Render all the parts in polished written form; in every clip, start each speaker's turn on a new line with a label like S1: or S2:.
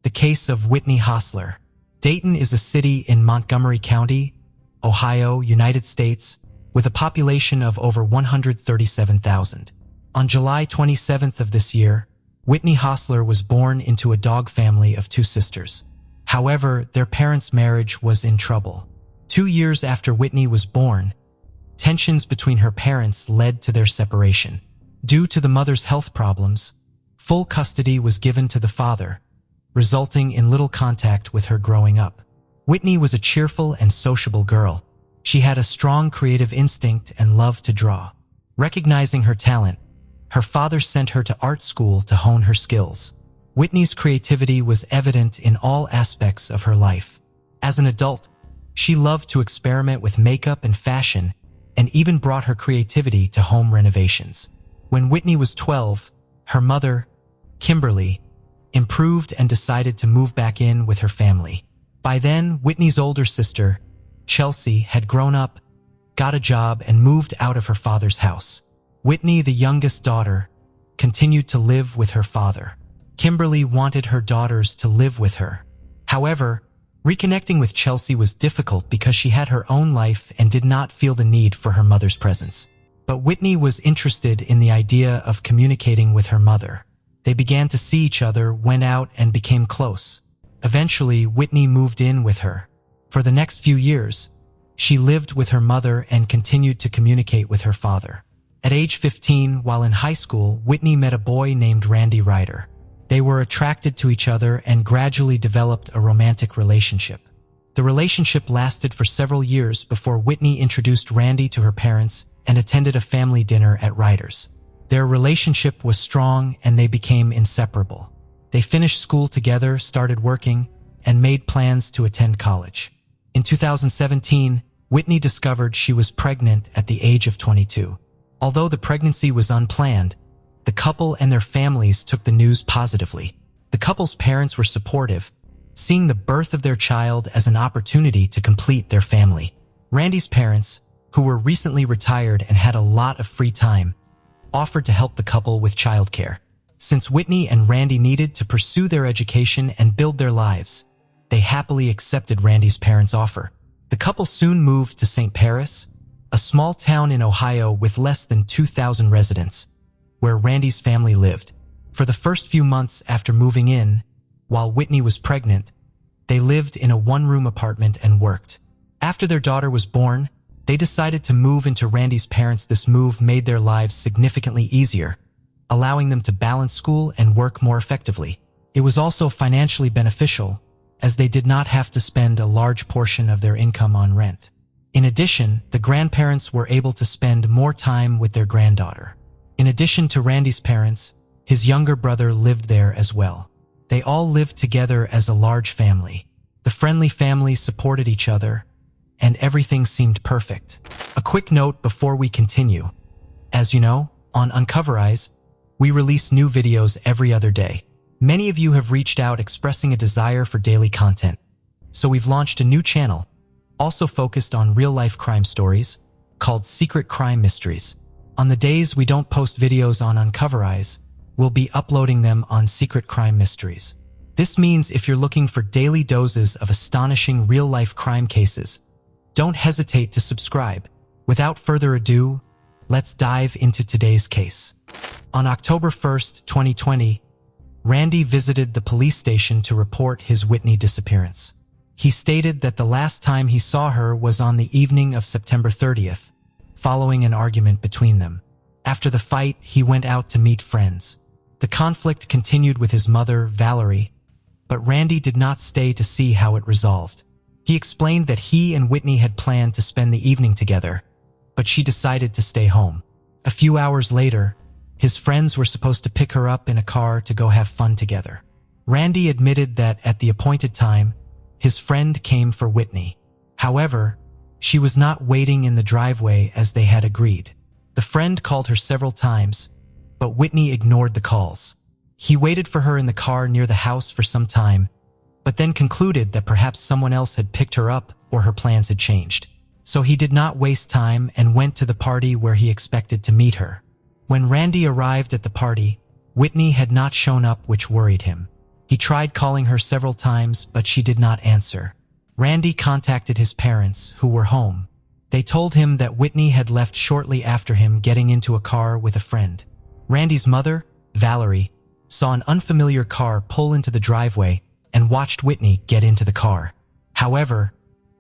S1: The case of Whitney Hostler. Dayton is a city in Montgomery County, Ohio, United States, with a population of over 137,000. On July 27th of this year, Whitney Hostler was born into a dog family of 2 sisters. However, their parents' marriage was in trouble. 2 years after Whitney was born, tensions between her parents led to their separation. Due to the mother's health problems, full custody was given to the father, resulting in little contact with her growing up. Whitney was a cheerful and sociable girl. She had a strong creative instinct and loved to draw. Recognizing her talent, her father sent her to art school to hone her skills. Whitney's creativity was evident in all aspects of her life. As an adult, she loved to experiment with makeup and fashion, and even brought her creativity to home renovations. When Whitney was 12, her mother, Kimberly, improved and decided to move back in with her family. By then, Whitney's older sister, Chelsea, had grown up, got a job, and moved out of her father's house. Whitney, the youngest daughter, continued to live with her father. Kimberly wanted her daughters to live with her. However, reconnecting with Chelsea was difficult because she had her own life and did not feel the need for her mother's presence. But Whitney was interested in the idea of communicating with her mother. They began to see each other, went out, and became close. Eventually, Whitney moved in with her. For the next few years, she lived with her mother and continued to communicate with her father. At age 15, while in high school, Whitney met a boy named Randy Ryder. They were attracted to each other and gradually developed a romantic relationship. The relationship lasted for several years before Whitney introduced Randy to her parents and attended a family dinner at Ryder's. Their relationship was strong and they became inseparable. They finished school together, started working, and made plans to attend college. In 2017, Whitney discovered she was pregnant at the age of 22. Although the pregnancy was unplanned, the couple and their families took the news positively. The couple's parents were supportive, seeing the birth of their child as an opportunity to complete their family. Randy's parents, who were recently retired and had a lot of free time, offered to help the couple with childcare. Since Whitney and Randy needed to pursue their education and build their lives, they happily accepted Randy's parents' offer. The couple soon moved to St. Paris, a small town in Ohio with less than 2,000 residents, where Randy's family lived. For the first few months after moving in, while Whitney was pregnant, they lived in a one-room apartment and worked. After their daughter was born, they decided to move into Randy's parents. This move made their lives significantly easier, allowing them to balance school and work more effectively. It was also financially beneficial, as they did not have to spend a large portion of their income on rent. In addition, the grandparents were able to spend more time with their granddaughter. In addition to Randy's parents, his younger brother lived there as well. They all lived together as a large family. The friendly family supported each other, and everything seemed perfect. A quick note before we continue. As you know, on Uncover Eyes, we release new videos every other day. Many of you have reached out expressing a desire for daily content, so we've launched a new channel, also focused on real-life crime stories, called Secret Crime Mysteries. On the days we don't post videos on Uncover Eyes, we'll be uploading them on Secret Crime Mysteries. This means if you're looking for daily doses of astonishing real-life crime cases, don't hesitate to subscribe. Without further ado, let's dive into today's case. On October 1st, 2020, Randy visited the police station to report his Whitney disappearance. He stated that the last time he saw her was on the evening of September 30th, following an argument between them. After the fight, he went out to meet friends. The conflict continued with his mother, Valerie, but Randy did not stay to see how it resolved. He explained that he and Whitney had planned to spend the evening together, but she decided to stay home. A few hours later, his friends were supposed to pick her up in a car to go have fun together. Randy admitted that at the appointed time, his friend came for Whitney. However, she was not waiting in the driveway as they had agreed. The friend called her several times, but Whitney ignored the calls. He waited for her in the car near the house for some time, but then concluded that perhaps someone else had picked her up or her plans had changed. So he did not waste time and went to the party where he expected to meet her. When Randy arrived at the party, Whitney had not shown up, which worried him. He tried calling her several times, but she did not answer. Randy contacted his parents, who were home. They told him that Whitney had left shortly after him getting into a car with a friend. Randy's mother, Valerie, saw an unfamiliar car pull into the driveway and watched Whitney get into the car. However,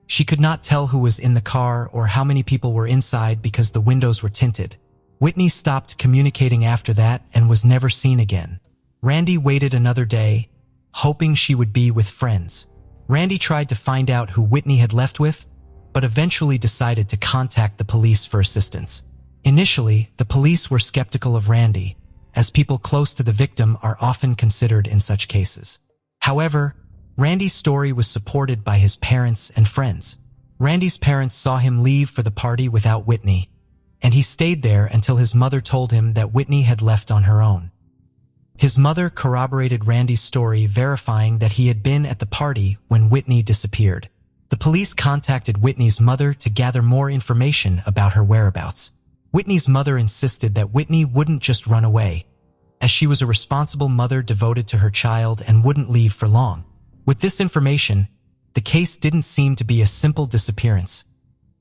S1: she could not tell who was in the car or how many people were inside because the windows were tinted. Whitney stopped communicating after that and was never seen again. Randy waited another day, hoping she would be with friends. Randy tried to find out who Whitney had left with, but eventually decided to contact the police for assistance. Initially, the police were skeptical of Randy, as people close to the victim are often considered in such cases. However, Randy's story was supported by his parents and friends. Randy's parents saw him leave for the party without Whitney, and he stayed there until his mother told him that Whitney had left on her own. His mother corroborated Randy's story, verifying that he had been at the party when Whitney disappeared. The police contacted Whitney's mother to gather more information about her whereabouts. Whitney's mother insisted that Whitney wouldn't just run away, as she was a responsible mother devoted to her child and wouldn't leave for long. With this information, the case didn't seem to be a simple disappearance,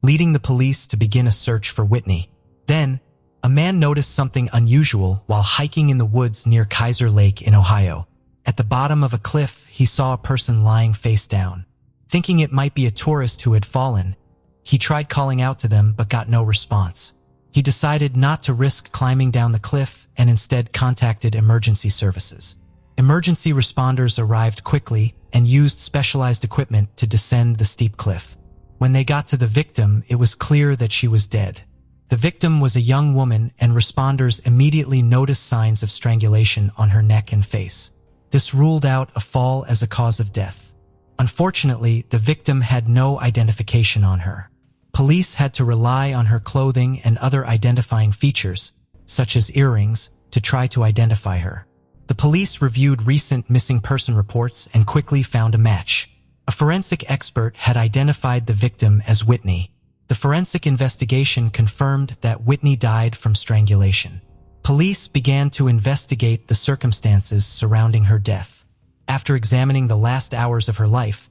S1: leading the police to begin a search for Whitney. Then, a man noticed something unusual while hiking in the woods near Kaiser Lake in Ohio. At the bottom of a cliff, he saw a person lying face down. Thinking it might be a tourist who had fallen, he tried calling out to them but got no response. He decided not to risk climbing down the cliff and instead contacted emergency services. Emergency responders arrived quickly and used specialized equipment to descend the steep cliff. When they got to the victim, it was clear that she was dead. The victim was a young woman, and responders immediately noticed signs of strangulation on her neck and face. This ruled out a fall as a cause of death. Unfortunately, the victim had no identification on her. Police had to rely on her clothing and other identifying features, such as earrings, to try to identify her. The police reviewed recent missing person reports and quickly found a match. A forensic expert had identified the victim as Whitney. The forensic investigation confirmed that Whitney died from strangulation. Police began to investigate the circumstances surrounding her death. After examining the last hours of her life,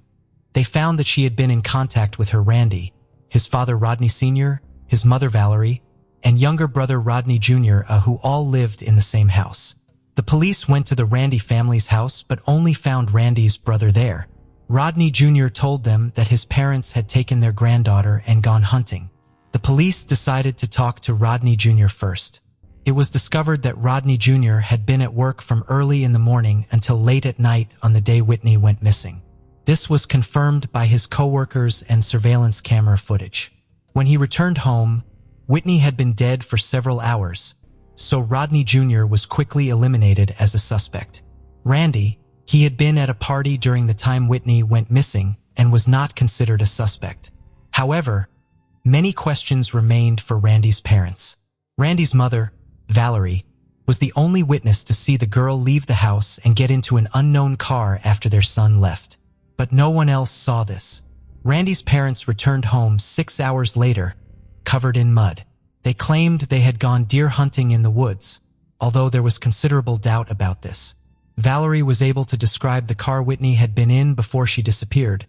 S1: they found that she had been in contact with her Randy, his father Rodney Sr., his mother Valerie, and younger brother Rodney Jr., who all lived in the same house. The police went to the Randy family's house but only found Randy's brother there. Rodney Jr. told them that his parents had taken their granddaughter and gone hunting. The police decided to talk to Rodney Jr. first. It was discovered that Rodney Jr. had been at work from early in the morning until late at night on the day Whitney went missing. This was confirmed by his coworkers and surveillance camera footage. When he returned home, Whitney had been dead for several hours, so Rodney Jr. was quickly eliminated as a suspect. Randy, he had been at a party during the time Whitney went missing and was not considered a suspect. However, many questions remained for Randy's parents. Randy's mother, Valerie, was the only witness to see the girl leave the house and get into an unknown car after their son left. But no one else saw this. Randy's parents returned home 6 hours later, covered in mud. They claimed they had gone deer hunting in the woods, although there was considerable doubt about this. Valerie was able to describe the car Whitney had been in before she disappeared,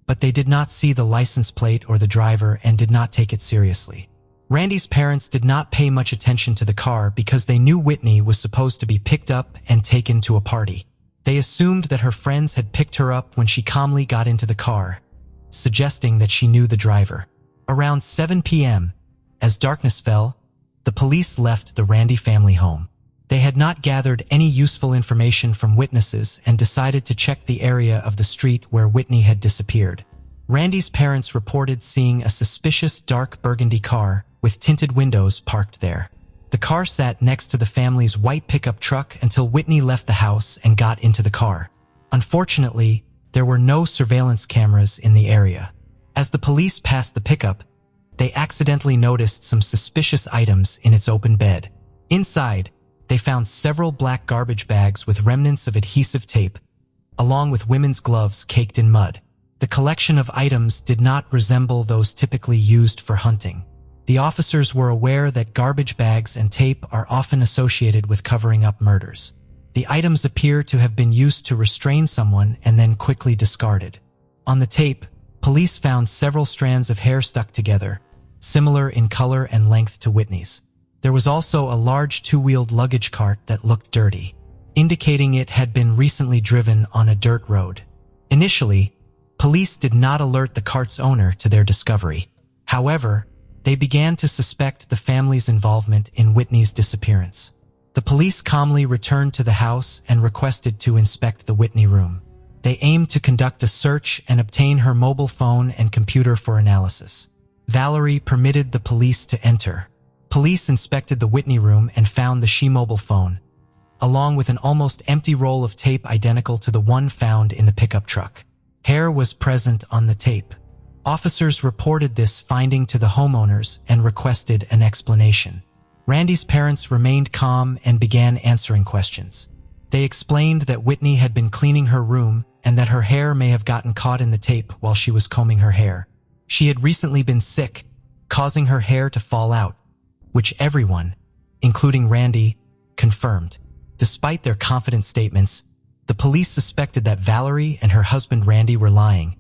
S1: but they did not see the license plate or the driver and did not take it seriously. Randy's parents did not pay much attention to the car because they knew Whitney was supposed to be picked up and taken to a party. They assumed that her friends had picked her up when she calmly got into the car, suggesting that she knew the driver. Around 7 p.m., as darkness fell, the police left the Randy family home. They had not gathered any useful information from witnesses and decided to check the area of the street where Whitney had disappeared. Randy's parents reported seeing a suspicious dark burgundy car with tinted windows parked there. The car sat next to the family's white pickup truck until Whitney left the house and got into the car. Unfortunately, there were no surveillance cameras in the area. As the police passed the pickup, they accidentally noticed some suspicious items in its open bed. Inside, they found several black garbage bags with remnants of adhesive tape, along with women's gloves caked in mud. The collection of items did not resemble those typically used for hunting. The officers were aware that garbage bags and tape are often associated with covering up murders. The items appear to have been used to restrain someone and then quickly discarded. On the tape, police found several strands of hair stuck together, similar in color and length to Whitney's. There was also a large two-wheeled luggage cart that looked dirty, indicating it had been recently driven on a dirt road. Initially, police did not alert the cart's owner to their discovery. However, they began to suspect the family's involvement in Whitney's disappearance. The police calmly returned to the house and requested to inspect the Whitney room. They aimed to conduct a search and obtain her mobile phone and computer for analysis. Valerie permitted the police to enter. Police inspected the Whitney room and found the she-mobile phone, along with an almost empty roll of tape identical to the one found in the pickup truck. Hair was present on the tape. Officers reported this finding to the homeowners and requested an explanation. Randy's parents remained calm and began answering questions. They explained that Whitney had been cleaning her room and that her hair may have gotten caught in the tape while she was combing her hair. She had recently been sick, causing her hair to fall out, which everyone, including Randy, confirmed. Despite their confident statements, the police suspected that Valerie and her husband Randy were lying,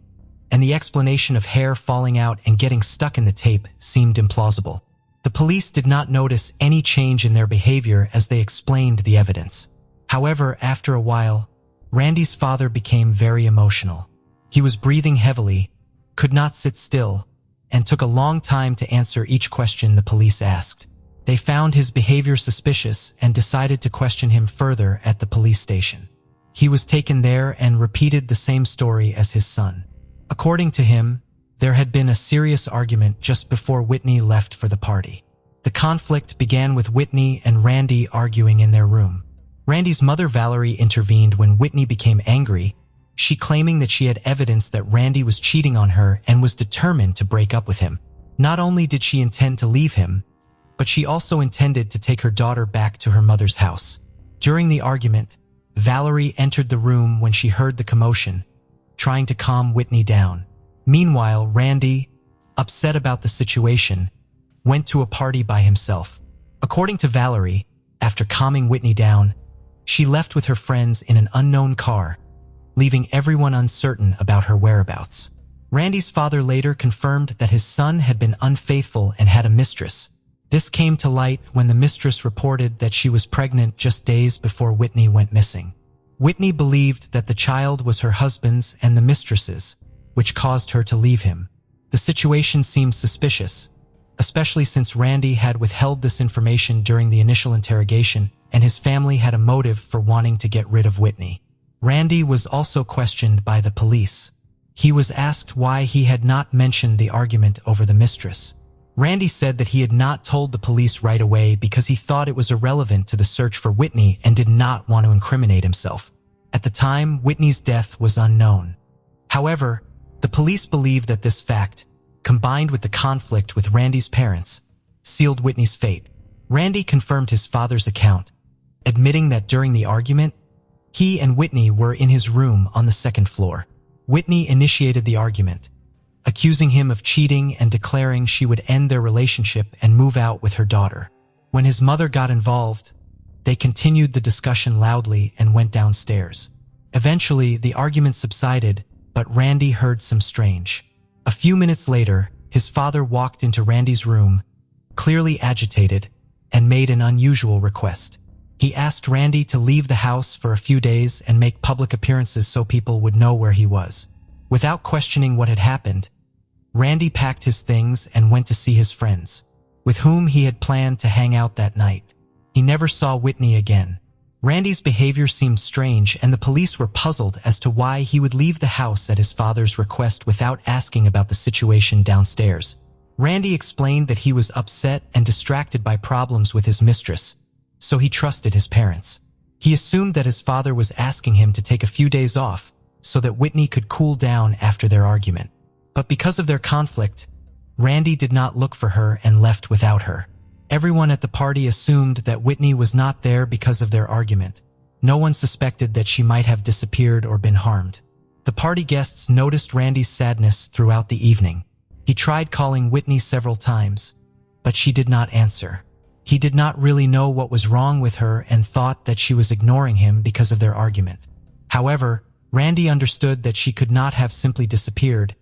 S1: and the explanation of hair falling out and getting stuck in the tape seemed implausible. The police did not notice any change in their behavior as they explained the evidence. However, after a while, Randy's father became very emotional. He was breathing heavily, could not sit still, and took a long time to answer each question the police asked. They found his behavior suspicious and decided to question him further at the police station. He was taken there and repeated the same story as his son. According to him, there had been a serious argument just before Whitney left for the party. The conflict began with Whitney and Randy arguing in their room. Randy's mother Valerie intervened when Whitney became angry, she claiming that she had evidence that Randy was cheating on her and was determined to break up with him. Not only did she intend to leave him, but she also intended to take her daughter back to her mother's house. During the argument, Valerie entered the room when she heard the commotion, trying to calm Whitney down. Meanwhile, Randy, upset about the situation, went to a party by himself. According to Valerie, after calming Whitney down, she left with her friends in an unknown car, leaving everyone uncertain about her whereabouts. Randy's father later confirmed that his son had been unfaithful and had a mistress. This came to light when the mistress reported that she was pregnant just days before Whitney went missing. Whitney believed that the child was her husband's and the mistress's, which caused her to leave him. The situation seemed suspicious, especially since Randy had withheld this information during the initial interrogation and his family had a motive for wanting to get rid of Whitney. Randy was also questioned by the police. He was asked why he had not mentioned the argument over the mistress. Randy said that he had not told the police right away because he thought it was irrelevant to the search for Whitney and did not want to incriminate himself. At the time, Whitney's death was unknown. However, the police believed that this fact, combined with the conflict with Randy's parents, sealed Whitney's fate. Randy confirmed his father's account, admitting that during the argument, he and Whitney were in his room on the second floor. Whitney initiated the argument, accusing him of cheating and declaring she would end their relationship and move out with her daughter. When his mother got involved, they continued the discussion loudly and went downstairs. Eventually, the argument subsided, but Randy heard some strange. A few minutes later, his father walked into Randy's room, clearly agitated, and made an unusual request. He asked Randy to leave the house for a few days and make public appearances so people would know where he was. Without questioning what had happened, Randy packed his things and went to see his friends, with whom he had planned to hang out that night. He never saw Whitney again. Randy's behavior seemed strange and the police were puzzled as to why he would leave the house at his father's request without asking about the situation downstairs. Randy explained that he was upset and distracted by problems with his mistress, so he trusted his parents. He assumed that his father was asking him to take a few days off so that Whitney could cool down after their argument. But because of their conflict, Randy did not look for her and left without her. Everyone at the party assumed that Whitney was not there because of their argument. No one suspected that she might have disappeared or been harmed. The party guests noticed Randy's sadness throughout the evening. He tried calling Whitney several times, but she did not answer. He did not really know what was wrong with her and thought that she was ignoring him because of their argument. However, Randy understood that she could not have simply disappeared.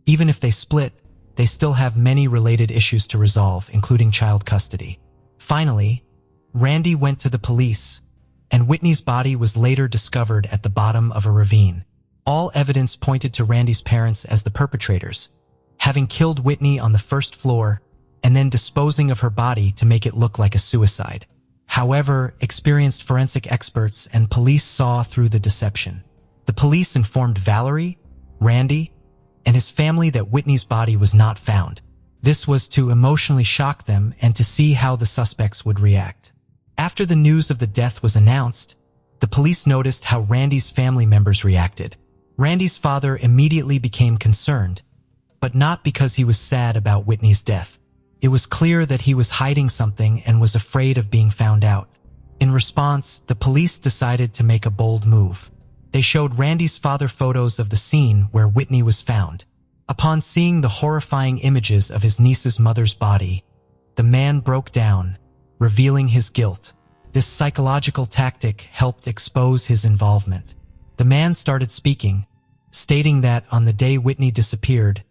S1: Even if they split, they still have many related issues to resolve, including child custody. Finally, Randy went to the police, and Whitney's body was later discovered at the bottom of a ravine. All evidence pointed to Randy's parents as the perpetrators, having killed Whitney on the first floor and then disposing of her body to make it look like a suicide. However, experienced forensic experts and police saw through the deception. The police informed Valerie, Randy, and his family that Whitney's body was not found. This was to emotionally shock them and to see how the suspects would react. After the news of the death was announced, the police noticed how Randy's family members reacted. Randy's father immediately became concerned, but not because he was sad about Whitney's death. It was clear that he was hiding something and was afraid of being found out. In response, the police decided to make a bold move. They showed Randy's father photos of the scene where Whitney was found. Upon seeing the horrifying images of his niece's mother's body, the man broke down, revealing his guilt. This psychological tactic helped expose his involvement. The man started speaking, stating that on the day Whitney disappeared,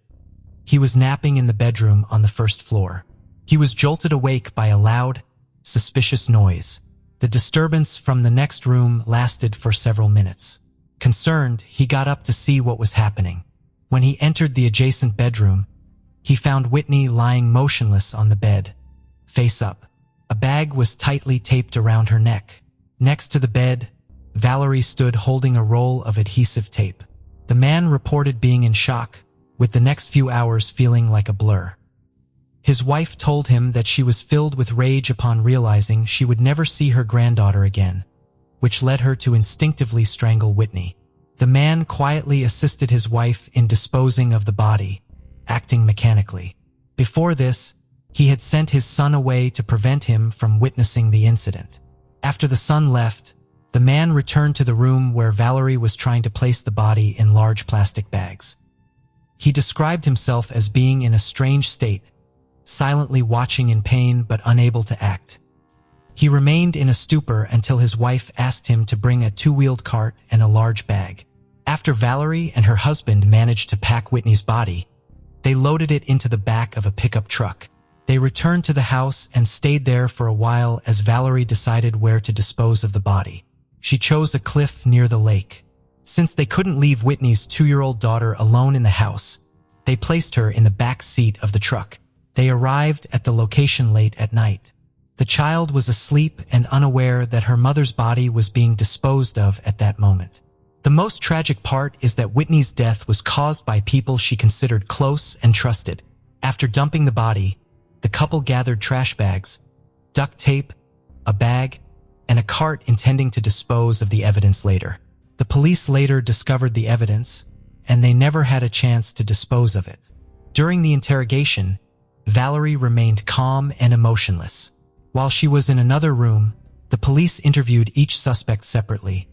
S1: he was napping in the bedroom on the first floor. He was jolted awake by a loud, suspicious noise. The disturbance from the next room lasted for several minutes. Concerned, he got up to see what was happening. When he entered the adjacent bedroom, he found Whitney lying motionless on the bed, face up. A bag was tightly taped around her neck. Next to the bed, Valerie stood holding a roll of adhesive tape. The man reported being in shock, with the next few hours feeling like a blur. His wife told him that she was filled with rage upon realizing she would never see her granddaughter again, which led her to instinctively strangle Whitney. The man quietly assisted his wife in disposing of the body, acting mechanically. Before this, he had sent his son away to prevent him from witnessing the incident. After the son left, the man returned to the room where Valerie was trying to place the body in large plastic bags. He described himself as being in a strange state, silently watching in pain but unable to act. He remained in a stupor until his wife asked him to bring a two-wheeled cart and a large bag. After Valerie and her husband managed to pack Whitney's body, they loaded it into the back of a pickup truck. They returned to the house and stayed there for a while as Valerie decided where to dispose of the body. She chose a cliff near the lake. Since they couldn't leave Whitney's 2-year-old daughter alone in the house, they placed her in the back seat of the truck. They arrived at the location late at night. The child was asleep and unaware that her mother's body was being disposed of at that moment. The most tragic part is that Whitney's death was caused by people she considered close and trusted. After dumping the body, the couple gathered trash bags, duct tape, a bag, and a cart intending to dispose of the evidence later. The police later discovered the evidence, and they never had a chance to dispose of it. During the interrogation, Valerie remained calm and emotionless. While she was in another room, the police interviewed each suspect separately,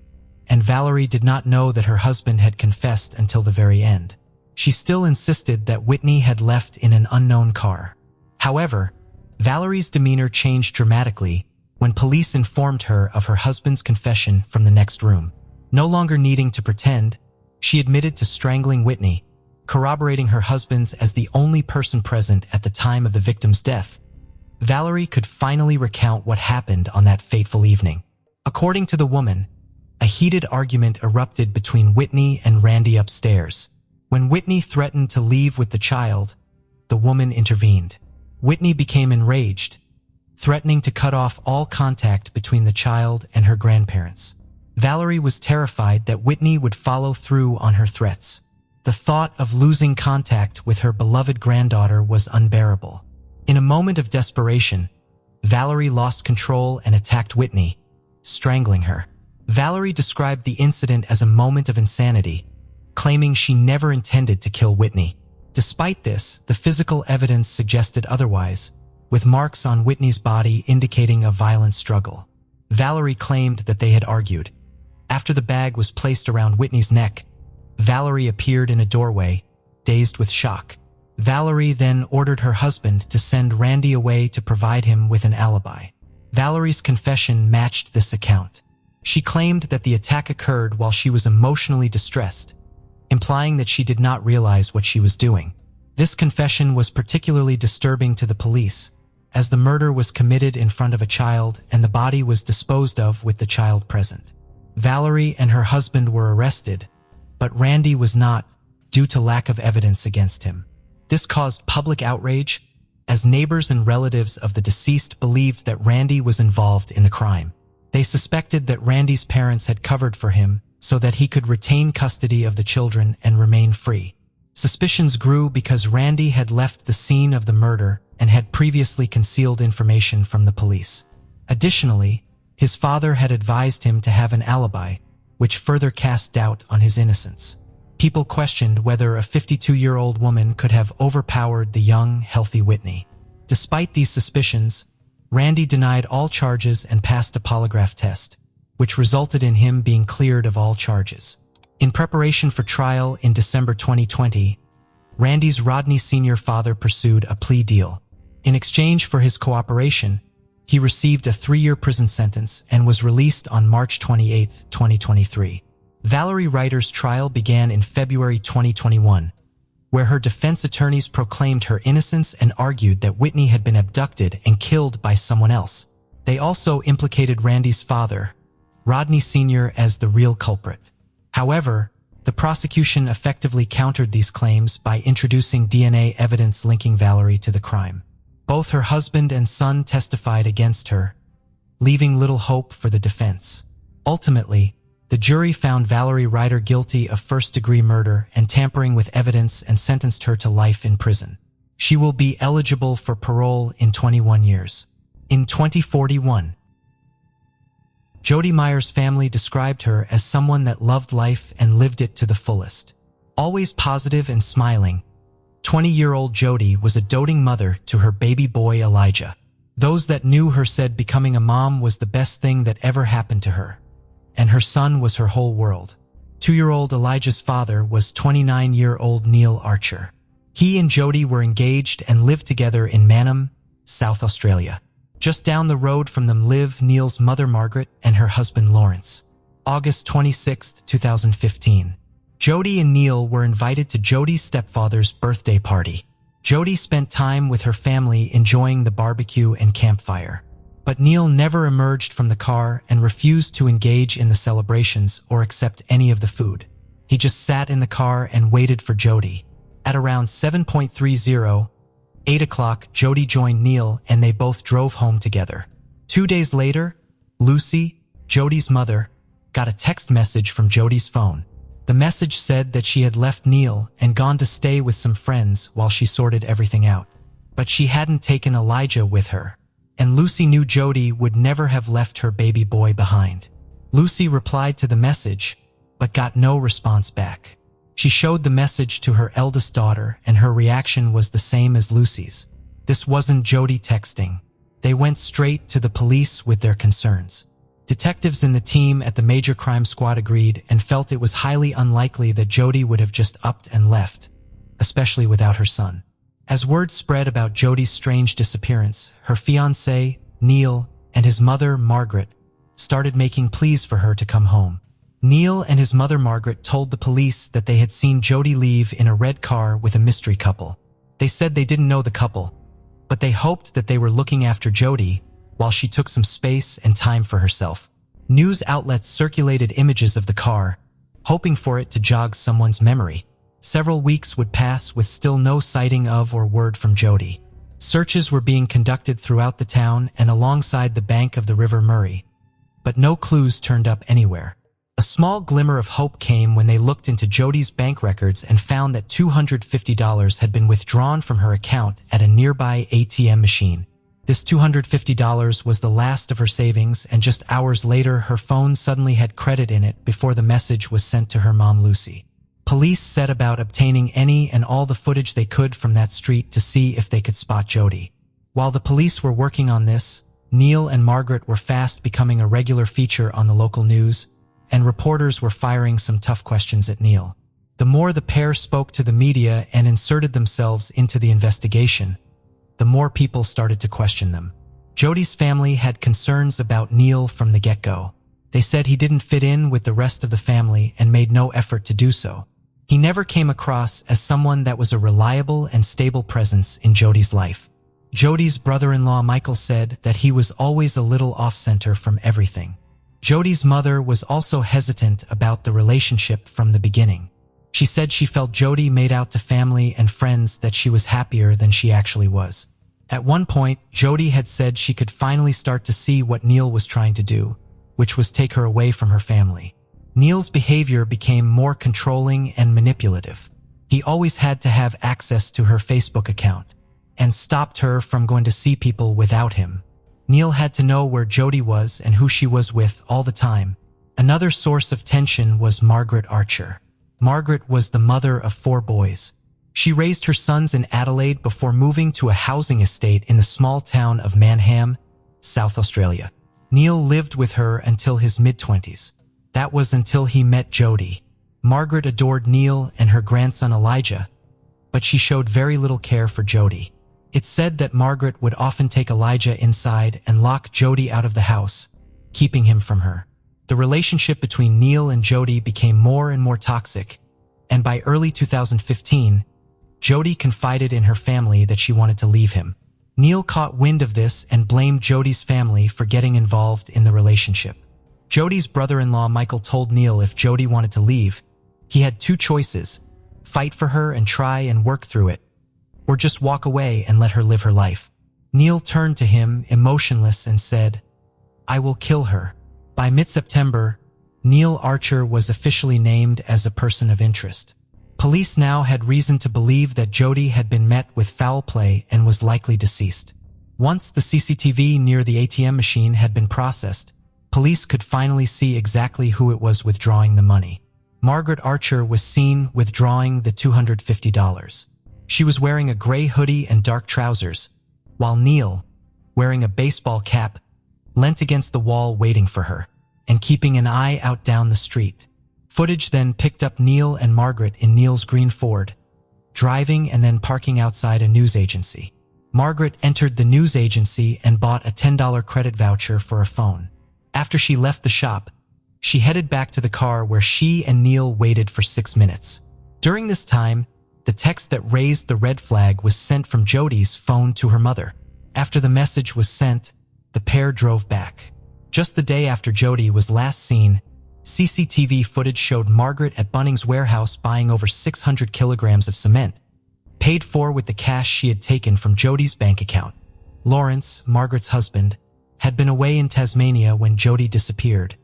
S1: and Valerie did not know that her husband had confessed until the very end. She still insisted that Whitney had left in an unknown car. However, Valerie's demeanor changed dramatically when police informed her of her husband's confession from the next room. No longer needing to pretend, she admitted to strangling Whitney, corroborating her husband's as the only person present at the time of the victim's death. Valerie could finally recount what happened on that fateful evening. According to the woman, a heated argument erupted between Whitney and Randy upstairs. When Whitney threatened to leave with the child, the woman intervened. Whitney became enraged, threatening to cut off all contact between the child and her grandparents. Valerie was terrified that Whitney would follow through on her threats. The thought of losing contact with her beloved granddaughter was unbearable. In a moment of desperation, Valerie lost control and attacked Whitney, strangling her. Valerie described the incident as a moment of insanity, claiming she never intended to kill Whitney. Despite this, the physical evidence suggested otherwise, with marks on Whitney's body indicating a violent struggle. Valerie claimed that they had argued. After the bag was placed around Whitney's neck, Valerie appeared in a doorway, dazed with shock. Valerie then ordered her husband to send Randy away to provide him with an alibi. Valerie's confession matched this account. She claimed that the attack occurred while she was emotionally distressed, implying that she did not realize what she was doing. This confession was particularly disturbing to the police, as the murder was committed in front of a child and the body was disposed of with the child present. Valerie and her husband were arrested, but Randy was not, due to lack of evidence against him. This caused public outrage, as neighbors and relatives of the deceased believed that Randy was involved in the crime. They suspected that Randy's parents had covered for him so that he could retain custody of the children and remain free. Suspicions grew because Randy had left the scene of the murder and had previously concealed information from the police. Additionally, his father had advised him to have an alibi, which further cast doubt on his innocence. People questioned whether a 52-year-old woman could have overpowered the young, healthy Whitney. Despite these suspicions, Randy denied all charges and passed a polygraph test, which resulted in him being cleared of all charges. In preparation for trial in December 2020, Randy's Rodney Sr. father pursued a plea deal. In exchange for his cooperation, he received a 3-year prison sentence and was released on March 28, 2023. Valerie Reiter's trial began in February 2021, where her defense attorneys proclaimed her innocence and argued that Whitney had been abducted and killed by someone else. They also implicated Randy's father, Rodney Sr., as the real culprit. However, the prosecution effectively countered these claims by introducing DNA evidence linking Valerie to the crime. Both her husband and son testified against her, leaving little hope for the defense. Ultimately, the jury found Valerie Reiter guilty of first-degree murder and tampering with evidence and sentenced her to life in prison. She will be eligible for parole in 21 years. In 2041, Jody Meyer's family described her as someone that loved life and lived it to the fullest. Always positive and smiling, 20-year-old Jody was a doting mother to her baby boy Elijah. Those that knew her said becoming a mom was the best thing that ever happened to her, and her son was her whole world. 2-year-old Elijah's father was 29-year-old Neil Archer. He and Jody were engaged and lived together in Mannum, South Australia. Just down the road from them live Neil's mother Margaret and her husband Lawrence. August 26, 2015. Jody and Neil were invited to Jody's stepfather's birthday party. Jody spent time with her family enjoying the barbecue and campfire. But Neil never emerged from the car and refused to engage in the celebrations or accept any of the food. He just sat in the car and waited for Jody. At around 7:30, 8 o'clock, Jody joined Neil and they both drove home together. 2 days later, Lucy, Jody's mother, got a text message from Jody's phone. The message said that she had left Neil and gone to stay with some friends while she sorted everything out. But she hadn't taken Elijah with her, and Lucy knew Jody would never have left her baby boy behind. Lucy replied to the message, but got no response back. She showed the message to her eldest daughter, and her reaction was the same as Lucy's. This wasn't Jody texting. They went straight to the police with their concerns. Detectives in the team at the Major Crime Squad agreed and felt it was highly unlikely that Jody would have just upped and left, especially without her son. As word spread about Jody's strange disappearance, her fiancé, Neil, and his mother, Margaret, started making pleas for her to come home. Neil and his mother, Margaret, told the police that they had seen Jody leave in a red car with a mystery couple. They said they didn't know the couple, but they hoped that they were looking after Jody while she took some space and time for herself. News outlets circulated images of the car, hoping for it to jog someone's memory. Several weeks would pass with still no sighting of or word from Jody. Searches were being conducted throughout the town and alongside the bank of the River Murray, but no clues turned up anywhere. A small glimmer of hope came when they looked into Jody's bank records and found that $250 had been withdrawn from her account at a nearby ATM machine. This $250 was the last of her savings, and just hours later her phone suddenly had credit in it before the message was sent to her mom, Lucy. Police set about obtaining any and all the footage they could from that street to see if they could spot Jody. While the police were working on this, Neil and Margaret were fast becoming a regular feature on the local news, and reporters were firing some tough questions at Neil. The more the pair spoke to the media and inserted themselves into the investigation, the more people started to question them. Jody's family had concerns about Neil from the get-go. They said he didn't fit in with the rest of the family and made no effort to do so. He never came across as someone that was a reliable and stable presence in Jody's life. Jody's brother-in-law Michael said that he was always a little off-center from everything. Jody's mother was also hesitant about the relationship from the beginning. She said she felt Jody made out to family and friends that she was happier than she actually was. At one point, Jody had said she could finally start to see what Neil was trying to do, which was take her away from her family. Neil's behavior became more controlling and manipulative. He always had to have access to her Facebook account and stopped her from going to see people without him. Neil had to know where Jody was and who she was with all the time. Another source of tension was Margaret Archer. Margaret was the mother of 4 boys. She raised her sons in Adelaide before moving to a housing estate in the small town of Manham, South Australia. Neil lived with her until his mid-20s. That was until he met Jody. Margaret adored Neil and her grandson Elijah, but she showed very little care for Jody. It's said that Margaret would often take Elijah inside and lock Jody out of the house, keeping him from her. The relationship between Neil and Jody became more and more toxic, and by early 2015, Jody confided in her family that she wanted to leave him. Neil caught wind of this and blamed Jody's family for getting involved in the relationship. Jody's brother-in-law Michael told Neil if Jody wanted to leave, he had 2 choices: fight for her and try and work through it, or just walk away and let her live her life. Neil turned to him, emotionless, and said, "I will kill her." By mid-September, Neil Archer was officially named as a person of interest. Police now had reason to believe that Jody had been met with foul play and was likely deceased. Once the CCTV near the ATM machine had been processed, police could finally see exactly who it was withdrawing the money. Margaret Archer was seen withdrawing the $250. She was wearing a gray hoodie and dark trousers, while Neil, wearing a baseball cap, leant against the wall waiting for her and keeping an eye out down the street. Footage then picked up Neil and Margaret in Neil's green Ford, driving and then parking outside a news agency. Margaret entered the news agency and bought a $10 credit voucher for a phone. After she left the shop, she headed back to the car where she and Neil waited for 6 minutes. During this time, the text that raised the red flag was sent from Jody's phone to her mother. After the message was sent, the pair drove back. Just the day after Jody was last seen, CCTV footage showed Margaret at Bunnings warehouse buying over 600 kilograms of cement, paid for with the cash she had taken from Jody's bank account. Lawrence, Margaret's husband, had been away in Tasmania when Jody disappeared,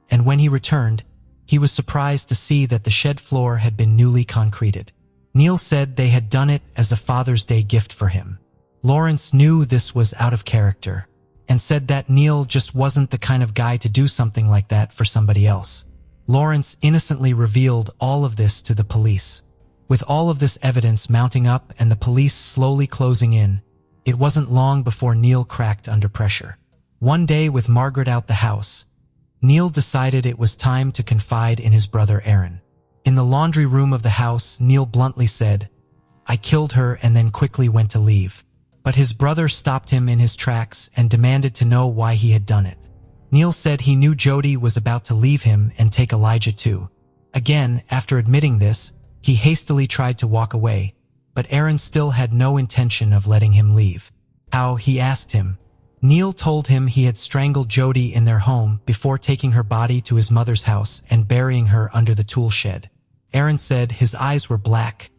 S1: and when he returned, he was surprised to see that the shed floor had been newly concreted. Neil said they had done it as a Father's Day gift for him. Lawrence knew this was out of character, and said that Neil just wasn't the kind of guy to do something like that for somebody else. Lawrence innocently revealed all of this to the police. With all of this evidence mounting up and the police slowly closing in, it wasn't long before Neil cracked under pressure. One day with Margaret out the house, Neil decided it was time to confide in his brother Aaron. In the laundry room of the house, Neil bluntly said, "I killed her," and then quickly went to leave. But his brother stopped him in his tracks and demanded to know why he had done it. Neil said he knew Jody was about to leave him and take Elijah too. Again, after admitting this, he hastily tried to walk away, but Aaron still had no intention of letting him leave. How, he asked him. Neil told him he had strangled Jody in their home before taking her body to his mother's house and burying her under the tool shed. Aaron said his eyes were black,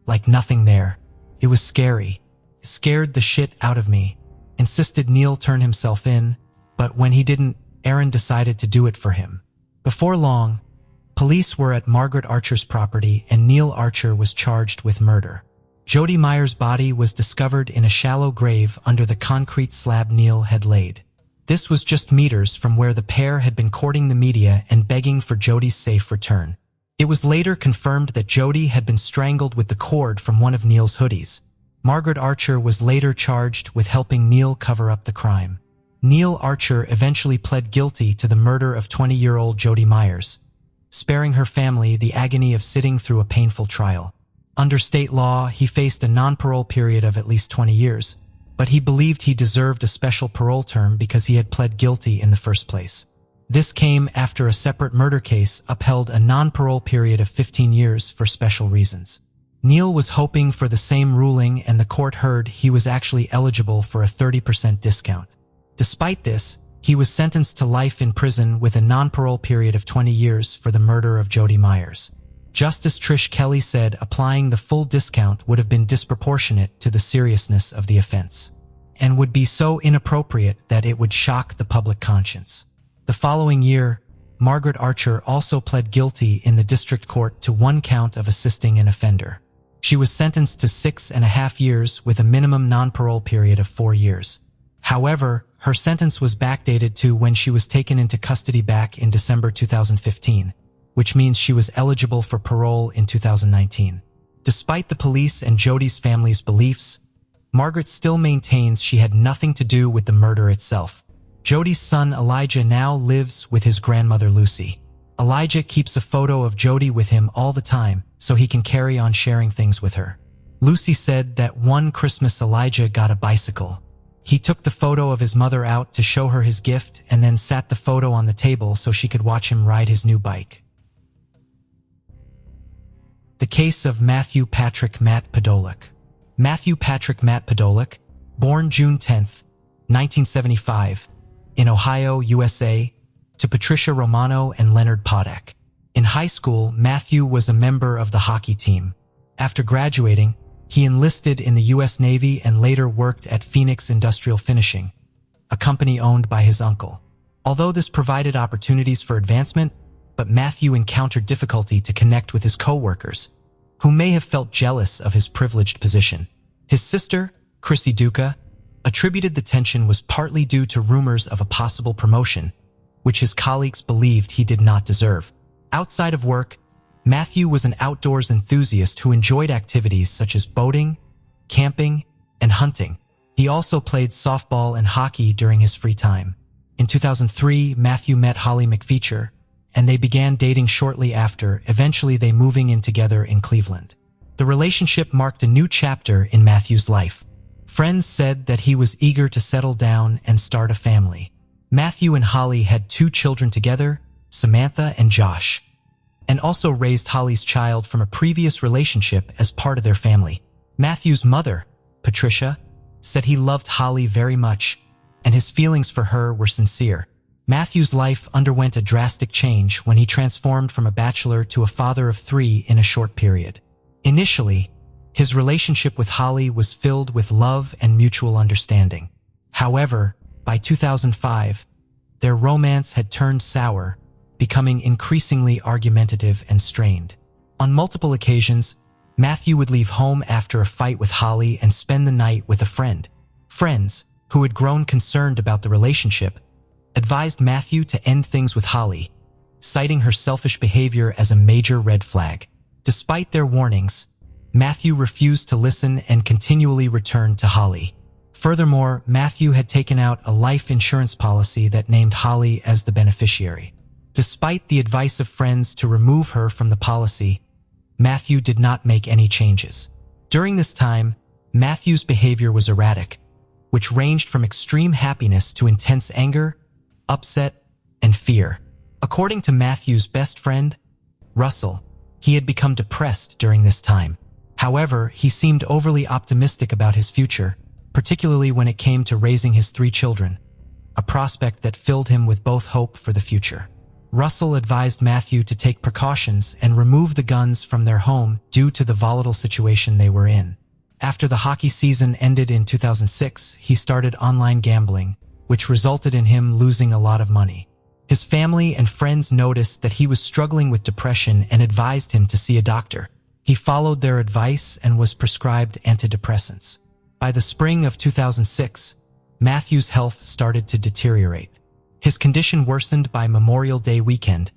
S1: like nothing there. It was scary. It scared the shit out of me. Insisted Neil turn himself in, but when he didn't, Aaron decided to do it for him. Before long, police were at Margaret Archer's property and Neil Archer was charged with murder. Jody Meyer's body was discovered in a shallow grave under the concrete slab Neil had laid. This was just meters from where the pair had been courting the media and begging for Jody's safe return. It was later confirmed that Jody had been strangled with the cord from one of Neil's hoodies. Margaret Archer was later charged with helping Neil cover up the crime. Neil Archer eventually pled guilty to the murder of 20-year-old Jody Myers, sparing her family the agony of sitting through a painful trial. Under state law, he faced a non-parole period of at least 20 years, but he believed he deserved a special parole term because he had pled guilty in the first place. This came after a separate murder case upheld a non-parole period of 15 years for special reasons. Neil was hoping for the same ruling, and the court heard he was actually eligible for a 30% discount. Despite this, he was sentenced to life in prison with a non-parole period of 20 years for the murder of Jody Myers. Justice Trish Kelly said applying the full discount would have been disproportionate to the seriousness of the offense, and would be so inappropriate that it would shock the public conscience. The following year, Margaret Archer also pled guilty in the district court to one count of assisting an offender. She was sentenced to 6.5 years with a minimum non-parole period of 4 years. However, her sentence was backdated to when she was taken into custody back in December 2015, which means she was eligible for parole in 2019. Despite the police and Jody's family's beliefs, Margaret still maintains she had nothing to do with the murder itself. Jody's son Elijah now lives with his grandmother Lucy. Elijah keeps a photo of Jody with him all the time so he can carry on sharing things with her. Lucy said that one Christmas Elijah got a bicycle. He took the photo of his mother out to show her his gift and then sat the photo on the table so she could watch him ride his new bike. The case of Matthew Patrick Matt Podolak. Matthew Patrick Matt Podolak, born June 10, 1975, in Ohio, USA, to Patricia Romano and Leonard Podak. In high school, Matthew was a member of the hockey team. After graduating, he enlisted in the U.S. Navy and later worked at Phoenix Industrial Finishing, a company owned by his uncle. Although this provided opportunities for advancement, but Matthew encountered difficulty to connect with his co-workers, who may have felt jealous of his privileged position. His sister, Chrissy Duca, attributed the tension was partly due to rumors of a possible promotion, which his colleagues believed he did not deserve. Outside of work, Matthew was an outdoors enthusiast who enjoyed activities such as boating, camping, and hunting. He also played softball and hockey during his free time. In 2003, Matthew met Holly McFeature, and they began dating shortly after, eventually they moving in together in Cleveland. The relationship marked a new chapter in Matthew's life. Friends said that he was eager to settle down and start a family. Matthew and Holly had 2 children together, Samantha and Josh, and also raised Holly's child from a previous relationship as part of their family. Matthew's mother, Patricia, said he loved Holly very much, and his feelings for her were sincere. Matthew's life underwent a drastic change when he transformed from a bachelor to a father of 3 in a short period. Initially, his relationship with Holly was filled with love and mutual understanding. However, by 2005, their romance had turned sour, becoming increasingly argumentative and strained. On multiple occasions, Matthew would leave home after a fight with Holly and spend the night with a friend. Friends, who had grown concerned about the relationship, advised Matthew to end things with Holly, citing her selfish behavior as a major red flag. Despite their warnings, Matthew refused to listen and continually returned to Holly. Furthermore, Matthew had taken out a life insurance policy that named Holly as the beneficiary. Despite the advice of friends to remove her from the policy, Matthew did not make any changes. During this time, Matthew's behavior was erratic, which ranged from extreme happiness to intense anger, upset, and fear. According to Matthew's best friend, Russell, he had become depressed during this time. However, he seemed overly optimistic about his future, particularly when it came to raising his 3 children, a prospect that filled him with both hope for the future. Russell advised Matthew to take precautions and remove the guns from their home due to the volatile situation they were in. After the hockey season ended in 2006, he started online gambling, which resulted in him losing a lot of money. His family and friends noticed that he was struggling with depression and advised him to see a doctor. He followed their advice and was prescribed antidepressants. By the spring of 2006, Matthew's health started to deteriorate. His condition worsened by Memorial Day weekend,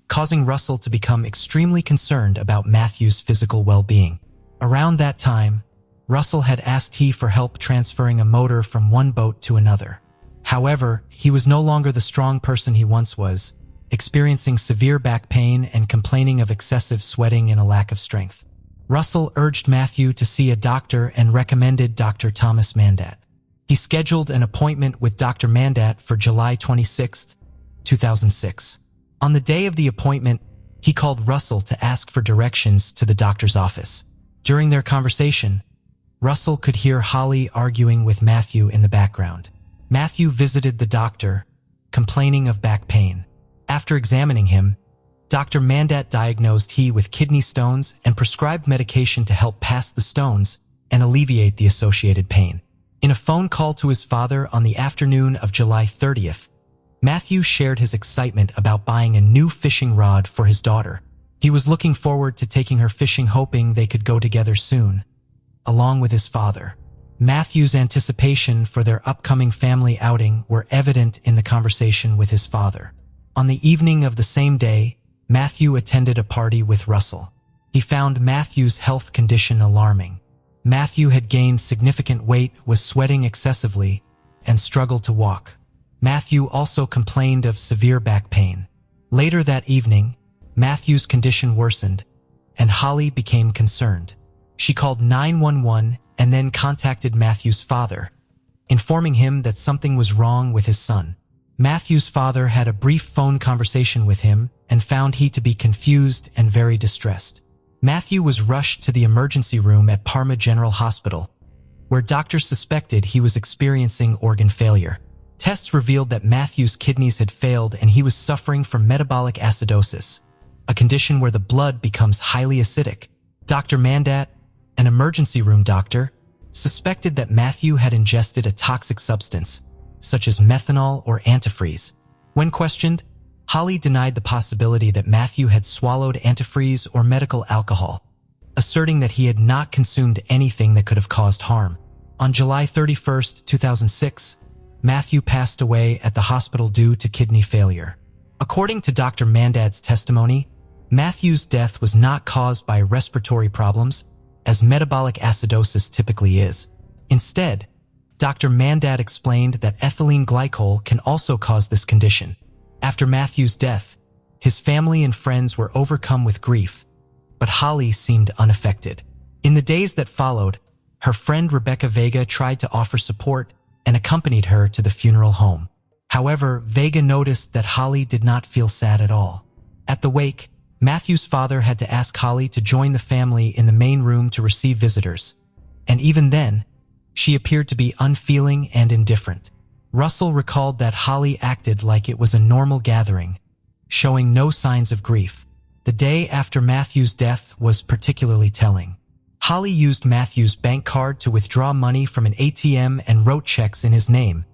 S1: causing Russell to become extremely concerned about Matthew's physical well-being. Around that time, Russell had asked he for help transferring a motor from one boat to another. However, he was no longer the strong person he once was, experiencing severe back pain and complaining of excessive sweating and a lack of strength. Russell urged Matthew to see a doctor and recommended Dr. Thomas Mandat. He scheduled an appointment with Dr. Mandat for July 26, 2006. On the day of the appointment, he called Russell to ask for directions to the doctor's office. During their conversation, Russell could hear Holly arguing with Matthew in the background. Matthew visited the doctor, complaining of back pain. After examining him, Dr. Mandat diagnosed he with kidney stones and prescribed medication to help pass the stones and alleviate the associated pain. In a phone call to his father on the afternoon of July 30th, Matthew shared his excitement about buying a new fishing rod for his daughter. He was looking forward to taking her fishing, hoping they could go together soon, along with his father. Matthew's anticipation for their upcoming family outing were evident in the conversation with his father. On the evening of the same day, Matthew attended a party with Russell. He found Matthew's health condition alarming. Matthew had gained significant weight, was sweating excessively, and struggled to walk. Matthew also complained of severe back pain. Later that evening, Matthew's condition worsened, and Holly became concerned. She called 911 and then contacted Matthew's father, informing him that something was wrong with his son. Matthew's father had a brief phone conversation with him and found he to be confused and very distressed. Matthew was rushed to the emergency room at Parma General Hospital, where doctors suspected he was experiencing organ failure. Tests revealed that Matthew's kidneys had failed and he was suffering from metabolic acidosis, a condition where the blood becomes highly acidic. Dr. Mandat, an emergency room doctor, suspected that Matthew had ingested a toxic substance, such as methanol or antifreeze. When questioned, Holly denied the possibility that Matthew had swallowed antifreeze or medical alcohol, asserting that he had not consumed anything that could have caused harm. On July 31, 2006, Matthew passed away at the hospital due to kidney failure. According to Dr. Mandat's testimony, Matthew's death was not caused by respiratory problems, as metabolic acidosis typically is. Instead, Dr. Mandat explained that ethylene glycol can also cause this condition. After Matthew's death, his family and friends were overcome with grief, but Holly seemed unaffected. In the days that followed, her friend Rebecca Vega tried to offer support and accompanied her to the funeral home. However, Vega noticed that Holly did not feel sad at all. At the wake, Matthew's father had to ask Holly to join the family in the main room to receive visitors, and even then, she appeared to be unfeeling and indifferent. Russell recalled that Holly acted like it was a normal gathering, showing no signs of grief. The day after Matthew's death was particularly telling. Holly used Matthew's bank card to withdraw money from an ATM and wrote checks in his name,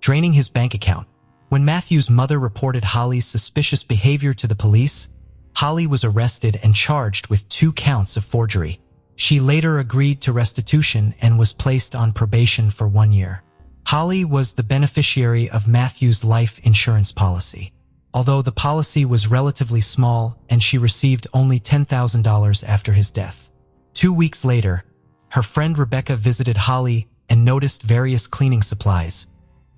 S1: draining his bank account. When Matthew's mother reported Holly's suspicious behavior to the police, Holly was arrested and charged with 2 counts of forgery. She later agreed to restitution and was placed on probation for 1 year. Holly was the beneficiary of Matthew's life insurance policy. Although the policy was relatively small and she received only $10,000 after his death. 2 weeks later, her friend Rebecca visited Holly and noticed various cleaning supplies,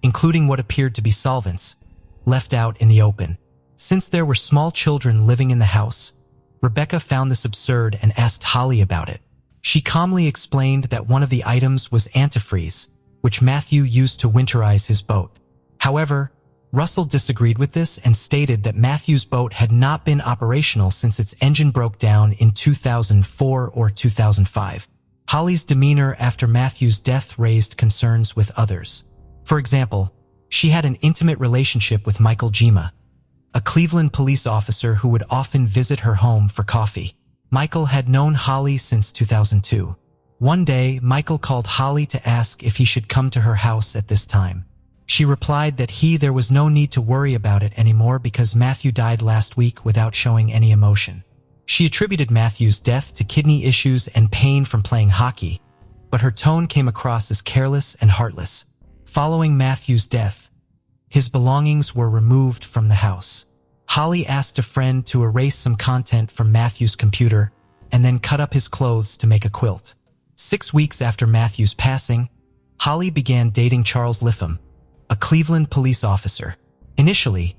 S1: including what appeared to be solvents, left out in the open. Since there were small children living in the house, Rebecca found this absurd and asked Holly about it. She calmly explained that one of the items was antifreeze, which Matthew used to winterize his boat. However, Russell disagreed with this and stated that Matthew's boat had not been operational since its engine broke down in 2004 or 2005. Holly's demeanor after Matthew's death raised concerns with others. For example, she had an intimate relationship with Michael Gima, a Cleveland police officer who would often visit her home for coffee. Michael had known Holly since 2002. One day, Michael called Holly to ask if he should come to her house at this time. She replied that there was no need to worry about it anymore because Matthew died last week without showing any emotion. She attributed Matthew's death to kidney issues and pain from playing hockey, but her tone came across as careless and heartless. Following Matthew's death, his belongings were removed from the house. Holly asked a friend to erase some content from Matthew's computer and then cut up his clothes to make a quilt. 6 weeks after Matthew's passing, Holly began dating Charles Liffam, a Cleveland police officer. Initially,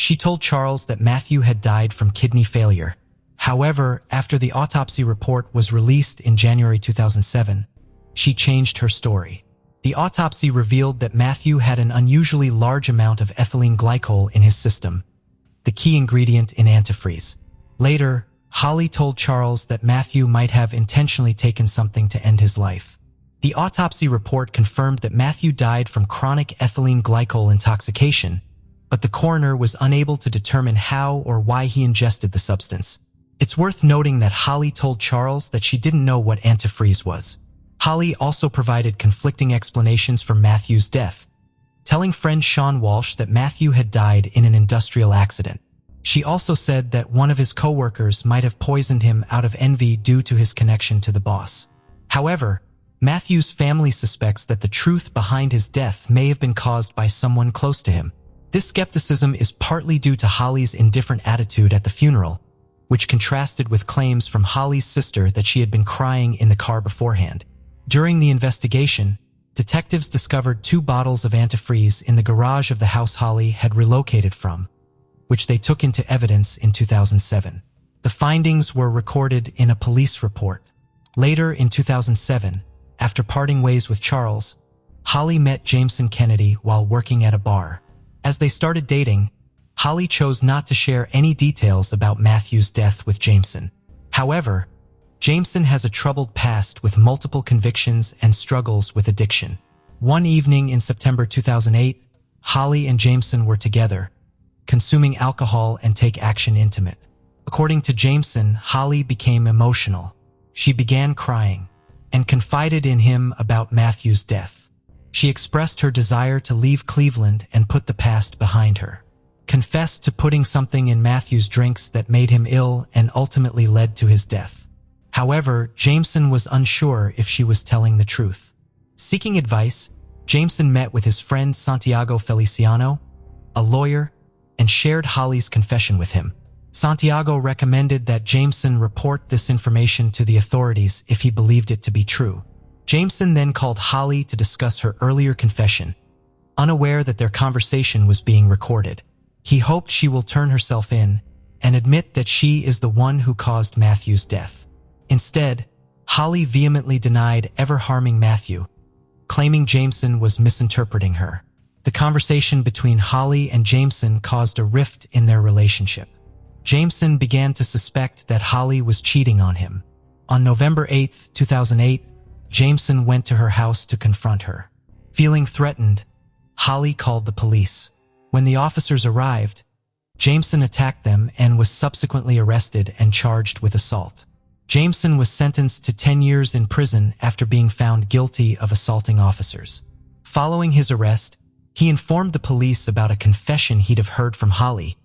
S1: She told Charles that Matthew had died from kidney failure. However, after the autopsy report was released in January 2007, she changed her story. The autopsy revealed that Matthew had an unusually large amount of ethylene glycol in his system, the key ingredient in antifreeze. Later, Holly told Charles that Matthew might have intentionally taken something to end his life. The autopsy report confirmed that Matthew died from chronic ethylene glycol intoxication, but the coroner was unable to determine how or why he ingested the substance. It's worth noting that Holly told Charles that she didn't know what antifreeze was. Holly also provided conflicting explanations for Matthew's death, telling friend Sean Walsh that Matthew had died in an industrial accident. She also said that one of his co-workers might have poisoned him out of envy due to his connection to the boss. However, Matthew's family suspects that the truth behind his death may have been caused by someone close to him. This skepticism is partly due to Holly's indifferent attitude at the funeral, which contrasted with claims from Holly's sister that she had been crying in the car beforehand. During the investigation, detectives discovered 2 bottles of antifreeze in the garage of the house Holly had relocated from, which they took into evidence in 2007. The findings were recorded in a police report. Later in 2007, after parting ways with Charles, Holly met Jameson Kennedy while working at a bar. As they started dating, Holly chose not to share any details about Matthew's death with Jameson. However, Jameson has a troubled past with multiple convictions and struggles with addiction. One evening in September 2008, Holly and Jameson were together, consuming alcohol and Take Action intimate. According to Jameson, Holly became emotional. She began crying and confided in him about Matthew's death. She expressed her desire to leave Cleveland and put the past behind her, confessed to putting something in Matthew's drinks that made him ill and ultimately led to his death. However, Jameson was unsure if she was telling the truth. Seeking advice, Jameson met with his friend Santiago Feliciano, a lawyer, and shared Holly's confession with him. Santiago recommended that Jameson report this information to the authorities if he believed it to be true. Jameson then called Holly to discuss her earlier confession, unaware that their conversation was being recorded. He hoped she will turn herself in and admit that she is the one who caused Matthew's death. Instead, Holly vehemently denied ever harming Matthew, claiming Jameson was misinterpreting her. The conversation between Holly and Jameson caused a rift in their relationship. Jameson began to suspect that Holly was cheating on him. On November 8, 2008, Jameson went to her house to confront her. Feeling threatened, Holly called the police. When the officers arrived, Jameson attacked them and was subsequently arrested and charged with assault. Jameson was sentenced to 10 years in prison after being found guilty of assaulting officers. Following his arrest, he informed the police about a confession he'd have heard from Holly,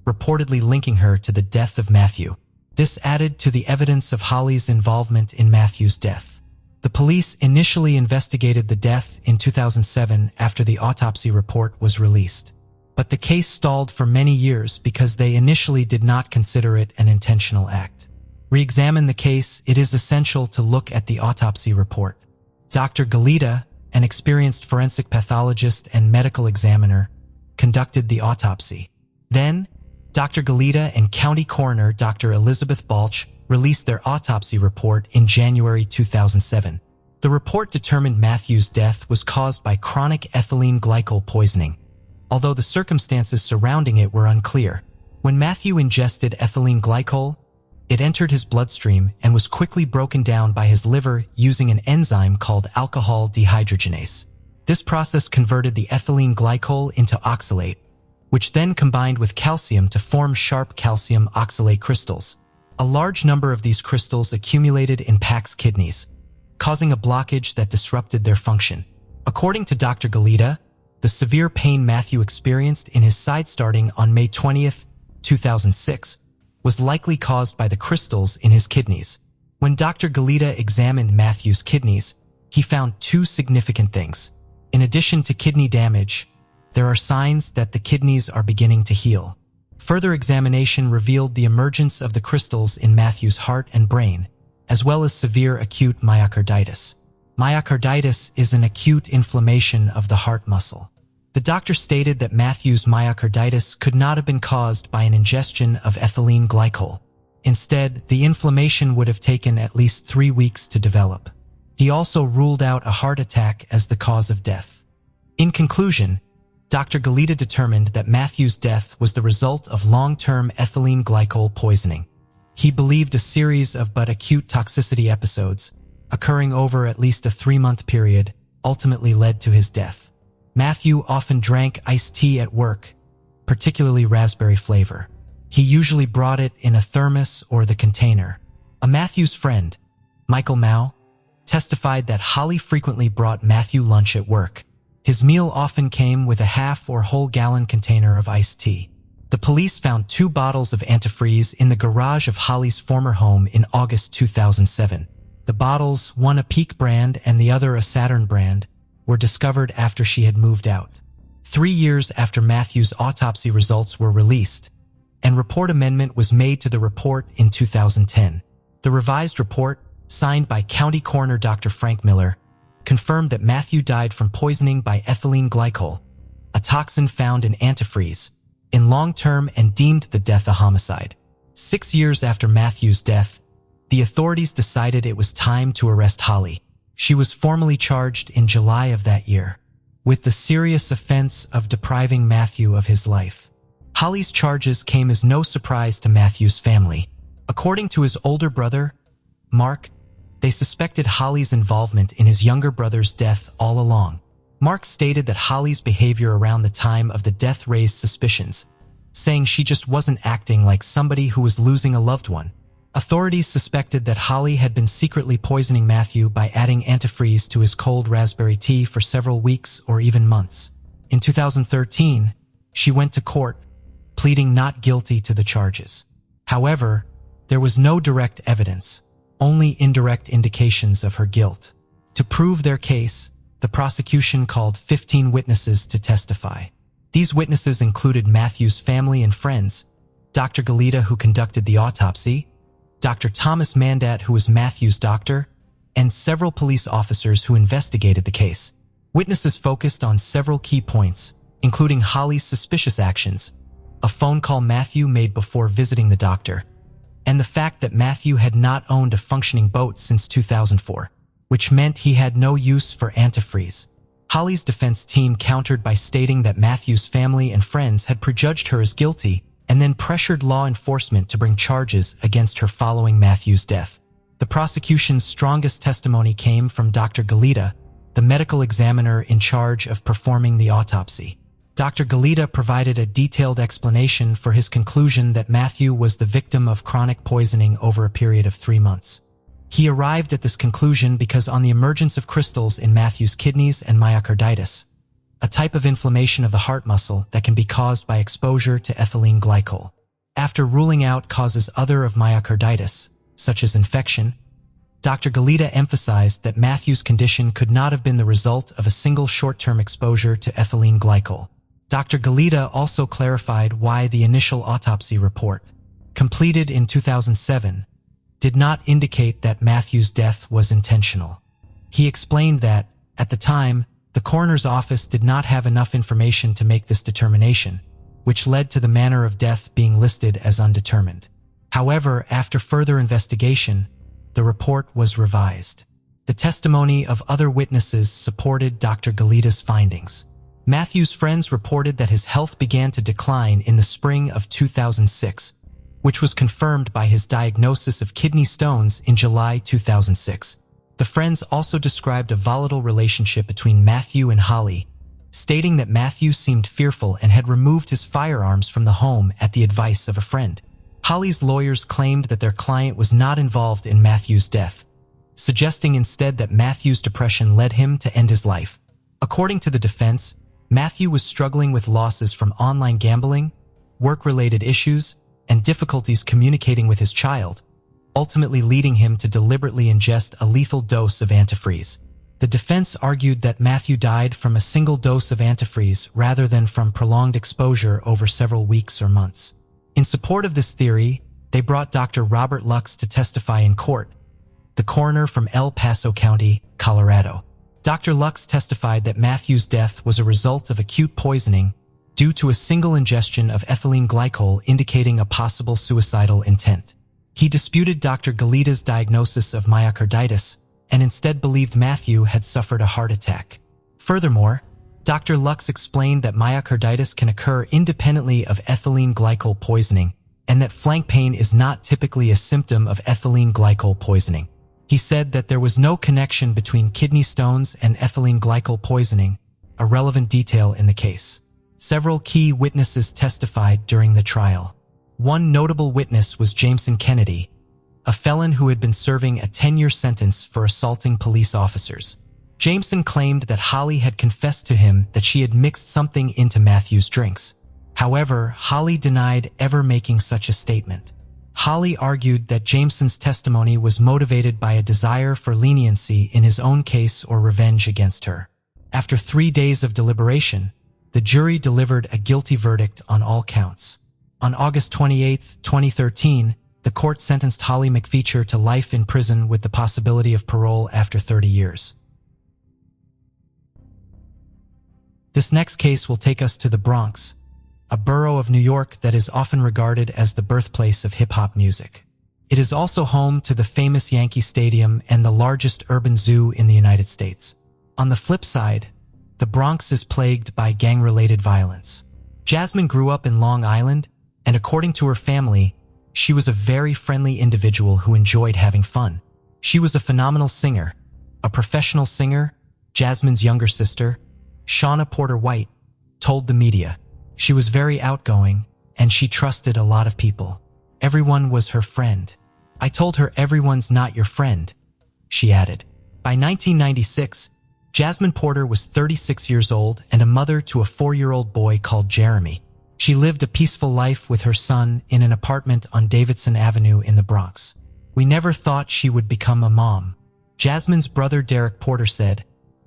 S1: reportedly linking her to the death of Matthew. This added to the evidence of Holly's involvement in Matthew's death. The police initially investigated the death in 2007 after the autopsy report was released. But the case stalled for many years because they initially did not consider it an intentional act. Re-examine the case, it is essential to look at the autopsy report. Dr. Galita, an experienced forensic pathologist and medical examiner, conducted the autopsy. Then, Dr. Galita and County Coroner Dr. Elizabeth Balch released their autopsy report in January 2007. The report determined Matthew's death was caused by chronic ethylene glycol poisoning, although the circumstances surrounding it were unclear. When Matthew ingested ethylene glycol, it entered his bloodstream and was quickly broken down by his liver using an enzyme called alcohol dehydrogenase. This process converted the ethylene glycol into oxalate, which then combined with calcium to form sharp calcium oxalate crystals. A large number of these crystals accumulated in Pax's kidneys, causing a blockage that disrupted their function. According to Dr. Galita, the severe pain Matthew experienced in his side starting on May 20, 2006, was likely caused by the crystals in his kidneys. When Dr. Galita examined Matthew's kidneys, he found 2 significant things. In addition to kidney damage, there are signs that the kidneys are beginning to heal. Further examination revealed the emergence of the crystals in Matthew's heart and brain, as well as severe acute myocarditis. Myocarditis is an acute inflammation of the heart muscle. The doctor stated that Matthew's myocarditis could not have been caused by an ingestion of ethylene glycol. Instead, the inflammation would have taken at least 3 weeks to develop. He also ruled out a heart attack as the cause of death. In conclusion, Dr. Galita determined that Matthew's death was the result of long-term ethylene glycol poisoning. He believed a series of but acute toxicity episodes, occurring over at least a 3-month period, ultimately led to his death. Matthew often drank iced tea at work, particularly raspberry flavor. He usually brought it in a thermos or the container. A Matthew's friend, Michael Mao, testified that Holly frequently brought Matthew lunch at work. His meal often came with a half or whole gallon container of iced tea. The police found 2 bottles of antifreeze in the garage of Holly's former home in August 2007. The bottles, one a Peak brand and the other a Saturn brand, were discovered after she had moved out. 3 years after Matthew's autopsy results were released, an report amendment was made to the report in 2010. The revised report, signed by County Coroner Dr. Frank Miller, confirmed that Matthew died from poisoning by ethylene glycol, a toxin found in antifreeze, in long-term and deemed the death a homicide. 6 years after Matthew's death, the authorities decided it was time to arrest Holly. She was formally charged in July of that year, with the serious offense of depriving Matthew of his life. Holly's charges came as no surprise to Matthew's family. According to his older brother, Mark, they suspected Holly's involvement in his younger brother's death all along. Mark stated that Holly's behavior around the time of the death raised suspicions, saying she just wasn't acting like somebody who was losing a loved one. Authorities suspected that Holly had been secretly poisoning Matthew by adding antifreeze to his cold raspberry tea for several weeks or even months. In 2013, she went to court, pleading not guilty to the charges. However, there was no direct evidence, only indirect indications of her guilt. To prove their case, the prosecution called 15 witnesses to testify. These witnesses included Matthew's family and friends, Dr. Galita, who conducted the autopsy, Dr. Thomas Mandat, who was Matthew's doctor, and several police officers who investigated the case. Witnesses focused on several key points, including Holly's suspicious actions, a phone call Matthew made before visiting the doctor, and the fact that Matthew had not owned a functioning boat since 2004, which meant he had no use for antifreeze. Holly's defense team countered by stating that Matthew's family and friends had prejudged her as guilty and then pressured law enforcement to bring charges against her following Matthew's death. The prosecution's strongest testimony came from Dr. Galita, the medical examiner in charge of performing the autopsy. Dr. Galita provided a detailed explanation for his conclusion that Matthew was the victim of chronic poisoning over a period of 3 months. He arrived at this conclusion because on the emergence of crystals in Matthew's kidneys and myocarditis, a type of inflammation of the heart muscle that can be caused by exposure to ethylene glycol. After ruling out causes other of myocarditis, such as infection, Dr. Galita emphasized that Matthew's condition could not have been the result of a single short-term exposure to ethylene glycol. Dr. Galita also clarified why the initial autopsy report, completed in 2007, did not indicate that Matthew's death was intentional. He explained that, at the time, the coroner's office did not have enough information to make this determination, which led to the manner of death being listed as undetermined. However, after further investigation, the report was revised. The testimony of other witnesses supported Dr. Galita's findings. Matthew's friends reported that his health began to decline in the spring of 2006, which was confirmed by his diagnosis of kidney stones in July 2006. The friends also described a volatile relationship between Matthew and Holly, stating that Matthew seemed fearful and had removed his firearms from the home at the advice of a friend. Holly's lawyers claimed that their client was not involved in Matthew's death, suggesting instead that Matthew's depression led him to end his life. According to the defense, Matthew was struggling with losses from online gambling, work-related issues, and difficulties communicating with his child, ultimately leading him to deliberately ingest a lethal dose of antifreeze. The defense argued that Matthew died from a single dose of antifreeze rather than from prolonged exposure over several weeks or months. In support of this theory, they brought Dr. Robert Lux to testify in court, the coroner from El Paso County, Colorado. Dr. Lux testified that Matthew's death was a result of acute poisoning due to a single ingestion of ethylene glycol, indicating a possible suicidal intent. He disputed Dr. Galita's diagnosis of myocarditis and instead believed Matthew had suffered a heart attack. Furthermore, Dr. Lux explained that myocarditis can occur independently of ethylene glycol poisoning and that flank pain is not typically a symptom of ethylene glycol poisoning. He said that there was no connection between kidney stones and ethylene glycol poisoning, a relevant detail in the case. Several key witnesses testified during the trial. One notable witness was Jameson Kennedy, a felon who had been serving a 10-year sentence for assaulting police officers. Jameson claimed that Holly had confessed to him that she had mixed something into Matthew's drinks. However, Holly denied ever making such a statement. Holly argued that Jameson's testimony was motivated by a desire for leniency in his own case or revenge against her. After 3 days of deliberation, the jury delivered a guilty verdict on all counts. On August 28, 2013, the court sentenced Holly McFeature to life in prison with the possibility of parole after 30 years. This next case will take us to the Bronx, a borough of New York that is often regarded as the birthplace of hip-hop music. It is also home to the famous Yankee Stadium and the largest urban zoo in the United States. On the flip side, the Bronx is plagued by gang-related violence. Jasmine grew up in Long Island, and according to her family, she was a very friendly individual who enjoyed having fun. She was a phenomenal singer, a professional singer. Jasmine's younger sister, Shauna Porter White, told the media. She was very outgoing, and she trusted a lot of people. Everyone was her friend. I told her everyone's not your friend, she added. By 1996, Jasmine Porter was 36 years old and a mother to a 4-year-old boy called Jeremy. She lived a peaceful life with her son in an apartment on Davidson Avenue in the Bronx. We never thought she would become a mom. Jasmine's brother Derek Porter said,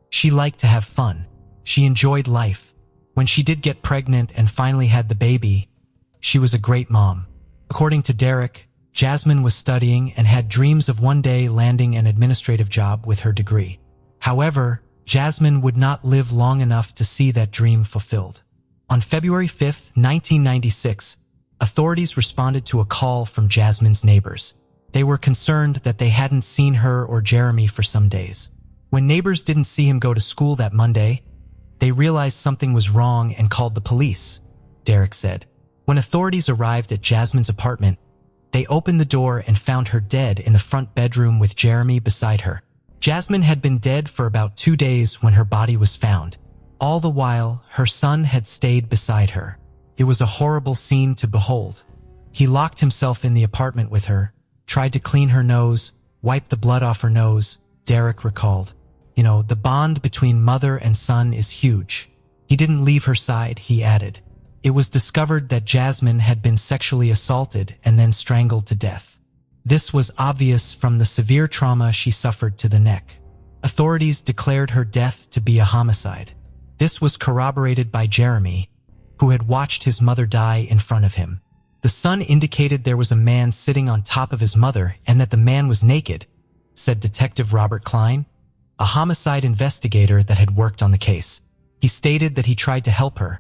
S1: "She liked to have fun. She enjoyed life. When she did get pregnant and finally had the baby, she was a great mom." According to Derek, Jasmine was studying and had dreams of one day landing an administrative job with her degree. However, Jasmine would not live long enough to see that dream fulfilled. On February 5, 1996, authorities responded to a call from Jasmine's neighbors. They were concerned that they hadn't seen her or Jeremy for some days. When neighbors didn't see him go to school that Monday, they realized something was wrong and called the police, Derek said. When authorities arrived at Jasmine's apartment, they opened the door and found her dead in the front bedroom with Jeremy beside her. Jasmine had been dead for about 2 days when her body was found. All the while, her son had stayed beside her. It was a horrible scene to behold. He locked himself in the apartment with her, tried to clean her nose, wiped the blood off her nose, Derek recalled. You know, the bond between mother and son is huge. He didn't leave her side, he added. It was discovered that Jasmine had been sexually assaulted and then strangled to death. This was obvious from the severe trauma she suffered to the neck. Authorities declared her death to be a homicide. This was corroborated by Jeremy, who had watched his mother die in front of him. The son indicated there was a man sitting on top of his mother and that the man was naked, said Detective Robert Klein, a homicide investigator that had worked on the case. He stated that he tried to help her,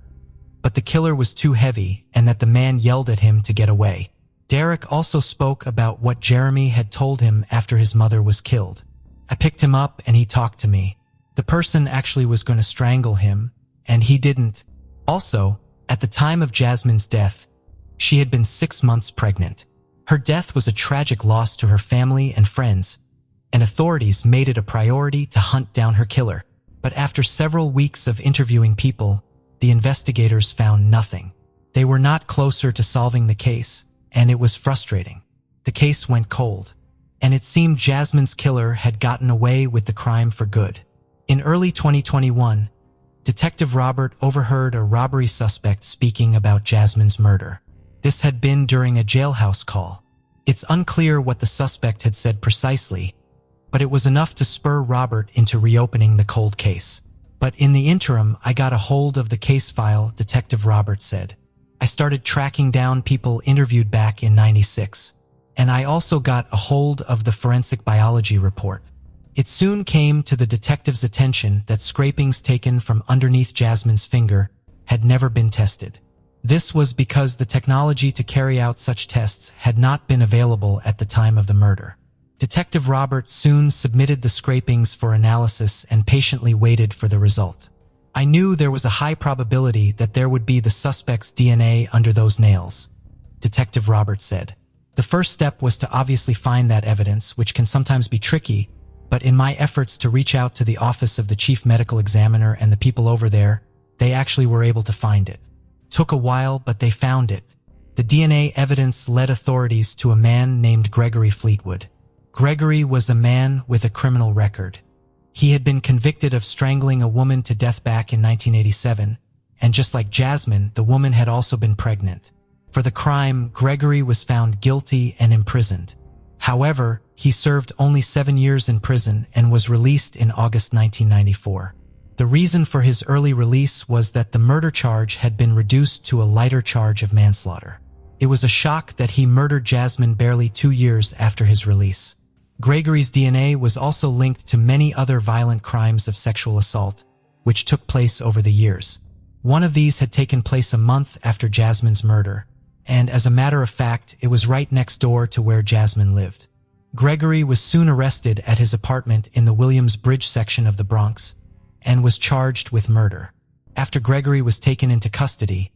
S1: but the killer was too heavy and that the man yelled at him to get away. Derek also spoke about what Jeremy had told him after his mother was killed. "I picked him up and he talked to me. The person actually was going to strangle him, and he didn't." Also, at the time of Jasmine's death, she had been 6 months pregnant. Her death was a tragic loss to her family and friends, and authorities made it a priority to hunt down her killer. But after several weeks of interviewing people, the investigators found nothing. They were not closer to solving the case, and it was frustrating. The case went cold, and it seemed Jasmine's killer had gotten away with the crime for good. In early 2021, Detective Robert overheard a robbery suspect speaking about Jasmine's murder. This had been during a jailhouse call. It's unclear what the suspect had said precisely, but it was enough to spur Robert into reopening the cold case. "But in the interim, I got a hold of the case file," Detective Robert said. "I started tracking down people interviewed back in '96, and I also got a hold of the forensic biology report. It soon came to the detective's attention that scrapings taken from underneath Jasmine's finger had never been tested. This was because the technology to carry out such tests had not been available at the time of the murder. Detective Robert soon submitted the scrapings for analysis and patiently waited for the result. I knew there was a high probability that there would be the suspect's DNA under those nails, Detective Robert said. The first step was to obviously find that evidence, which can sometimes be tricky, but in my efforts to reach out to the office of the chief medical examiner and the people over there, they actually were able to find it. Took a while, but they found it. The DNA evidence led authorities to a man named Gregory Fleetwood. Gregory was a man with a criminal record. He had been convicted of strangling a woman to death back in 1987, and just like Jasmine, the woman had also been pregnant. For the crime, Gregory was found guilty and imprisoned. However, he served only 7 years in prison and was released in August 1994. The reason for his early release was that the murder charge had been reduced to a lighter charge of manslaughter. It was a shock that he murdered Jasmine barely 2 years after his release. Gregory's DNA was also linked to many other violent crimes of sexual assault, which took place over the years. One of these had taken place a month after Jasmine's murder, and as a matter of fact, it was right next door to where Jasmine lived. Gregory was soon arrested at his apartment in the Williams Bridge section of the Bronx, and was charged with murder. After Gregory was taken into custody,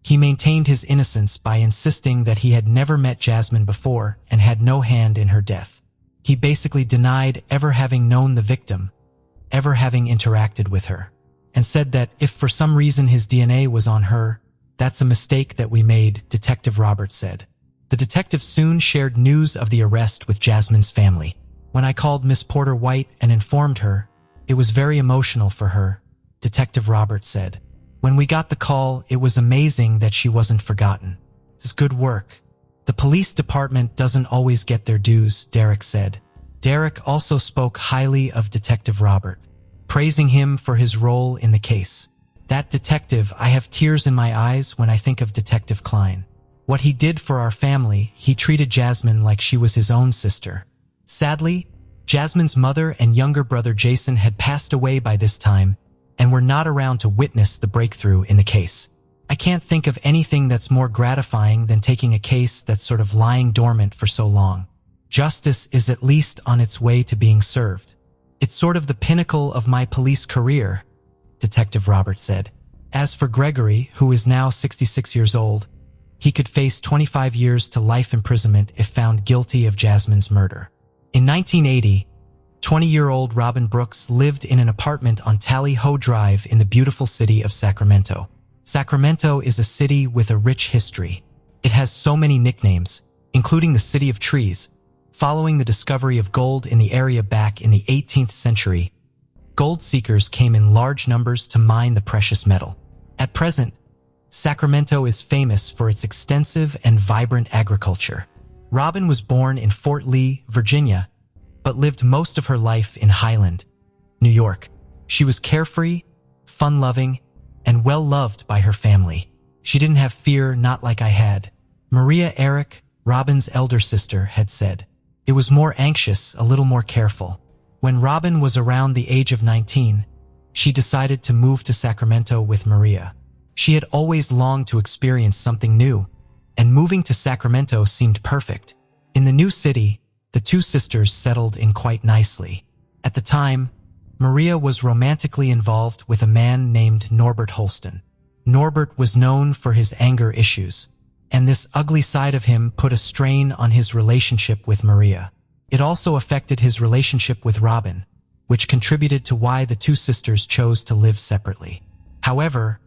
S1: he maintained his innocence by insisting that he had never met Jasmine before and had no hand in her death. He basically denied ever having known the victim, ever having interacted with her, and said that if for some reason his DNA was on her, that's a mistake that we made, Detective Robert said. The detective soon shared news of the arrest with Jasmine's family. When I called Miss Porter White and informed her, it was very emotional for her, Detective Robert said. When we got the call, it was amazing that she wasn't forgotten. It's good work. The police department doesn't always get their dues, Derek said. Derek also spoke highly of Detective Robert, praising him for his role in the case. That detective, I have tears in my eyes when I think of Detective Klein. What he did for our family, he treated Jasmine like she was his own sister. Sadly, Jasmine's mother and younger brother Jason had passed away by this time and were not around to witness the breakthrough in the case. I can't think of anything that's more gratifying than taking a case that's sort of lying dormant for so long. Justice is at least on its way to being served. It's sort of the pinnacle of my police career, Detective Robert said. As for Gregory, who is now 66 years old, he could face 25 years to life imprisonment if found guilty of Jasmine's murder. In 1980, 20-year-old Robin Brooks lived in an apartment on Tally Ho Drive in the beautiful city of Sacramento. Sacramento is a city with a rich history. It has so many nicknames, including the City of Trees. Following the discovery of gold in the area back in the 18th century, gold seekers came in large numbers to mine the precious metal. At present, Sacramento is famous for its extensive and vibrant agriculture. Robin was born in Fort Lee, Virginia, but lived most of her life in Highland, New York. She was carefree, fun-loving, and well-loved by her family. She didn't have fear, not like I had. Maria Eric, Robin's elder sister, had said. It was more anxious, a little more careful. When Robin was around the age of 19, she decided to move to Sacramento with Maria. She had always longed to experience something new, and moving to Sacramento seemed perfect. In the new city, the two sisters settled in quite nicely. At the time, Maria was romantically involved with a man named Norbert Holston. Norbert was known for his anger issues, and this ugly side of him put a strain on his relationship with Maria. It also affected his relationship with Robin, which contributed to why the two sisters chose to live separately. However,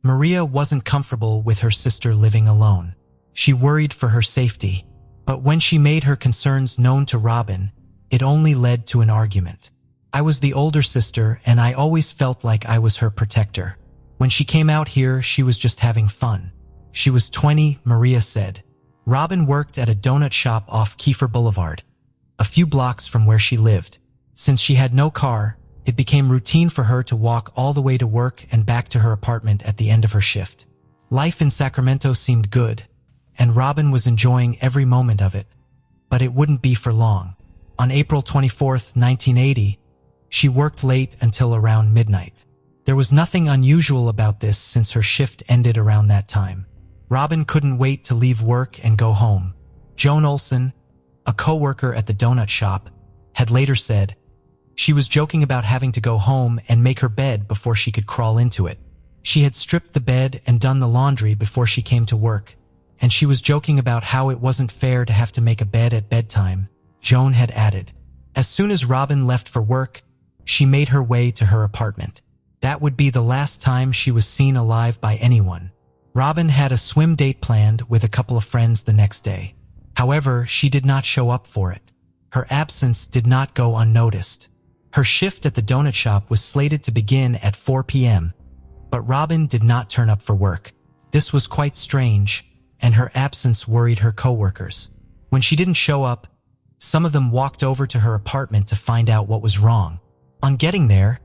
S1: Maria wasn't comfortable with her sister living alone. She worried for her safety, but when she made her concerns known to Robin, it only led to an argument. I was the older sister, and I always felt like I was her protector. When she came out here, she was just having fun. She was 20, Maria said. Robin worked at a donut shop off Kiefer Boulevard, a few blocks from where she lived. Since she had no car, it became routine for her to walk all the way to work and back to her apartment at the end of her shift. Life in Sacramento seemed good, and Robin was enjoying every moment of it, but it wouldn't be for long. On April 24, 1980, she worked late until around midnight. There was nothing unusual about this since her shift ended around that time. Robin couldn't wait to leave work and go home. Joan Olson, a co-worker at the donut shop, had later said she was joking about having to go home and make her bed before she could crawl into it. She had stripped the bed and done the laundry before she came to work, and she was joking about how it wasn't fair to have to make a bed at bedtime. Joan had added, as soon as Robin left for work, she made her way to her apartment. That would be the last time she was seen alive by anyone. Robin had a swim date planned with a couple of friends the next day. However, she did not show up for it. Her absence did not go unnoticed. Her shift at the donut shop was slated to begin at 4 p.m., but Robin did not turn up for work. This was quite strange, and her absence worried her coworkers. When she didn't show up, some of them walked over to her apartment to find out what was wrong. On getting there,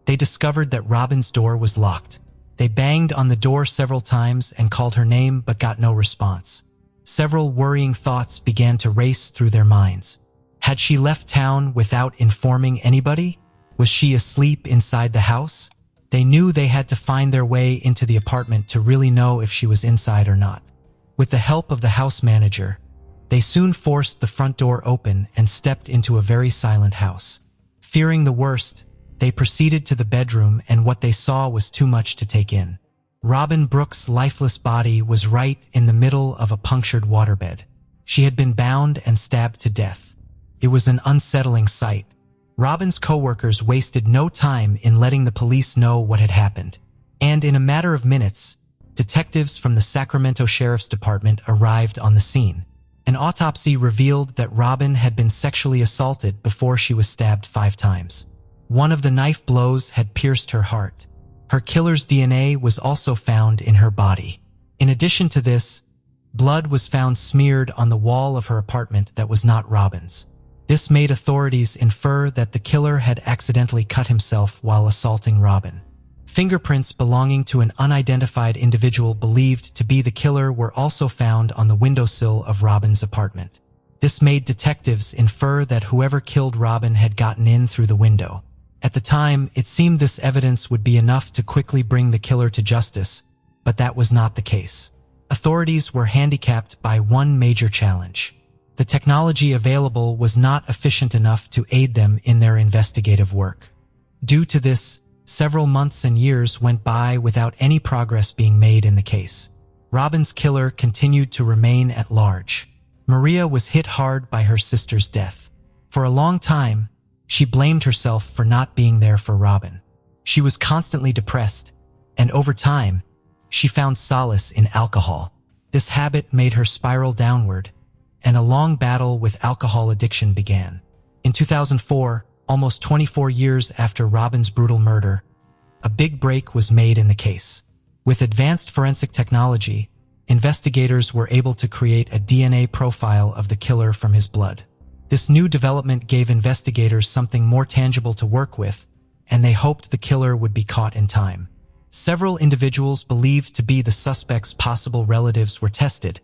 S1: they discovered that Robin's door was locked. They banged on the door several times and called her name but got no response. Several worrying thoughts began to race through their minds. Had she left town without informing anybody? Was she asleep inside the house? They knew they had to find their way into the apartment to really know if she was inside or not. With the help of the house manager, they soon forced the front door open and stepped into a very silent house. Fearing the worst, they proceeded to the bedroom, and what they saw was too much to take in. Robin Brooks' lifeless body was right in the middle of a punctured waterbed. She had been bound and stabbed to death. It was an unsettling sight. Robin's coworkers wasted no time in letting the police know what had happened. And in a matter of minutes, detectives from the Sacramento Sheriff's Department arrived on the scene. An autopsy revealed that Robin had been sexually assaulted before she was stabbed 5 times. One of the knife blows had pierced her heart. Her killer's DNA was also found in her body. In addition to this, blood was found smeared on the wall of her apartment that was not Robin's. This made authorities infer that the killer had accidentally cut himself while assaulting Robin. Fingerprints belonging to an unidentified individual believed to be the killer were also found on the windowsill of Robin's apartment. This made detectives infer that whoever killed Robin had gotten in through the window. At the time, it seemed this evidence would be enough to quickly bring the killer to justice, but that was not the case. Authorities were handicapped by one major challenge. The technology available was not efficient enough to aid them in their investigative work. Due to this, several months and years went by without any progress being made in the case. Robin's killer continued to remain at large. Maria was hit hard by her sister's death. For a long time, she blamed herself for not being there for Robin. She was constantly depressed, and over time, she found solace in alcohol. This habit made her spiral downward, and a long battle with alcohol addiction began. In 2004, almost 24 years after Robin's brutal murder, a big break was made in the case. With advanced forensic technology, investigators were able to create a DNA profile of the killer from his blood. This new development gave investigators something more tangible to work with, and they hoped the killer would be caught in time. Several individuals believed to be the suspect's possible relatives were tested,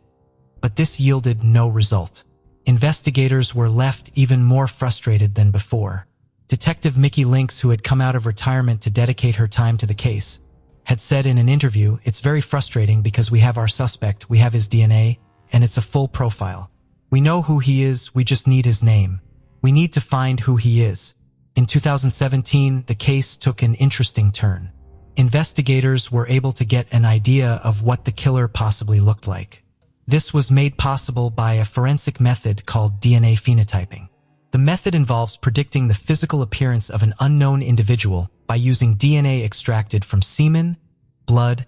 S1: but this yielded no result. Investigators were left even more frustrated than before. Detective Mickey Lynx, who had come out of retirement to dedicate her time to the case, had said in an interview, "It's very frustrating because we have our suspect, we have his DNA, and it's a full profile. We know who he is, we just need his name. We need to find who he is." In 2017, the case took an interesting turn. Investigators were able to get an idea of what the killer possibly looked like. This was made possible by a forensic method called DNA phenotyping. The method involves predicting the physical appearance of an unknown individual by using DNA extracted from semen, blood,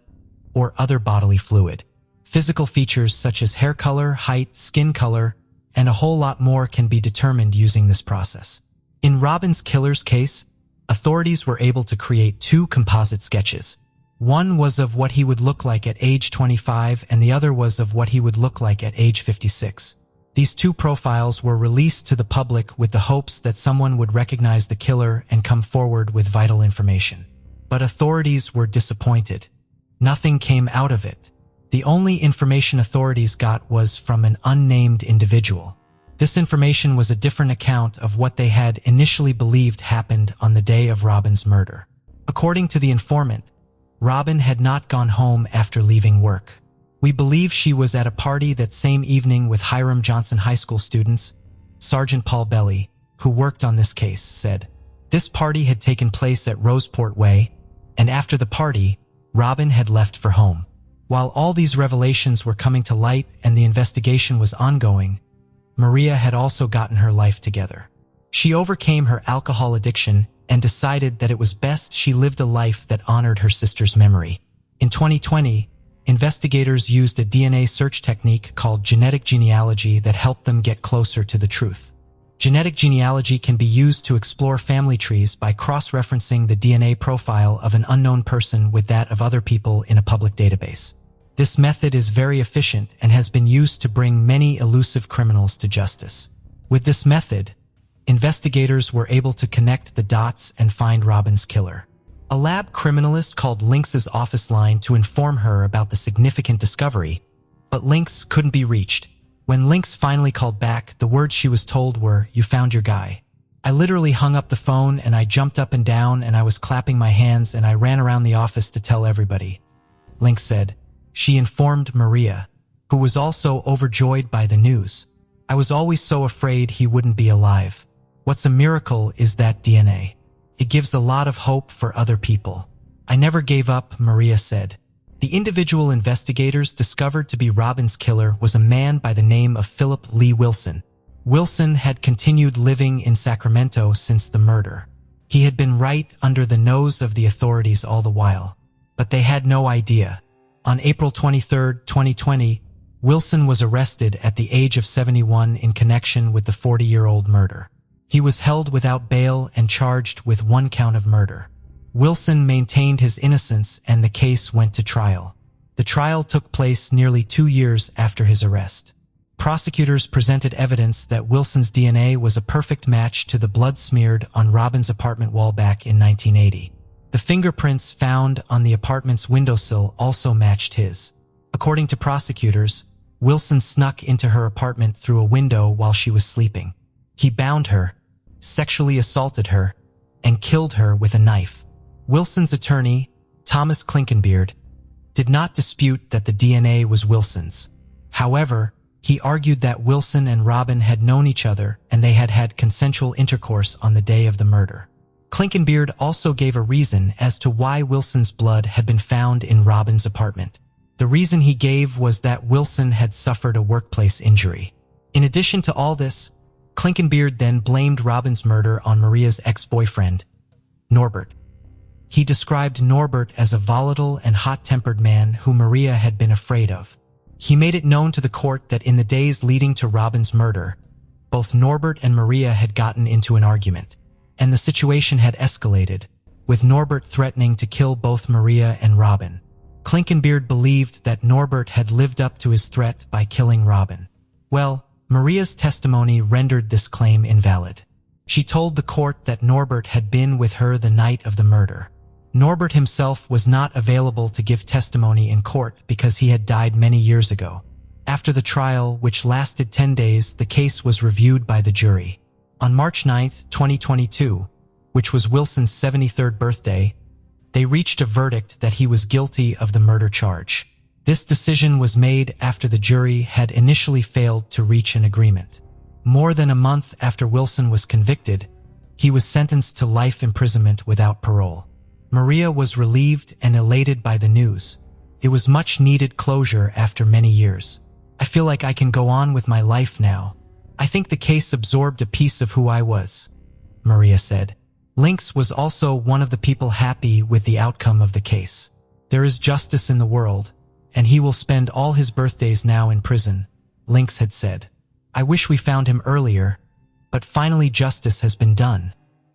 S1: or other bodily fluid. Physical features such as hair color, height, skin color, and a whole lot more can be determined using this process. In Robin's killer's case, authorities were able to create 2 composite sketches. One was of what he would look like at age 25, and the other was of what he would look like at age 56. These 2 profiles were released to the public with the hopes that someone would recognize the killer and come forward with vital information. But authorities were disappointed. Nothing came out of it. The only information authorities got was from an unnamed individual. This information was a different account of what they had initially believed happened on the day of Robin's murder. According to the informant, Robin had not gone home after leaving work. "We believe she was at a party that same evening with Hiram Johnson High School students," Sergeant Paul Belly, who worked on this case, said. This party had taken place at Roseport Way, and after the party, Robin had left for home. While all these revelations were coming to light and the investigation was ongoing, Maria had also gotten her life together. She overcame her alcohol addiction and decided that it was best she lived a life that honored her sister's memory. In 2020, investigators used a DNA search technique called genetic genealogy that helped them get closer to the truth. Genetic genealogy can be used to explore family trees by cross-referencing the DNA profile of an unknown person with that of other people in a public database. This method is very efficient and has been used to bring many elusive criminals to justice. With this method, investigators were able to connect the dots and find Robin's killer. A lab criminalist called Lynx's office line to inform her about the significant discovery, but Lynx couldn't be reached. When Lynx finally called back, the words she was told were, "You found your guy." I literally hung up the phone and I jumped up and down and I was clapping my hands and I ran around the office to tell everybody, Lynx said. She informed Maria, who was also overjoyed by the news. "I was always so afraid he wouldn't be alive. What's a miracle is that DNA. It gives a lot of hope for other people. I never gave up," Maria said. The individual investigators discovered to be Robin's killer was a man by the name of Philip Lee Wilson. Wilson had continued living in Sacramento since the murder. He had been right under the nose of the authorities all the while, but they had no idea. On April 23, 2020, Wilson was arrested at the age of 71 in connection with the 40-year-old murder. He was held without bail and charged with 1 count of murder. Wilson maintained his innocence and the case went to trial. The trial took place nearly 2 years after his arrest. Prosecutors presented evidence that Wilson's DNA was a perfect match to the blood smeared on Robin's apartment wall back in 1980. The fingerprints found on the apartment's windowsill also matched his. According to prosecutors, Wilson snuck into her apartment through a window while she was sleeping. He bound her, sexually assaulted her, and killed her with a knife. Wilson's attorney, Thomas Klinkenbeard, did not dispute that the DNA was Wilson's. However, he argued that Wilson and Robin had known each other and they had had consensual intercourse on the day of the murder. Klinkenbeard also gave a reason as to why Wilson's blood had been found in Robin's apartment. The reason he gave was that Wilson had suffered a workplace injury. In addition to all this, Klinkenbeard then blamed Robin's murder on Maria's ex-boyfriend, Norbert. He described Norbert as a volatile and hot-tempered man who Maria had been afraid of. He made it known to the court that in the days leading to Robin's murder, both Norbert and Maria had gotten into an argument, and the situation had escalated, with Norbert threatening to kill both Maria and Robin. Klinkenbeard believed that Norbert had lived up to his threat by killing Robin. Well, Maria's testimony rendered this claim invalid. She told the court that Norbert had been with her the night of the murder. Norbert himself was not available to give testimony in court because he had died many years ago. After the trial, which lasted 10 days, the case was reviewed by the jury. On March 9, 2022, which was Wilson's 73rd birthday, they reached a verdict that he was guilty of the murder charge. This decision was made after the jury had initially failed to reach an agreement. More than a month after Wilson was convicted, he was sentenced to life imprisonment without parole. Maria was relieved and elated by the news. It was much needed closure after many years. "I feel like I can go on with my life now. I think the case absorbed a piece of who I was," Maria said. Lynx was also one of the people happy with the outcome of the case. "There is justice in the world, and he will spend all his birthdays now in prison," Lynx had said. "I wish we found him earlier, but finally justice has been done,"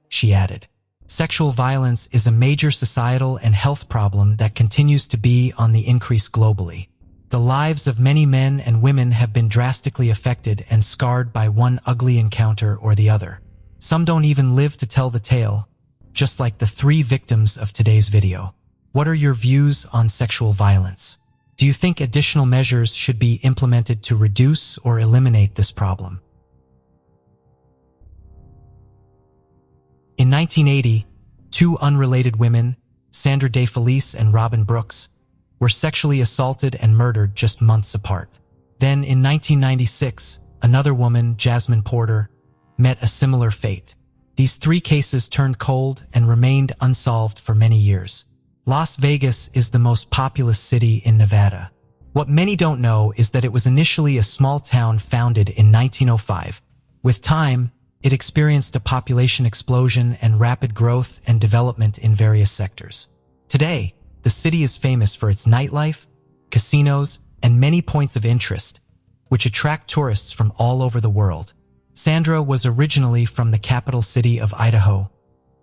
S1: she added. Sexual violence is a major societal and health problem that continues to be on the increase globally. The lives of many men and women have been drastically affected and scarred by one ugly encounter or the other. Some don't even live to tell the tale, just like the 3 victims of today's video. What are your views on sexual violence? Do you think additional measures should be implemented to reduce or eliminate this problem? In 1980, two unrelated women, Sandra DeFelice and Robin Brooks, were sexually assaulted and murdered just months apart. Then, in 1996, another woman, Jasmine Porter, met a similar fate. These three cases turned cold and remained unsolved for many years. Las Vegas is the most populous city in Nevada. What many don't know is that it was initially a small town founded in 1905. With time, it experienced a population explosion and rapid growth and development in various sectors. Today, the city is famous for its nightlife, casinos, and many points of interest, which attract tourists from all over the world. Sandra was originally from the capital city of Idaho,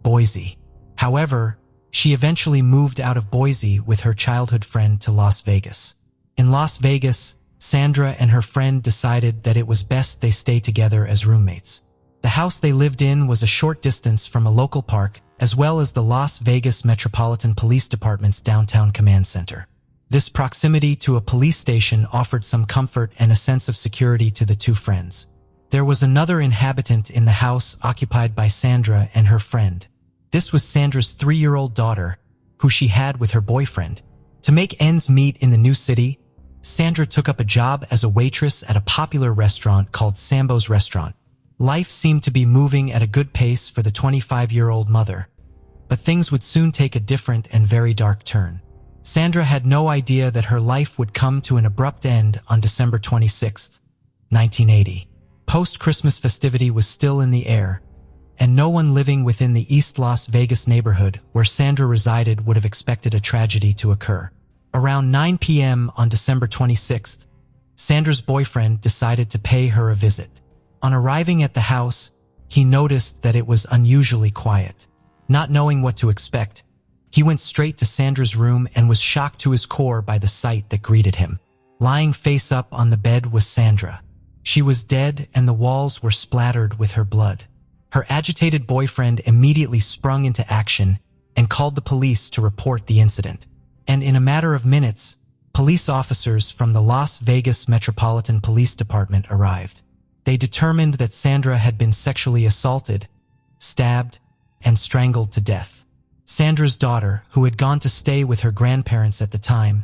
S1: Boise. However, she eventually moved out of Boise with her childhood friend to Las Vegas. In Las Vegas, Sandra and her friend decided that it was best they stay together as roommates. The house they lived in was a short distance from a local park, as well as the Las Vegas Metropolitan Police Department's downtown command center. This proximity to a police station offered some comfort and a sense of security to the two friends. There was another inhabitant in the house occupied by Sandra and her friend. This was Sandra's 3-year-old daughter, who she had with her boyfriend. To make ends meet in the new city, Sandra took up a job as a waitress at a popular restaurant called Sambo's Restaurant. Life seemed to be moving at a good pace for the 25-year-old mother, but things would soon take a different and very dark turn. Sandra had no idea that her life would come to an abrupt end on December 26, 1980. Post-Christmas festivity was still in the air, and no one living within the East Las Vegas neighborhood where Sandra resided would have expected a tragedy to occur. Around 9 p.m. on December 26th, Sandra's boyfriend decided to pay her a visit. On arriving at the house, he noticed that it was unusually quiet. Not knowing what to expect, he went straight to Sandra's room and was shocked to his core by the sight that greeted him. Lying face up on the bed was Sandra. She was dead and the walls were splattered with her blood. Her agitated boyfriend immediately sprung into action and called the police to report the incident. And in a matter of minutes, police officers from the Las Vegas Metropolitan Police Department arrived. They determined that Sandra had been sexually assaulted, stabbed, and strangled to death. Sandra's daughter, who had gone to stay with her grandparents at the time,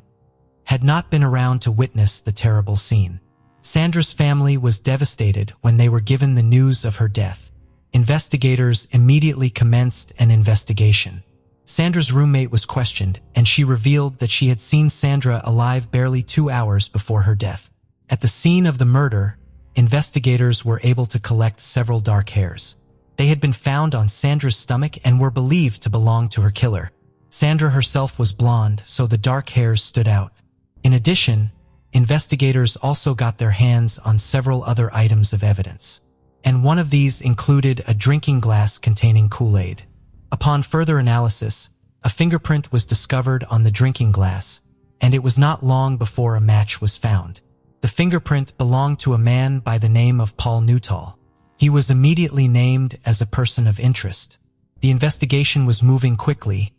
S1: had not been around to witness the terrible scene. Sandra's family was devastated when they were given the news of her death. Investigators immediately commenced an investigation. Sandra's roommate was questioned, and she revealed that she had seen Sandra alive barely 2 hours before her death. At the scene of the murder, investigators were able to collect several dark hairs. They had been found on Sandra's stomach and were believed to belong to her killer. Sandra herself was blonde, so the dark hairs stood out. In addition, investigators also got their hands on several other items of evidence, and one of these included a drinking glass containing Kool-Aid. Upon further analysis, a fingerprint was discovered on the drinking glass, and it was not long before a match was found. The fingerprint belonged to a man by the name of Paul Newtall. He was immediately named as a person of interest. The investigation was moving quickly,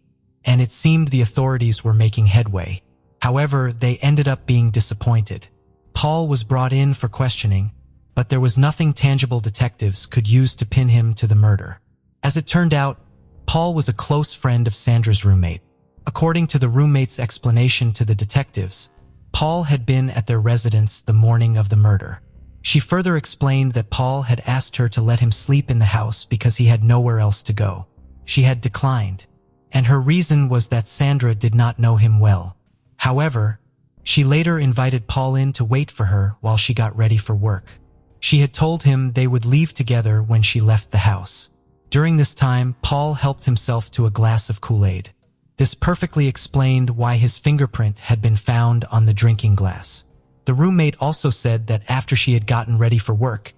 S1: and it seemed the authorities were making headway. However, they ended up being disappointed. Paul was brought in for questioning, but there was nothing tangible detectives could use to pin him to the murder. As it turned out, Paul was a close friend of Sandra's roommate. According to the roommate's explanation to the detectives, Paul had been at their residence the morning of the murder. She further explained that Paul had asked her to let him sleep in the house because he had nowhere else to go. She had declined, and her reason was that Sandra did not know him well. However, she later invited Paul in to wait for her while she got ready for work. She had told him they would leave together when she left the house. During this time, Paul helped himself to a glass of Kool-Aid. This perfectly explained why his fingerprint had been found on the drinking glass. The roommate also said that after she had gotten ready for work,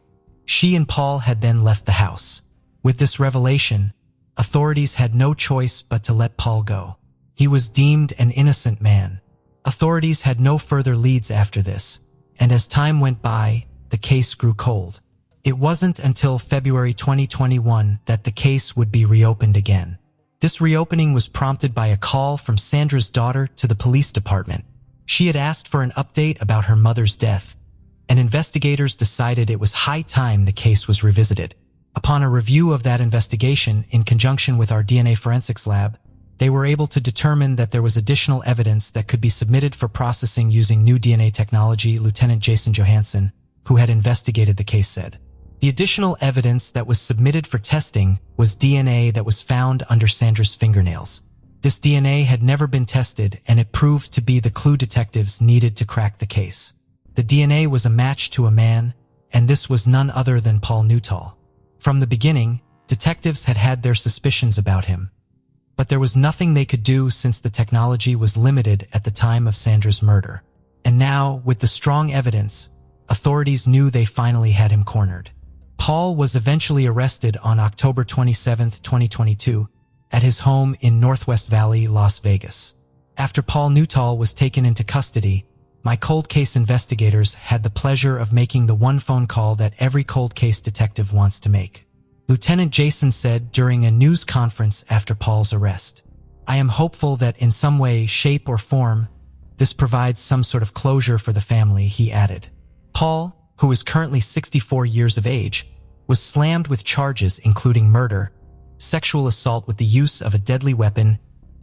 S1: she and Paul had then left the house. With this revelation, authorities had no choice but to let Paul go. He was deemed an innocent man. Authorities had no further leads after this, and as time went by, the case grew cold. It wasn't until February 2021 that the case would be reopened again. This reopening was prompted by a call from Sandra's daughter to the police department. She had asked for an update about her mother's death, and investigators decided it was high time the case was revisited. Upon a review of that investigation in conjunction with our DNA forensics lab, they were able to determine that there was additional evidence that could be submitted for processing using new DNA technology, Lieutenant Jason Johansson, who had investigated the case, said. The additional evidence that was submitted for testing was DNA that was found under Sandra's fingernails. This DNA had never been tested, and it proved to be the clue detectives needed to crack the case. The DNA was a match to a man, and this was none other than Paul Newtall. From the beginning, detectives had had their suspicions about him, but there was nothing they could do since the technology was limited at the time of Sandra's murder. And now, with the strong evidence, authorities knew they finally had him cornered. Paul was eventually arrested on October 27, 2022, at his home in Northwest Valley, Las Vegas. After Paul Newtall was taken into custody, my cold case investigators had the pleasure of making the one phone call that every cold case detective wants to make. Lieutenant Jason said during a news conference after Paul's arrest, "I am hopeful that in some way, shape, or form, this provides some sort of closure for the family," he added. Paul, who is currently 64 years of age, was slammed with charges including murder, sexual assault with the use of a deadly weapon,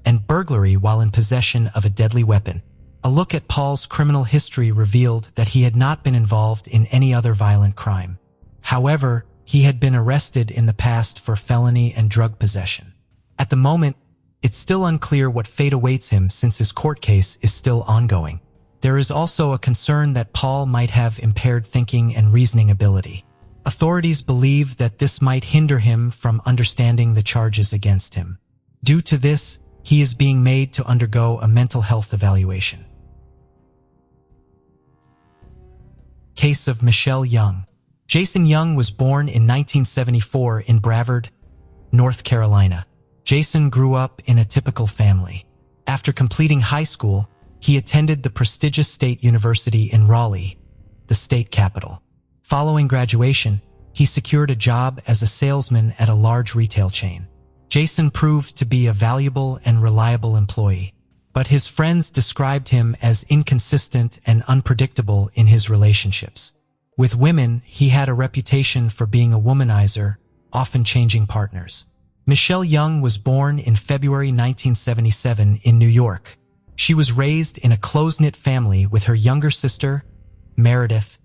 S1: and burglary while in possession of a deadly weapon. A look at Paul's criminal history revealed that he had not been involved in any other violent crime. However, he had been arrested in the past for felony and drug possession. At the moment, it's still unclear what fate awaits him since his court case is still ongoing. There is also a concern that Paul might have impaired thinking and reasoning ability. Authorities believe that this might hinder him from understanding the charges against him. Due to this, he is being made to undergo a mental health evaluation. Case of Michelle Young. Jason Young was born in 1974 in Brevard, North Carolina. Jason grew up in a typical family. After completing high school, he attended the prestigious State University in Raleigh, the state capital. Following graduation, he secured a job as a salesman at a large retail chain. Jason proved to be a valuable and reliable employee, but his friends described him as inconsistent and unpredictable in his relationships. With women, he had a reputation for being a womanizer, often changing partners. Michelle Young was born in February 1977 in New York. She was raised in a close-knit family with her younger sister, Meredith,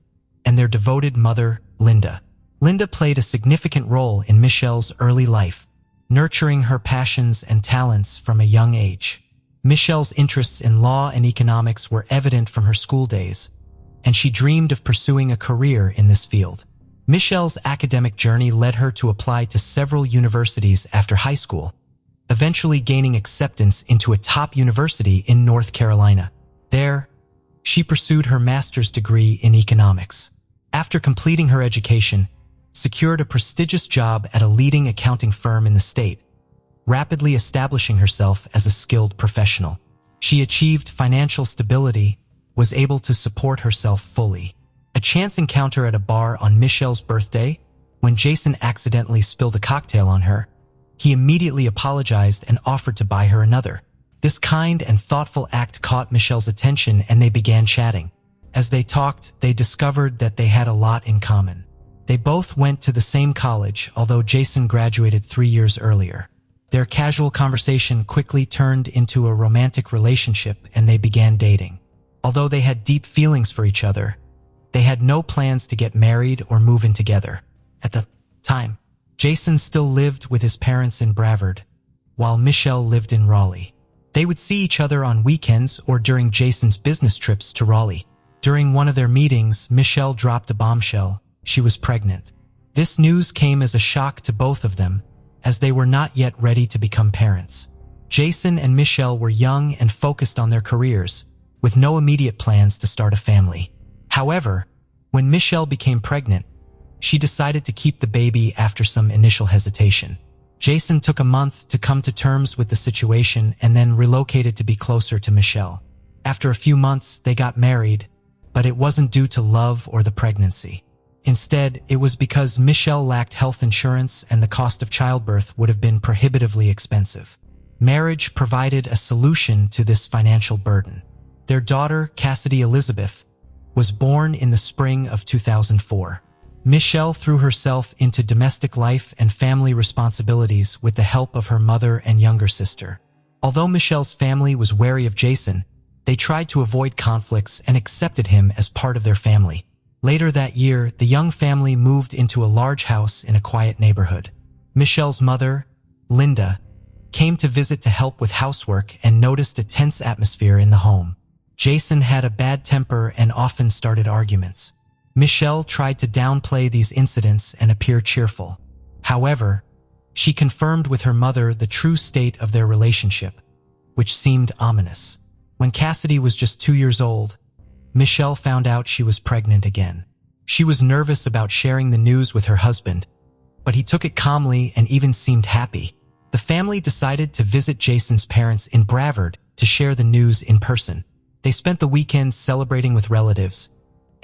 S1: and their devoted mother, Linda. Linda played a significant role in Michelle's early life, nurturing her passions and talents from a young age. Michelle's interests in law and economics were evident from her school days, and she dreamed of pursuing a career in this field. Michelle's academic journey led her to apply to several universities after high school, eventually gaining acceptance into a top university in North Carolina. There, she pursued her master's degree in economics. After completing her education, secured a prestigious job at a leading accounting firm in the state, rapidly establishing herself as a skilled professional. She achieved financial stability, was able to support herself fully. A chance encounter at a bar on Michelle's birthday, when Jason accidentally spilled a cocktail on her, he immediately apologized and offered to buy her another. This kind and thoughtful act caught Michelle's attention and they began chatting. As they talked, they discovered that they had a lot in common. They both went to the same college, although Jason graduated 3 years earlier. Their casual conversation quickly turned into a romantic relationship and they began dating. Although they had deep feelings for each other, they had no plans to get married or move in together. At the time, Jason still lived with his parents in Brevard, while Michelle lived in Raleigh. They would see each other on weekends or during Jason's business trips to Raleigh. During one of their meetings, Michelle dropped a bombshell. She was pregnant. This news came as a shock to both of them, as they were not yet ready to become parents. Jason and Michelle were young and focused on their careers, with no immediate plans to start a family. However, when Michelle became pregnant, she decided to keep the baby after some initial hesitation. Jason took a month to come to terms with the situation and then relocated to be closer to Michelle. After a few months, they got married, but it wasn't due to love or the pregnancy. Instead, it was because Michelle lacked health insurance and the cost of childbirth would have been prohibitively expensive. Marriage provided a solution to this financial burden. Their daughter, Cassidy Elizabeth, was born in the spring of 2004. Michelle threw herself into domestic life and family responsibilities with the help of her mother and younger sister. Although Michelle's family was wary of Jason, they tried to avoid conflicts and accepted him as part of their family. Later that year, the young family moved into a large house in a quiet neighborhood. Michelle's mother, Linda, came to visit to help with housework and noticed a tense atmosphere in the home. Jason had a bad temper and often started arguments. Michelle tried to downplay these incidents and appear cheerful. However, she confirmed with her mother the true state of their relationship, which seemed ominous. When Cassidy was just 2 years old, Michelle found out she was pregnant again. She was nervous about sharing the news with her husband, but he took it calmly and even seemed happy. The family decided to visit Jason's parents in Brevard to share the news in person. They spent the weekend celebrating with relatives,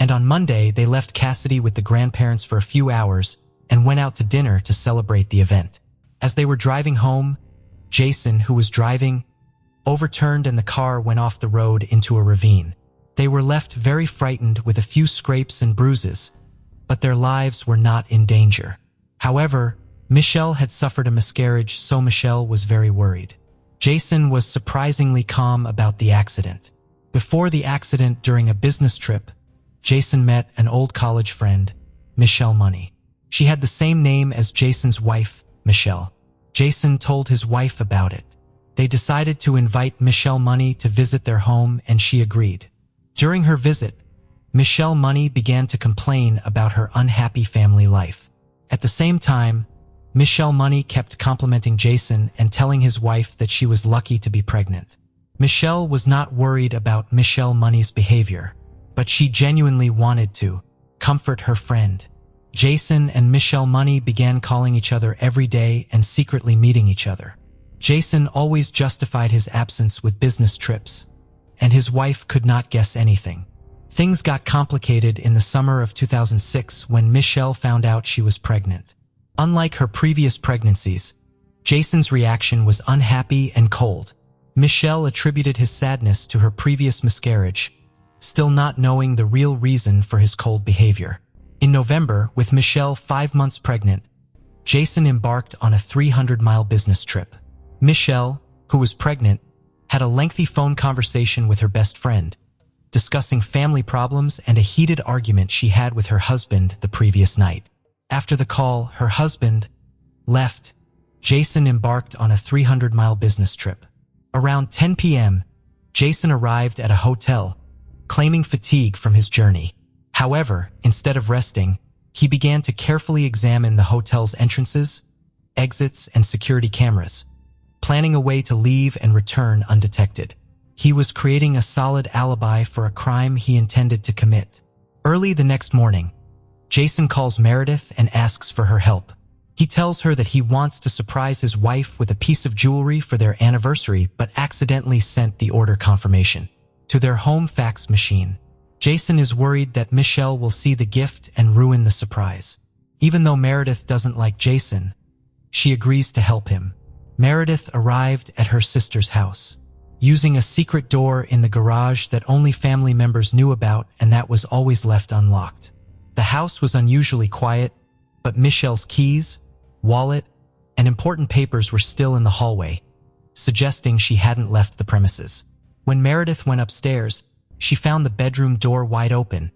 S1: and on Monday they left Cassidy with the grandparents for a few hours and went out to dinner to celebrate the event. As they were driving home, Jason, who was driving, overturned and the car went off the road into a ravine. They were left very frightened with a few scrapes and bruises, but their lives were not in danger. However, Michelle had suffered a miscarriage, so Michelle was very worried. Jason was surprisingly calm about the accident. Before the accident, during a business trip, Jason met an old college friend, Michelle Money. She had the same name as Jason's wife, Michelle. Jason told his wife about it. They decided to invite Michelle Money to visit their home, and she agreed. During her visit, Michelle Money began to complain about her unhappy family life. At the same time, Michelle Money kept complimenting Jason and telling his wife that she was lucky to be pregnant. Michelle was not worried about Michelle Money's behavior, but she genuinely wanted to comfort her friend. Jason and Michelle Money began calling each other every day and secretly meeting each other. Jason always justified his absence with business trips, and his wife could not guess anything. Things got complicated in the summer of 2006 when Michelle found out she was pregnant. Unlike her previous pregnancies, Jason's reaction was unhappy and cold. Michelle attributed his sadness to her previous miscarriage, still not knowing the real reason for his cold behavior. In November, with Michelle 5 months pregnant, Jason embarked on a 300-mile business trip. Michelle, who was pregnant, had a lengthy phone conversation with her best friend, discussing family problems and a heated argument she had with her husband the previous night. After the call, her husband left. Jason embarked on a 300-mile business trip. Around 10 p.m., Jason arrived at a hotel, claiming fatigue from his journey. However, instead of resting, he began to carefully examine the hotel's entrances, exits, and security cameras, planning a way to leave and return undetected. He was creating a solid alibi for a crime he intended to commit. Early the next morning, Jason calls Meredith and asks for her help. He tells her that he wants to surprise his wife with a piece of jewelry for their anniversary, but accidentally sent the order confirmation to their home fax machine. Jason is worried that Michelle will see the gift and ruin the surprise. Even though Meredith doesn't like Jason, she agrees to help him. Meredith arrived at her sister's house, using a secret door in the garage that only family members knew about and that was always left unlocked. The house was unusually quiet, but Michelle's keys, wallet, and important papers were still in the hallway, suggesting she hadn't left the premises. When Meredith went upstairs, she found the bedroom door wide open,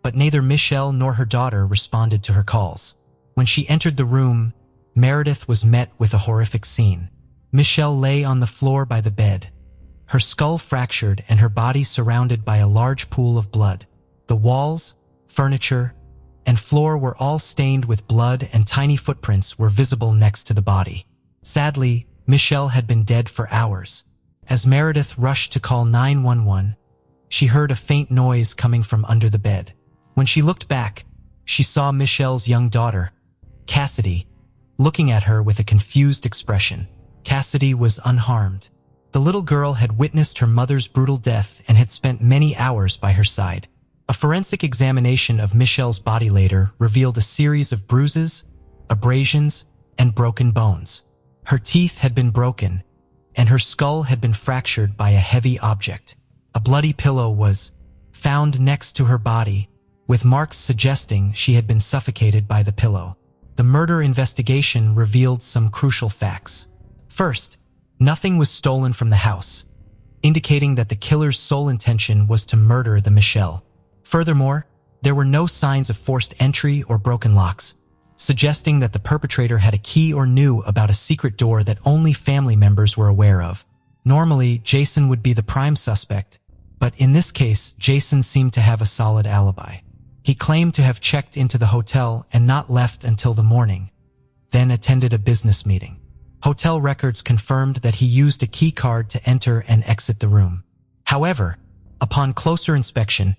S1: but neither Michelle nor her daughter responded to her calls. When she entered the room, Meredith was met with a horrific scene. Michelle lay on the floor by the bed, her skull fractured and her body surrounded by a large pool of blood. The walls, furniture, and floor were all stained with blood, and tiny footprints were visible next to the body. Sadly, Michelle had been dead for hours. As Meredith rushed to call 911, she heard a faint noise coming from under the bed. When she looked back, she saw Michelle's young daughter, Cassidy, looking at her with a confused expression. Cassidy was unharmed. The little girl had witnessed her mother's brutal death and had spent many hours by her side. A forensic examination of Michelle's body later revealed a series of bruises, abrasions, and broken bones. Her teeth had been broken, and her skull had been fractured by a heavy object. A bloody pillow was found next to her body, with marks suggesting she had been suffocated by the pillow. The murder investigation revealed some crucial facts. First, nothing was stolen from the house, indicating that the killer's sole intention was to murder the Michelle. Furthermore, there were no signs of forced entry or broken locks, suggesting that the perpetrator had a key or knew about a secret door that only family members were aware of. Normally, Jason would be the prime suspect, but in this case, Jason seemed to have a solid alibi. He claimed to have checked into the hotel and not left until the morning, then attended a business meeting. Hotel records confirmed that he used a key card to enter and exit the room. However, upon closer inspection,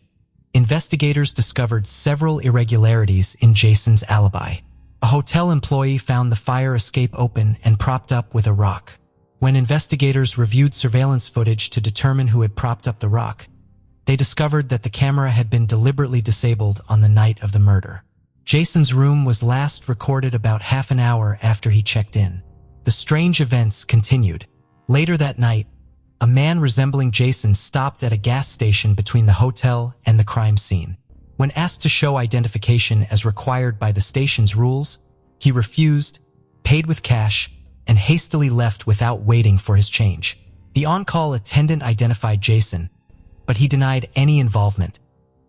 S1: investigators discovered several irregularities in Jason's alibi. A hotel employee found the fire escape open and propped up with a rock. When investigators reviewed surveillance footage to determine who had propped up the rock, they discovered that the camera had been deliberately disabled on the night of the murder. Jason's room was last recorded about half an hour after he checked in. The strange events continued. Later that night, a man resembling Jason stopped at a gas station between the hotel and the crime scene. When asked to show identification as required by the station's rules, he refused, paid with cash, and hastily left without waiting for his change. The on-call attendant identified Jason, but he denied any involvement,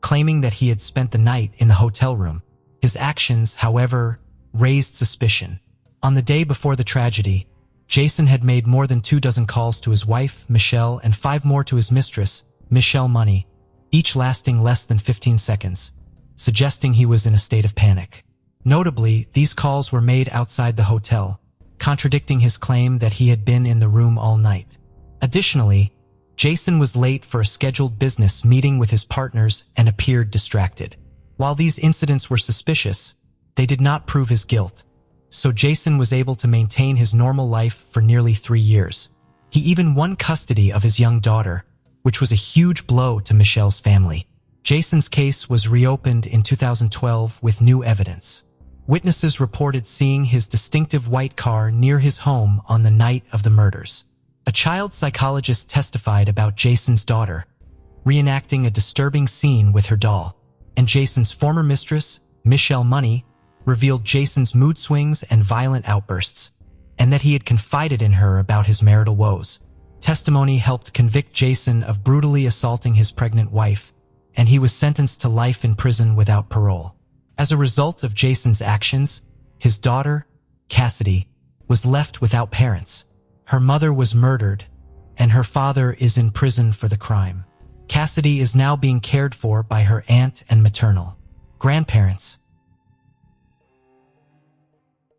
S1: claiming that he had spent the night in the hotel room. His actions, however, raised suspicion. On the day before the tragedy, Jason had made more than 24 calls to his wife, Michelle, and 5 more to his mistress, Michelle Money, each lasting less than 15 seconds, suggesting he was in a state of panic. Notably, these calls were made outside the hotel, contradicting his claim that he had been in the room all night. Additionally, Jason was late for a scheduled business meeting with his partners and appeared distracted. While these incidents were suspicious, they did not prove his guilt, so Jason was able to maintain his normal life for nearly 3 years. He even won custody of his young daughter, which was a huge blow to Michelle's family. Jason's case was reopened in 2012 with new evidence. Witnesses reported seeing his distinctive white car near his home on the night of the murders. A child psychologist testified about Jason's daughter, reenacting a disturbing scene with her doll, and Jason's former mistress, Michelle Money, revealed Jason's mood swings and violent outbursts, and that he had confided in her about his marital woes. Testimony helped convict Jason of brutally assaulting his pregnant wife, and he was sentenced to life in prison without parole. As a result of Jason's actions, his daughter, Cassidy, was left without parents. Her mother was murdered, and her father is in prison for the crime. Cassidy is now being cared for by her aunt and maternal grandparents.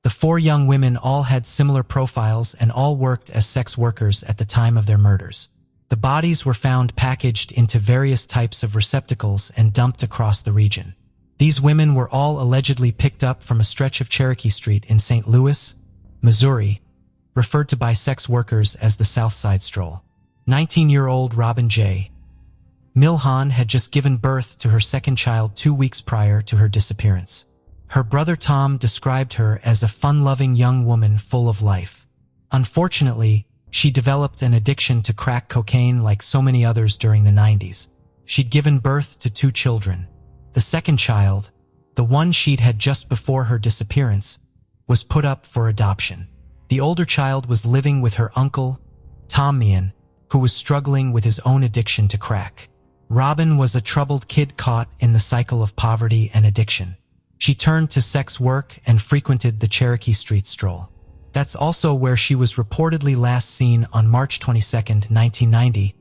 S1: The 4 young women all had similar profiles and all worked as sex workers at the time of their murders. The bodies were found packaged into various types of receptacles and dumped across the region. These women were all allegedly picked up from a stretch of Cherokee Street in St. Louis, Missouri, referred to by sex workers as the South Side Stroll. 19-year-old Robin J. Milhan had just given birth to her second child 2 weeks prior to her disappearance. Her brother Tom described her as a fun-loving young woman full of life. Unfortunately, she developed an addiction to crack cocaine like so many others during the 90s. She'd given birth to 2 children. The second child, the one she'd had just before her disappearance, was put up for adoption. The older child was living with her uncle, Tom Meehan, who was struggling with his own addiction to crack. Robin was a troubled kid caught in the cycle of poverty and addiction. She turned to sex work and frequented the Cherokee Street Stroll. That's also where she was reportedly last seen on March 22, 1990,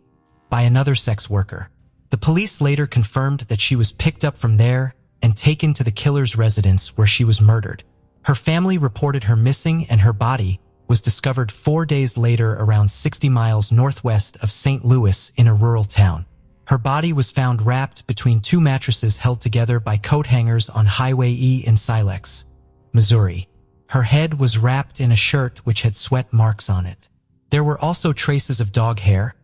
S1: by another sex worker. The police later confirmed that she was picked up from there and taken to the killer's residence where she was murdered. Her family reported her missing, and her body was discovered 4 days later around 60 miles northwest of St. Louis in a rural town. Her body was found wrapped between 2 mattresses held together by coat hangers on Highway E in Silex, Missouri. Her head was wrapped in a shirt which had sweat marks on it. There were also traces of dog hair,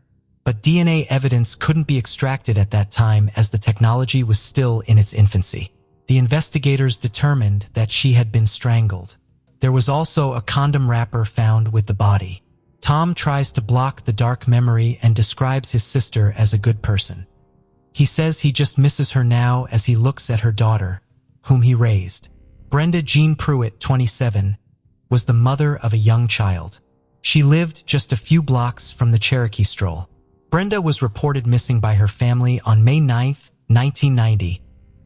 S1: but DNA evidence couldn't be extracted at that time as the technology was still in its infancy. The investigators determined that she had been strangled. There was also a condom wrapper found with the body. Tom tries to block the dark memory and describes his sister as a good person. He says he just misses her now as he looks at her daughter, whom he raised. Brenda Jean Pruitt, 27, was the mother of a young child. She lived just a few blocks from the Cherokee Stroll. Brenda was reported missing by her family on May 9, 1990,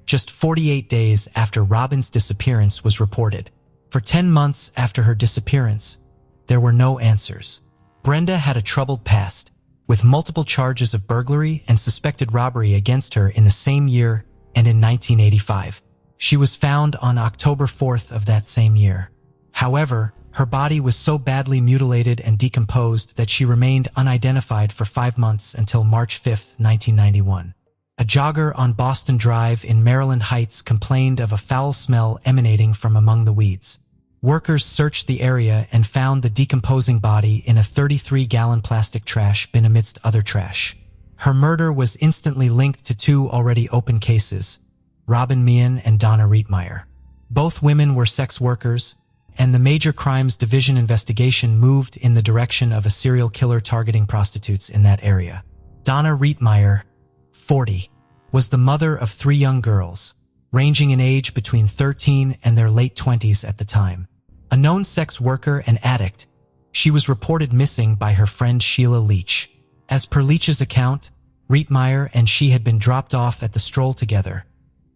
S1: just 48 days after Robin's disappearance was reported. For 10 months after her disappearance, there were no answers. Brenda had a troubled past, with multiple charges of burglary and suspected robbery against her in the same year and in 1985. She was found on October 4th of that same year. However, her body was so badly mutilated and decomposed that she remained unidentified for 5 months until March 5, 1991. A jogger on Boston Drive in Maryland Heights complained of a foul smell emanating from among the weeds. Workers searched the area and found the decomposing body in a 33-gallon plastic trash bin amidst other trash. Her murder was instantly linked to 2 already open cases, Robin Meehan and Donna Rietmeyer. Both women were sex workers, and the Major Crimes Division investigation moved in the direction of a serial killer targeting prostitutes in that area. Donna Rietmeyer, 40, was the mother of 3 young girls, ranging in age between 13 and their late 20s at the time. A known sex worker and addict, she was reported missing by her friend Sheila Leach. As per Leach's account, Rietmeyer and she had been dropped off at the Stroll together,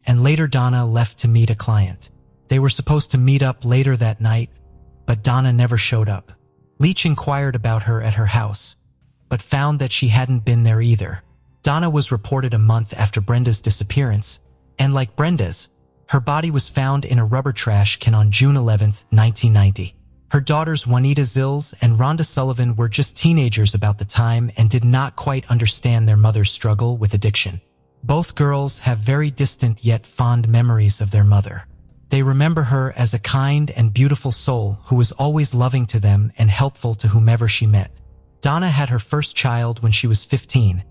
S1: and later Donna left to meet a client. They were supposed to meet up later that night, but Donna never showed up. Leach inquired about her at her house, but found that she hadn't been there either. Donna was reported a month after Brenda's disappearance, and like Brenda's, her body was found in a rubber trash can on June 11, 1990. Her daughters Juanita Zills and Rhonda Sullivan were just teenagers about the time and did not quite understand their mother's struggle with addiction. Both girls have very distant yet fond memories of their mother. They remember her as a kind and beautiful soul who was always loving to them and helpful to whomever she met. Donna had her first child when she was 15,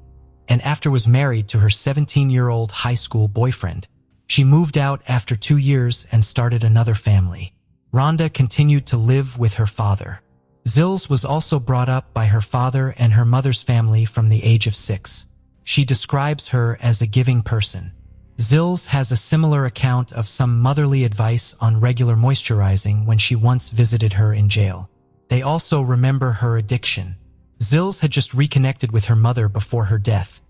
S1: and after was married to her 17-year-old high school boyfriend. She moved out after 2 years and started another family. Rhonda continued to live with her father. Zills was also brought up by her father and her mother's family from the age of 6. She describes her as a giving person. Zills has a similar account of some motherly advice on regular moisturizing when she once visited her in jail. They also remember her addiction. Zills had just reconnected with her mother before her death,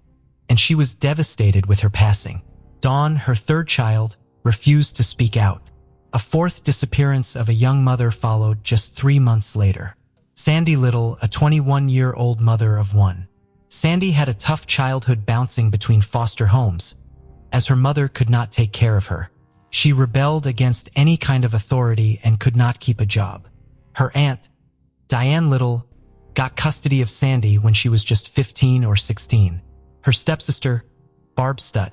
S1: and she was devastated with her passing. Dawn, her 3rd child, refused to speak out. A 4th disappearance of a young mother followed just 3 months later. Sandy Little, a 21-year-old mother of 1. Sandy had a tough childhood bouncing between foster homes, as her mother could not take care of her. She rebelled against any kind of authority and could not keep a job. Her aunt, Diane Little, got custody of Sandy when she was just 15 or 16. Her stepsister, Barb Stutt,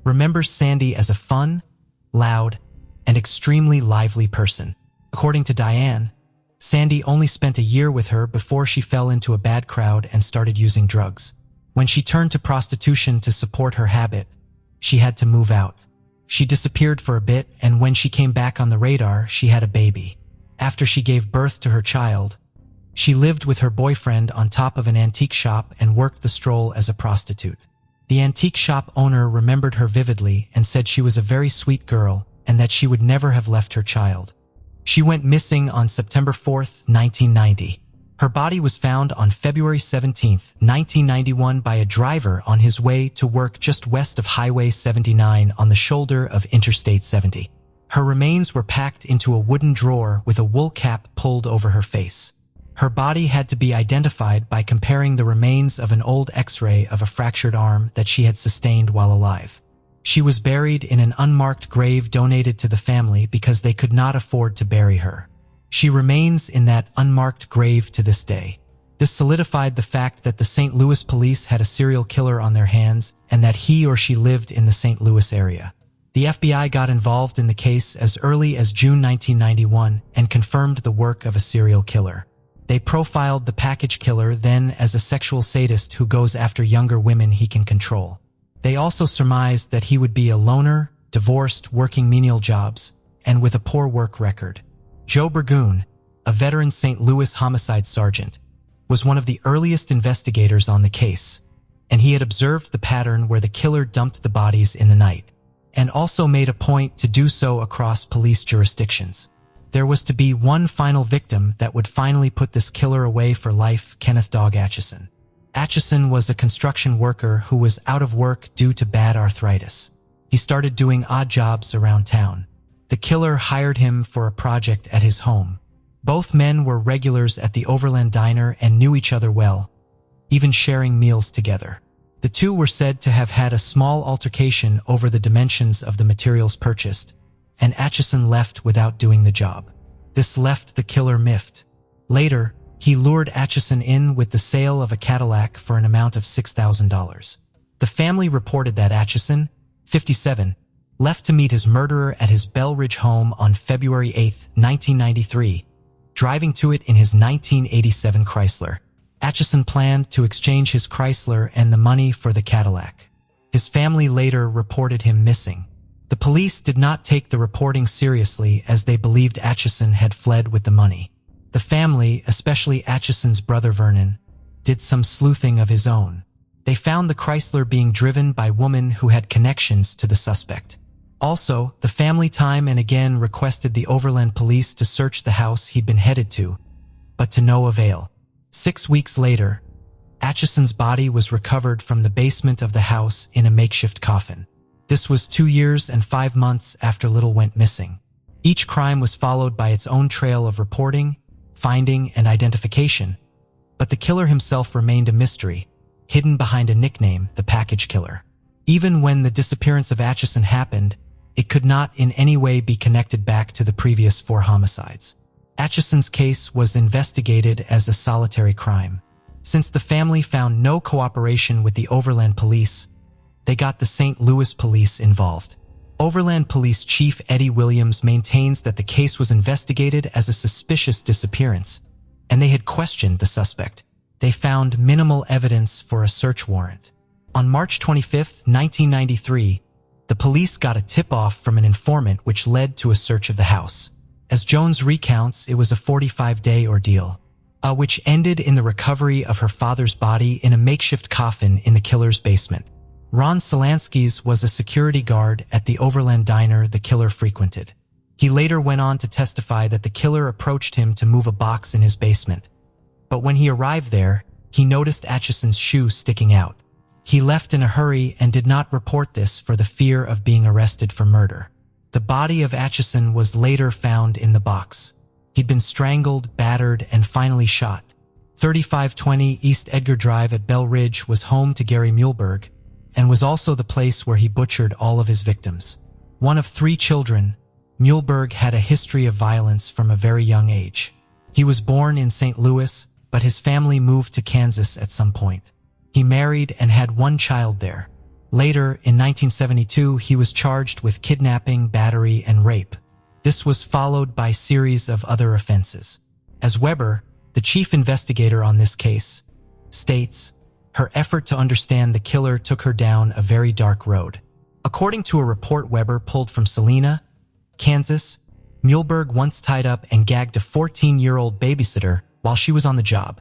S1: remembers Sandy as a fun, loud, and extremely lively person. According to Diane, Sandy only spent a year with her before she fell into a bad crowd and started using drugs. When she turned to prostitution to support her habit, she had to move out. She disappeared for a bit, and when she came back on the radar, she had a baby. After she gave birth to her child, she lived with her boyfriend on top of an antique shop and worked the Stroll as a prostitute. The antique shop owner remembered her vividly and said she was a very sweet girl and that she would never have left her child. She went missing on September 4, 1990. Her body was found on February 17, 1991 by a driver on his way to work just west of Highway 79 on the shoulder of Interstate 70. Her remains were packed into a wooden drawer with a wool cap pulled over her face. Her body had to be identified by comparing the remains of an old X-ray of a fractured arm that she had sustained while alive. She was buried in an unmarked grave donated to the family because they could not afford to bury her. She remains in that unmarked grave to this day. This solidified the fact that the St. Louis police had a serial killer on their hands and that he or she lived in the St. Louis area. The FBI got involved in the case as early as June 1991 and confirmed the work of a serial killer. They profiled the package killer then as a sexual sadist who goes after younger women he can control. They also surmised that he would be a loner, divorced, working menial jobs, and with a poor work record. Joe Burgoon, a veteran St. Louis homicide sergeant, was one of the earliest investigators on the case, and he had observed the pattern where the killer dumped the bodies in the night, and also made a point to do so across police jurisdictions. There was to be one final victim that would finally put this killer away for life: Kenneth Dog Atchison. Atchison was a construction worker who was out of work due to bad arthritis. He started doing odd jobs around town. The killer hired him for a project at his home. Both men were regulars at the Overland Diner and knew each other well, even sharing meals together. The two were said to have had a small altercation over the dimensions of the materials purchased, and Atchison left without doing the job. This left the killer miffed. Later, he lured Atchison in with the sale of a Cadillac for an amount of $6,000. The family reported that Atchison, 57, left to meet his murderer at his Bell Ridge home on February 8, 1993, driving to it in his 1987 Chrysler. Atchison planned to exchange his Chrysler and the money for the Cadillac. His family later reported him missing. The police did not take the reporting seriously as they believed Atchison had fled with the money. The family, especially Atchison's brother Vernon, did some sleuthing of his own. They found the Chrysler being driven by women who had connections to the suspect. Also, the family time and again requested the Overland police to search the house he'd been headed to, but to no avail. 6 weeks later, Atchison's body was recovered from the basement of the house in a makeshift coffin. This was 2 years and 5 months after Little went missing. Each crime was followed by its own trail of reporting, finding, and identification, but the killer himself remained a mystery, hidden behind a nickname, the Package Killer. Even when the disappearance of Atchison happened, it could not in any way be connected back to the previous 4 homicides. Atchison's case was investigated as a solitary crime. Since the family found no cooperation with the Overland police, they got the St. Louis police involved. Overland Police Chief Eddie Williams maintains that the case was investigated as a suspicious disappearance, and they had questioned the suspect. They found minimal evidence for a search warrant. On March 25, 1993, the police got a tip-off from an informant which led to a search of the house. As Jones recounts, it was a 45-day ordeal, which ended in the recovery of her father's body in a makeshift coffin in the killer's basement. Ron Solanskis was a security guard at the Overland Diner the killer frequented. He later went on to testify that the killer approached him to move a box in his basement. But when he arrived there, he noticed Atchison's shoe sticking out. He left in a hurry and did not report this for the fear of being arrested for murder. The body of Atchison was later found in the box. He'd been strangled, battered, and finally shot. 3520 East Edgar Drive at Bell Ridge was home to Gary Muehlberg, and was also the place where he butchered all of his victims. One of 3 children, Muehlberg had a history of violence from a very young age. He was born in St. Louis, but his family moved to Kansas at some point. He married and had 1 child there. Later, in 1972, he was charged with kidnapping, battery, and rape. This was followed by a series of other offenses. As Weber, the chief investigator on this case, states, her effort to understand the killer took her down a very dark road. According to a report Weber pulled from Salina, Kansas, Muehlberg once tied up and gagged a 14-year-old babysitter while she was on the job.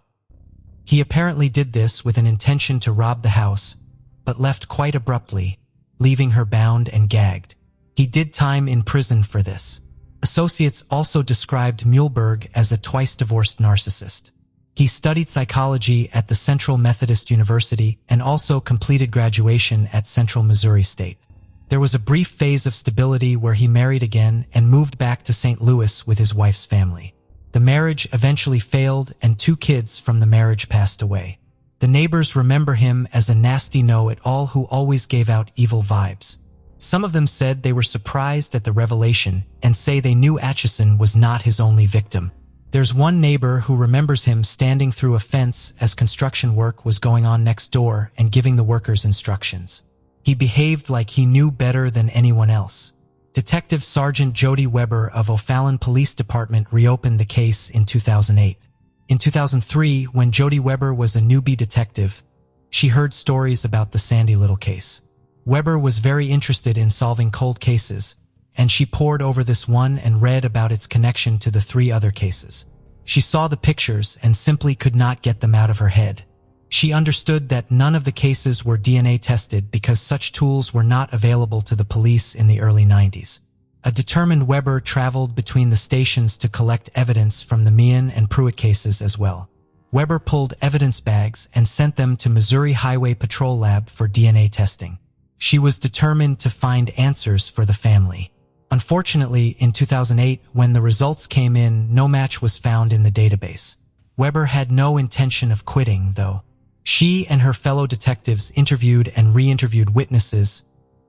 S1: He apparently did this with an intention to rob the house, but left quite abruptly, leaving her bound and gagged. He did time in prison for this. Associates also described Muehlberg as a twice-divorced narcissist. He studied psychology at the Central Methodist University and also completed graduation at Central Missouri State. There was a brief phase of stability where he married again and moved back to St. Louis with his wife's family. The marriage eventually failed and 2 kids from the marriage passed away. The neighbors remember him as a nasty know-it-all who always gave out evil vibes. Some of them said they were surprised at the revelation and say they knew Atchison was not his only victim. There's one neighbor who remembers him standing through a fence as construction work was going on next door and giving the workers instructions. He behaved like he knew better than anyone else. Detective Sergeant Jody Weber of O'Fallon Police Department reopened the case in 2008. In 2003, when Jody Weber was a newbie detective, she heard stories about the Sandy Little case. Weber was very interested in solving cold cases, and she pored over this one and read about its connection to the 3 other cases. She saw the pictures and simply could not get them out of her head. She understood that none of the cases were DNA tested because such tools were not available to the police in the early 90s. A determined Weber traveled between the stations to collect evidence from the Meehan and Pruitt cases as well. Weber pulled evidence bags and sent them to Missouri Highway Patrol Lab for DNA testing. She was determined to find answers for the family. Unfortunately, in 2008, when the results came in, no match was found in the database. Weber had no intention of quitting, though. She and her fellow detectives interviewed and re-interviewed witnesses,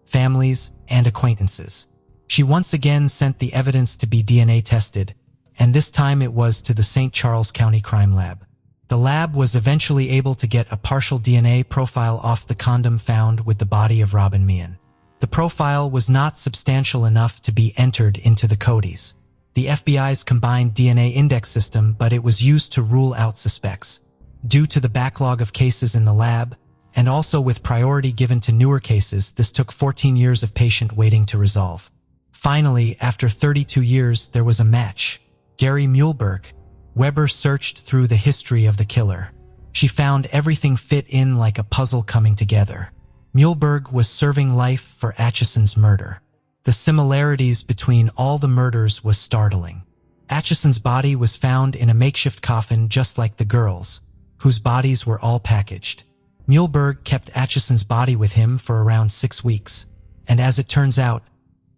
S1: families, and acquaintances. She once again sent the evidence to be DNA tested, and this time it was to the St. Charles County Crime Lab. The lab was eventually able to get a partial DNA profile off the condom found with the body of Robin Meehan. The profile was not substantial enough to be entered into the CODIS, the FBI's combined DNA index system, but it was used to rule out suspects. Due to the backlog of cases in the lab, and also with priority given to newer cases, this took 14 years of patient waiting to resolve. Finally, after 32 years, there was a match. Gary Muehlberg. Weber searched through the history of the killer. She found everything fit in like a puzzle coming together. Muehlberg was serving life for Atchison's murder. The similarities between all the murders was startling. Atchison's body was found in a makeshift coffin just like the girls, whose bodies were all packaged. Muehlberg kept Atchison's body with him for around 6 weeks, and as it turns out,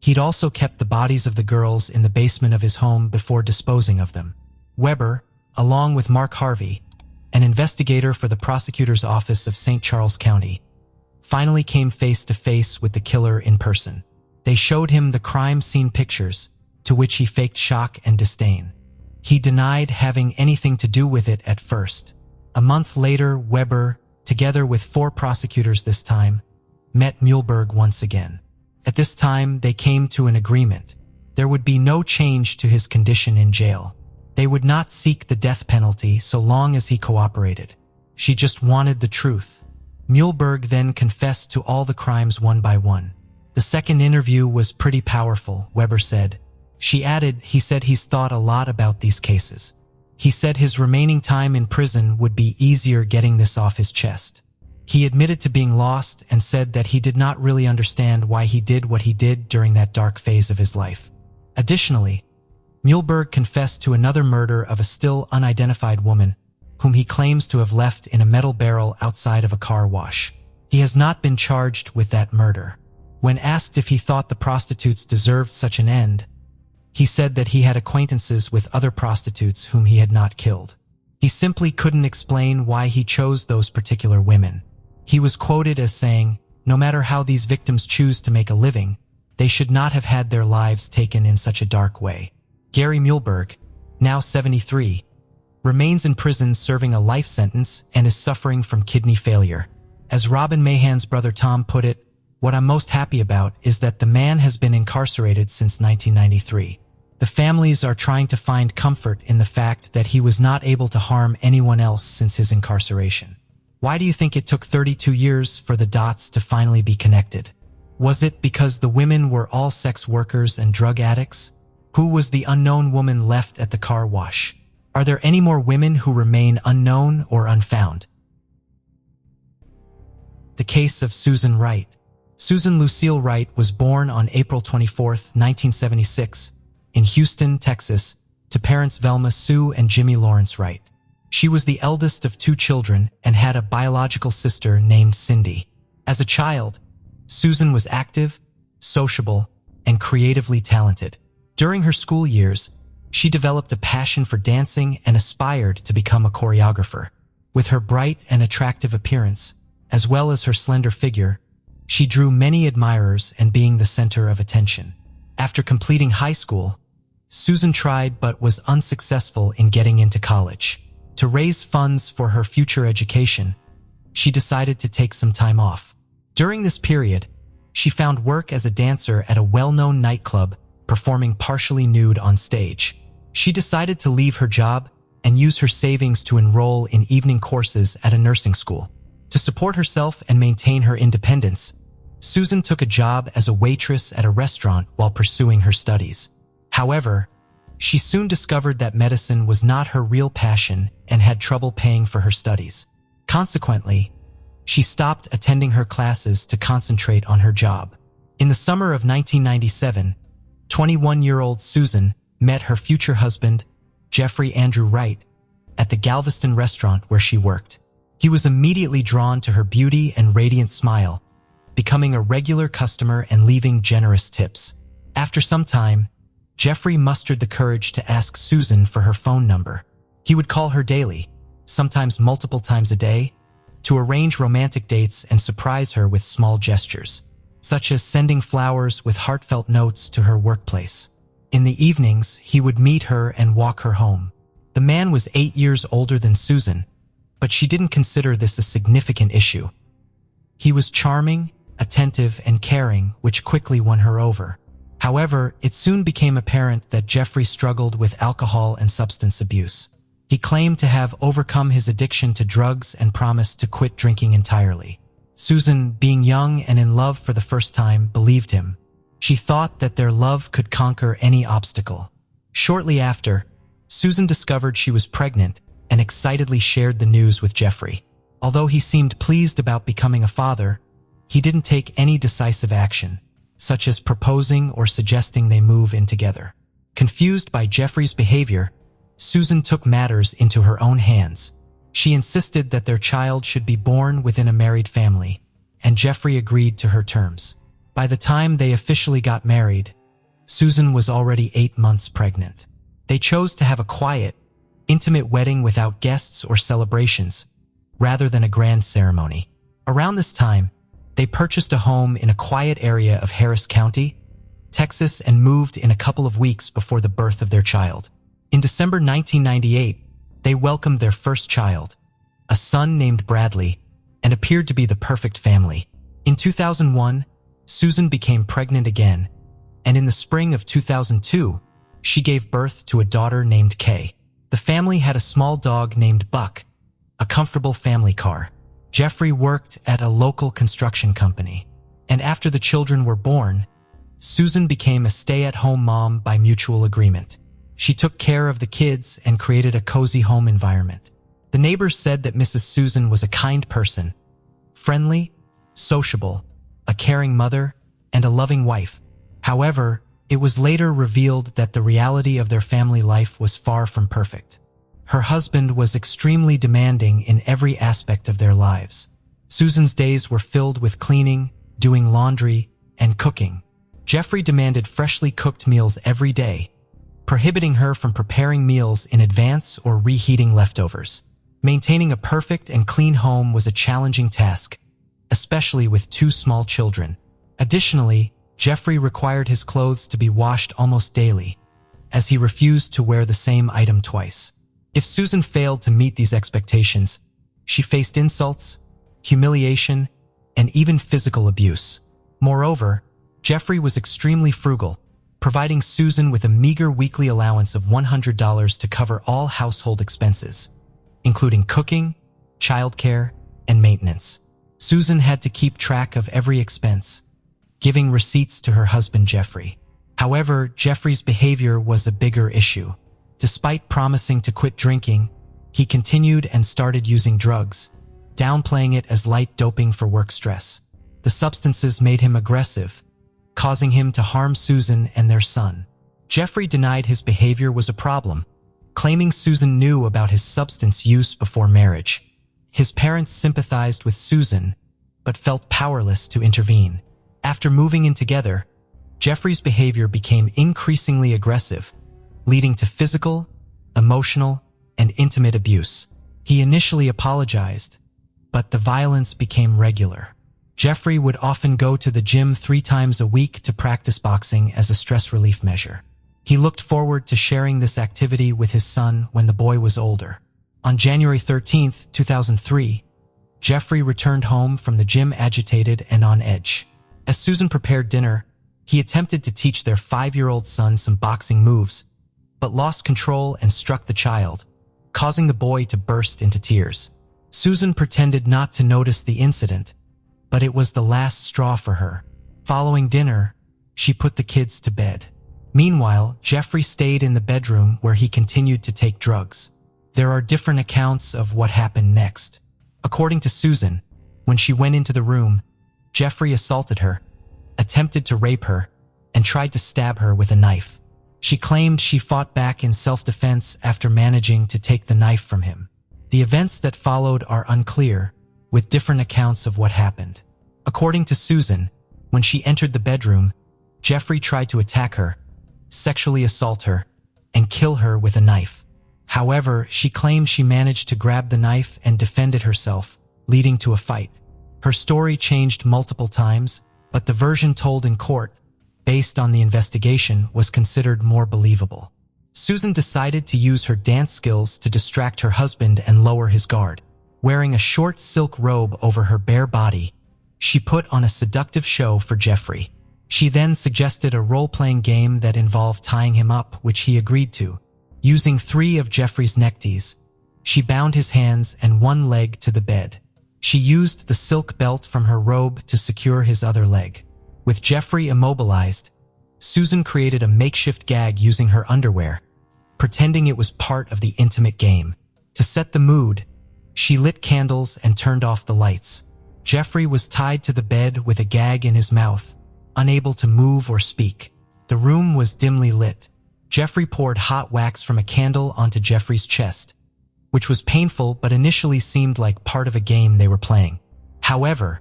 S1: he'd also kept the bodies of the girls in the basement of his home before disposing of them. Weber, along with Mark Harvey, an investigator for the prosecutor's office of St. Charles County, finally came face to face with the killer in person. They showed him the crime scene pictures, to which he faked shock and disdain. He denied having anything to do with it at first. A month later, Weber, together with 4 prosecutors this time, met Muehlberg once again. At this time, they came to an agreement. There would be no change to his condition in jail. They would not seek the death penalty so long as he cooperated. She just wanted the truth. Muehlberg then confessed to all the crimes one by one. The second interview was pretty powerful, Weber said. She added, he said he's thought a lot about these cases. He said his remaining time in prison would be easier getting this off his chest. He admitted to being lost and said that he did not really understand why he did what he did during that dark phase of his life. Additionally, Muehlberg confessed to another murder of a still unidentified woman, whom he claims to have left in a metal barrel outside of a car wash. He has not been charged with that murder. When asked if he thought the prostitutes deserved such an end, he said that he had acquaintances with other prostitutes whom he had not killed. He simply couldn't explain why he chose those particular women. He was quoted as saying, "No matter how these victims choose to make a living, they should not have had their lives taken in such a dark way." Gary Muehlberg, now 73, remains in prison serving a life sentence and is suffering from kidney failure. As Robin Meehan's brother Tom put it, "What I'm most happy about is that the man has been incarcerated since 1993. The families are trying to find comfort in the fact that he was not able to harm anyone else since his incarceration." Why do you think it took 32 years for the dots to finally be connected? Was it because the women were all sex workers and drug addicts? Who was the unknown woman left at the car wash? Are there any more women who remain unknown or unfound? The case of Susan Wright. Susan Lucille Wright was born on April 24, 1976, in Houston, Texas, to parents Velma Sue and Jimmy Lawrence Wright. She was the eldest of 2 children and had a biological sister named Cindy. As a child, Susan was active, sociable, and creatively talented. During her school years, she developed a passion for dancing and aspired to become a choreographer. With her bright and attractive appearance, as well as her slender figure, she drew many admirers and being the center of attention. After completing high school, Susan tried but was unsuccessful in getting into college. To raise funds for her future education, she decided to take some time off. During this period, she found work as a dancer at a well-known nightclub, performing partially nude on stage. She decided to leave her job and use her savings to enroll in evening courses at a nursing school. To support herself and maintain her independence, Susan took a job as a waitress at a restaurant while pursuing her studies. However, she soon discovered that medicine was not her real passion and had trouble paying for her studies. Consequently, she stopped attending her classes to concentrate on her job. In the summer of 1997, 21-year-old Susan met her future husband, Jeffrey Andrew Wright, at the Galveston restaurant where she worked. He was immediately drawn to her beauty and radiant smile, becoming a regular customer and leaving generous tips. After some time, Jeffrey mustered the courage to ask Susan for her phone number. He would call her daily, sometimes multiple times a day, to arrange romantic dates and surprise her with small gestures, such as sending flowers with heartfelt notes to her workplace. In the evenings, he would meet her and walk her home. The man was 8 years older than Susan, but she didn't consider this a significant issue. He was charming, attentive, and caring, which quickly won her over. However, it soon became apparent that Jeffrey struggled with alcohol and substance abuse. He claimed to have overcome his addiction to drugs and promised to quit drinking entirely. Susan, being young and in love for the first time, believed him. She thought that their love could conquer any obstacle. Shortly after, Susan discovered she was pregnant and excitedly shared the news with Jeffrey. Although he seemed pleased about becoming a father, he didn't take any decisive action, such as proposing or suggesting they move in together. Confused by Jeffrey's behavior, Susan took matters into her own hands. She insisted that their child should be born within a married family, and Jeffrey agreed to her terms. By the time they officially got married, Susan was already 8 months pregnant. They chose to have a quiet, intimate wedding without guests or celebrations, rather than a grand ceremony. Around this time, they purchased a home in a quiet area of Harris County, Texas, and moved in a couple of weeks before the birth of their child. In December 1998, they welcomed their first child, a son named Bradley, and appeared to be the perfect family. In 2001, Susan became pregnant again, and in the spring of 2002, she gave birth to a daughter named Kay. The family had a small dog named Buck, a comfortable family car. Jeffrey worked at a local construction company, and after the children were born, Susan became a stay-at-home mom by mutual agreement. She took care of the kids and created a cozy home environment. The neighbors said that Mrs. Susan was a kind person, friendly, sociable, a caring mother, and a loving wife. However, it was later revealed that the reality of their family life was far from perfect. Her husband was extremely demanding in every aspect of their lives. Susan's days were filled with cleaning, doing laundry, and cooking. Jeffrey demanded freshly cooked meals every day, prohibiting her from preparing meals in advance or reheating leftovers. Maintaining a perfect and clean home was a challenging task, especially with 2 small children. Additionally, Jeffrey required his clothes to be washed almost daily, as he refused to wear the same item twice. If Susan failed to meet these expectations, she faced insults, humiliation, and even physical abuse. Moreover, Jeffrey was extremely frugal, providing Susan with a meager weekly allowance of $100 to cover all household expenses, including cooking, childcare, and maintenance. Susan had to keep track of every expense, giving receipts to her husband Jeffrey. However, Jeffrey's behavior was a bigger issue. Despite promising to quit drinking, he continued and started using drugs, downplaying it as light doping for work stress. The substances made him aggressive, causing him to harm Susan and their son. Jeffrey denied his behavior was a problem, claiming Susan knew about his substance use before marriage. His parents sympathized with Susan, but felt powerless to intervene. After moving in together, Jeffrey's behavior became increasingly aggressive, leading to physical, emotional, and intimate abuse. He initially apologized, but the violence became regular. Jeffrey would often go to the gym 3 times a week to practice boxing as a stress relief measure. He looked forward to sharing this activity with his son when the boy was older. On January 13, 2003, Jeffrey returned home from the gym agitated and on edge. As Susan prepared dinner, he attempted to teach their 5-year-old son some boxing moves, but lost control and struck the child, causing the boy to burst into tears. Susan pretended not to notice the incident, but it was the last straw for her. Following dinner, she put the kids to bed. Meanwhile, Jeffrey stayed in the bedroom where he continued to take drugs. There are different accounts of what happened next. According to Susan, when she went into the room, Jeffrey assaulted her, attempted to rape her, and tried to stab her with a knife. She claimed she fought back in self-defense after managing to take the knife from him. The events that followed are unclear, with different accounts of what happened. According to Susan, when she entered the bedroom, Jeffrey tried to attack her, sexually assault her, and kill her with a knife. However, she claimed she managed to grab the knife and defended herself, leading to a fight. Her story changed multiple times, but the version told in court, based on the investigation, was considered more believable. Susan decided to use her dance skills to distract her husband and lower his guard. Wearing a short silk robe over her bare body, she put on a seductive show for Jeffrey. She then suggested a role-playing game that involved tying him up, which he agreed to. Using 3 of Jeffrey's neckties, she bound his hands and one leg to the bed. She used the silk belt from her robe to secure his other leg. With Jeffrey immobilized, Susan created a makeshift gag using her underwear, pretending it was part of the intimate game. To set the mood, she lit candles and turned off the lights. Jeffrey was tied to the bed with a gag in his mouth, unable to move or speak. The room was dimly lit. Jeffrey poured hot wax from a candle onto Jeffrey's chest, which was painful but initially seemed like part of a game they were playing. However,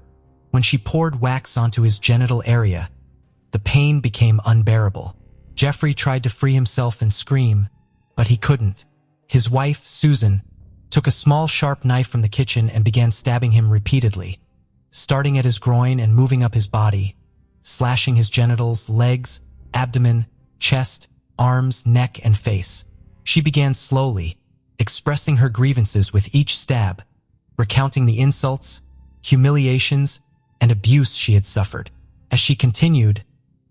S1: when she poured wax onto his genital area, the pain became unbearable. Jeffrey tried to free himself and scream, but he couldn't. His wife, Susan, took a small sharp knife from the kitchen and began stabbing him repeatedly, starting at his groin and moving up his body, slashing his genitals, legs, abdomen, chest, arms, neck, and face. She began slowly, expressing her grievances with each stab, recounting the insults, humiliations, and abuse she had suffered. As she continued,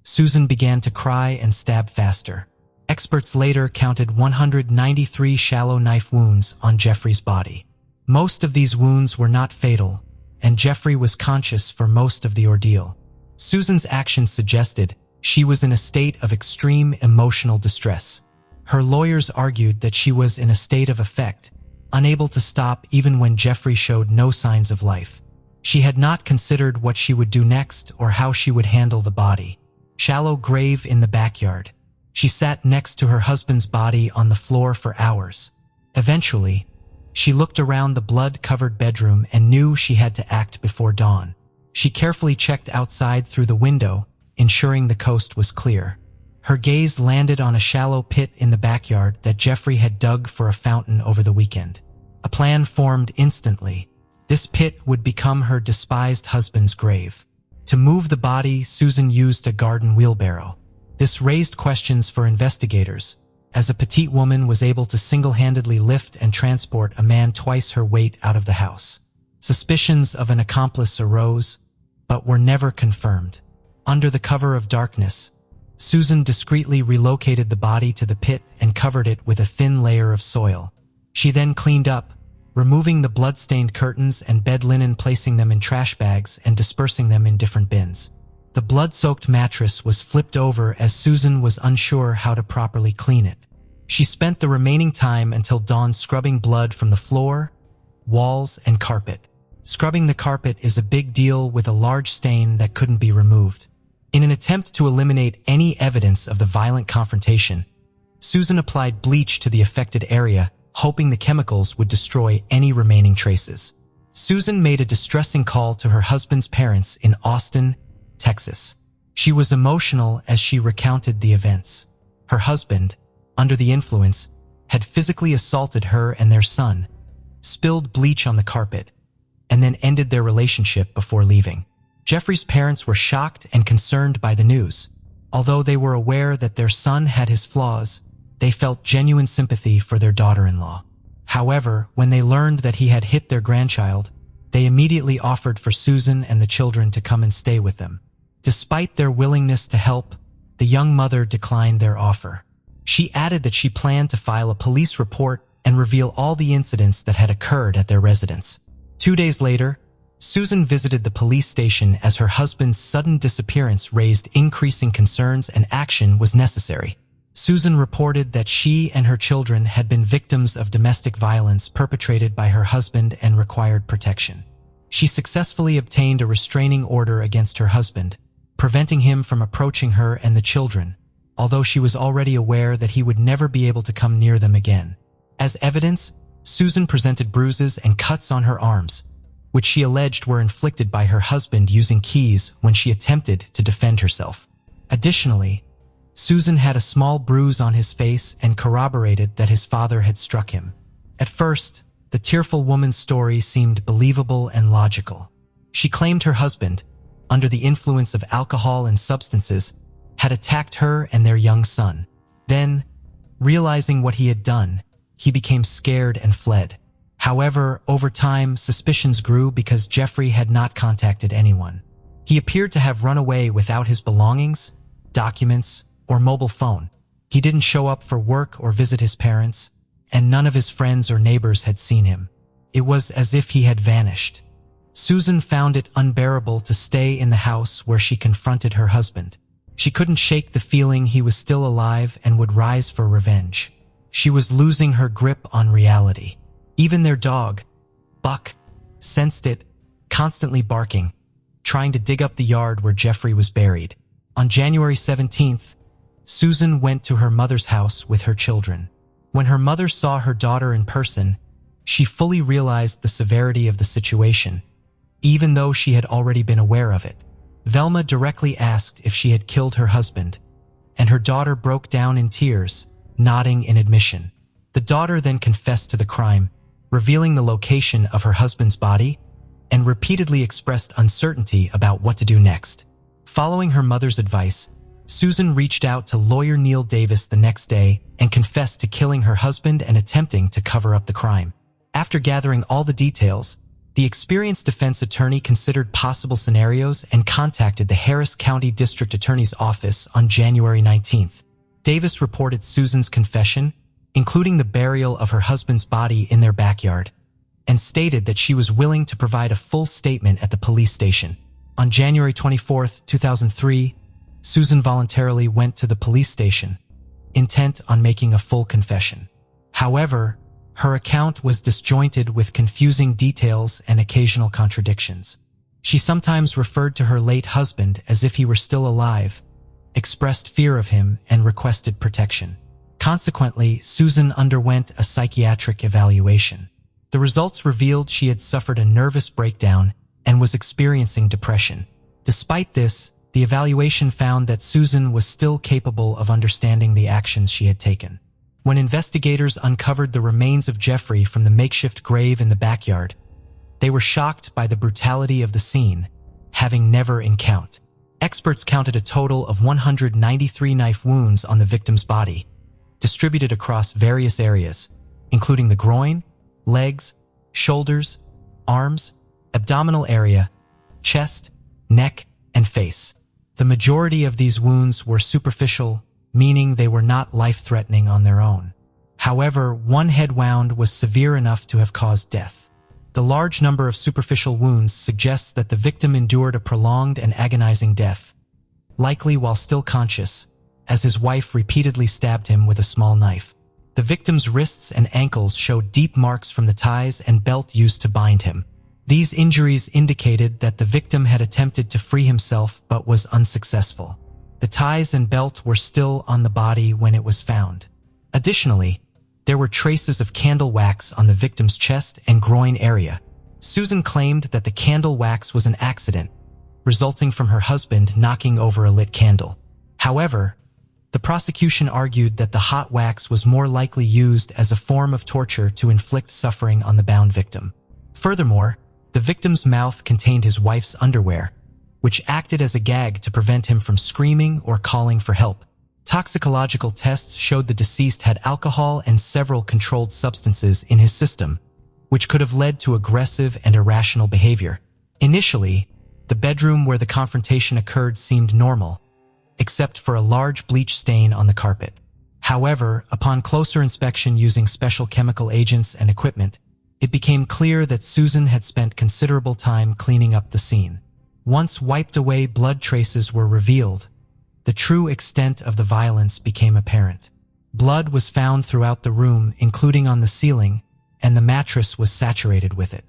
S1: Susan began to cry and stab faster. Experts later counted 193 shallow knife wounds on Jeffrey's body. Most of these wounds were not fatal, and Jeffrey was conscious for most of the ordeal. Susan's actions suggested she was in a state of extreme emotional distress. Her lawyers argued that she was in a state of affect, unable to stop even when Jeffrey showed no signs of life. She had not considered what she would do next or how she would handle the body. Shallow grave in the backyard. She sat next to her husband's body on the floor for hours. Eventually, she looked around the blood-covered bedroom and knew she had to act before dawn. She carefully checked outside through the window, ensuring the coast was clear. Her gaze landed on a shallow pit in the backyard that Jeffrey had dug for a fountain over the weekend. A plan formed instantly. This pit would become her despised husband's grave. To move the body, Susan used a garden wheelbarrow. This raised questions for investigators, as a petite woman was able to single-handedly lift and transport a man twice her weight out of the house. Suspicions of an accomplice arose, but were never confirmed. Under the cover of darkness, Susan discreetly relocated the body to the pit and covered it with a thin layer of soil. She then cleaned up, removing the blood-stained curtains and bed linen, placing them in trash bags and dispersing them in different bins. The blood-soaked mattress was flipped over as Susan was unsure how to properly clean it. She spent the remaining time until dawn scrubbing blood from the floor, walls, and carpet. Scrubbing the carpet is a big deal with a large stain that couldn't be removed. In an attempt to eliminate any evidence of the violent confrontation, Susan applied bleach to the affected area, hoping the chemicals would destroy any remaining traces. Susan made a distressing call to her husband's parents in Austin, Texas. She was emotional as she recounted the events. Her husband, under the influence, had physically assaulted her and their son, spilled bleach on the carpet, and then ended their relationship before leaving. Jeffrey's parents were shocked and concerned by the news. Although they were aware that their son had his flaws, they felt genuine sympathy for their daughter-in-law. However, when they learned that he had hit their grandchild, they immediately offered for Susan and the children to come and stay with them. Despite their willingness to help, the young mother declined their offer. She added that she planned to file a police report and reveal all the incidents that had occurred at their residence. 2 days later, Susan visited the police station as her husband's sudden disappearance raised increasing concerns and action was necessary. Susan reported that she and her children had been victims of domestic violence perpetrated by her husband and required protection. She successfully obtained a restraining order against her husband, preventing him from approaching her and the children, although she was already aware that he would never be able to come near them again. As evidence, Susan presented bruises and cuts on her arms, which she alleged were inflicted by her husband using keys when she attempted to defend herself. Additionally, Susan had a small bruise on his face and corroborated that his father had struck him. At first, the tearful woman's story seemed believable and logical. She claimed her husband, under the influence of alcohol and substances, had attacked her and their young son. Then, realizing what he had done, he became scared and fled. However, over time, suspicions grew because Jeffrey had not contacted anyone. He appeared to have run away without his belongings, documents, or mobile phone. He didn't show up for work or visit his parents, and none of his friends or neighbors had seen him. It was as if he had vanished. Susan found it unbearable to stay in the house where she confronted her husband. She couldn't shake the feeling he was still alive and would rise for revenge. She was losing her grip on reality. Even their dog, Buck, sensed it, constantly barking, trying to dig up the yard where Jeffrey was buried. On January 17th, Susan went to her mother's house with her children. When her mother saw her daughter in person, she fully realized the severity of the situation, even though she had already been aware of it. Velma directly asked if she had killed her husband, and her daughter broke down in tears, nodding in admission. The daughter then confessed to the crime, revealing the location of her husband's body, and repeatedly expressed uncertainty about what to do next. Following her mother's advice, Susan reached out to lawyer Neil Davis the next day and confessed to killing her husband and attempting to cover up the crime. After gathering all the details, the experienced defense attorney considered possible scenarios and contacted the Harris County District Attorney's Office on January 19th. Davis reported Susan's confession, including the burial of her husband's body in their backyard, and stated that she was willing to provide a full statement at the police station. On January 24, 2003, Susan voluntarily went to the police station, intent on making a full confession. However, her account was disjointed with confusing details and occasional contradictions. She sometimes referred to her late husband as if he were still alive, expressed fear of him, and requested protection. Consequently, Susan underwent a psychiatric evaluation. The results revealed she had suffered a nervous breakdown and was experiencing depression. Despite this, the evaluation found that Susan was still capable of understanding the actions she had taken. When investigators uncovered the remains of Jeffrey from the makeshift grave in the backyard, they were shocked by the brutality of the scene, having never encountered. Experts counted a total of 193 knife wounds on the victim's body, distributed across various areas, including the groin, legs, shoulders, arms, abdominal area, chest, neck, and face. The majority of these wounds were superficial, meaning they were not life-threatening on their own. However, one head wound was severe enough to have caused death. The large number of superficial wounds suggests that the victim endured a prolonged and agonizing death, likely while still conscious, as his wife repeatedly stabbed him with a small knife. The victim's wrists and ankles showed deep marks from the ties and belt used to bind him. These injuries indicated that the victim had attempted to free himself but was unsuccessful. The ties and belt were still on the body when it was found. Additionally, there were traces of candle wax on the victim's chest and groin area. Susan claimed that the candle wax was an accident, resulting from her husband knocking over a lit candle. However, the prosecution argued that the hot wax was more likely used as a form of torture to inflict suffering on the bound victim. Furthermore, the victim's mouth contained his wife's underwear, which acted as a gag to prevent him from screaming or calling for help. Toxicological tests showed the deceased had alcohol and several controlled substances in his system, which could have led to aggressive and irrational behavior. Initially, the bedroom where the confrontation occurred seemed normal, except for a large bleach stain on the carpet. However, upon closer inspection using special chemical agents and equipment, it became clear that Susan had spent considerable time cleaning up the scene. Once wiped away blood traces were revealed, the true extent of the violence became apparent. Blood was found throughout the room, including on the ceiling, and the mattress was saturated with it.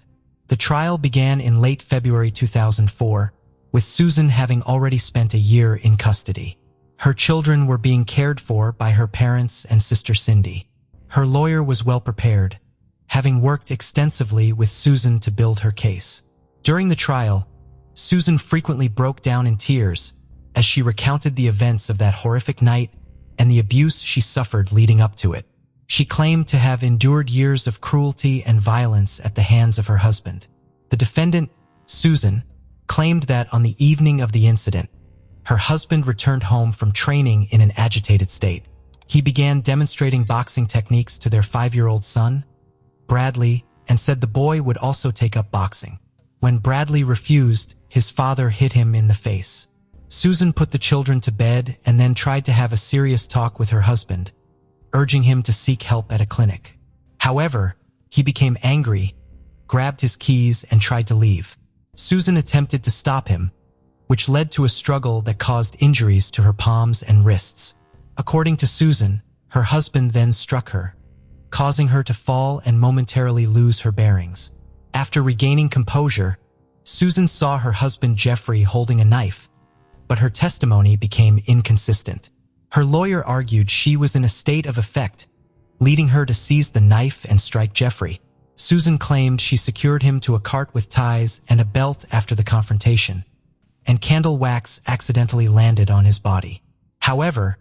S1: The trial began in late February 2004, with Susan having already spent a year in custody. Her children were being cared for by her parents and sister Cindy. Her lawyer was well prepared, having worked extensively with Susan to build her case. During the trial, Susan frequently broke down in tears as she recounted the events of that horrific night and the abuse she suffered leading up to it. She claimed to have endured years of cruelty and violence at the hands of her husband. The defendant, Susan, claimed that on the evening of the incident, her husband returned home from training in an agitated state. He began demonstrating boxing techniques to their 5-year-old son, Bradley, and said the boy would also take up boxing. When Bradley refused, his father hit him in the face. Susan put the children to bed and then tried to have a serious talk with her husband, urging him to seek help at a clinic. However, he became angry, grabbed his keys, and tried to leave. Susan attempted to stop him, which led to a struggle that caused injuries to her palms and wrists. According to Susan, her husband then struck her, causing her to fall and momentarily lose her bearings. After regaining composure, Susan saw her husband Jeffrey holding a knife, but her testimony became inconsistent. Her lawyer argued she was in a state of affect, leading her to seize the knife and strike Jeffrey. Susan claimed she secured him to a cart with ties and a belt after the confrontation, and candle wax accidentally landed on his body. However,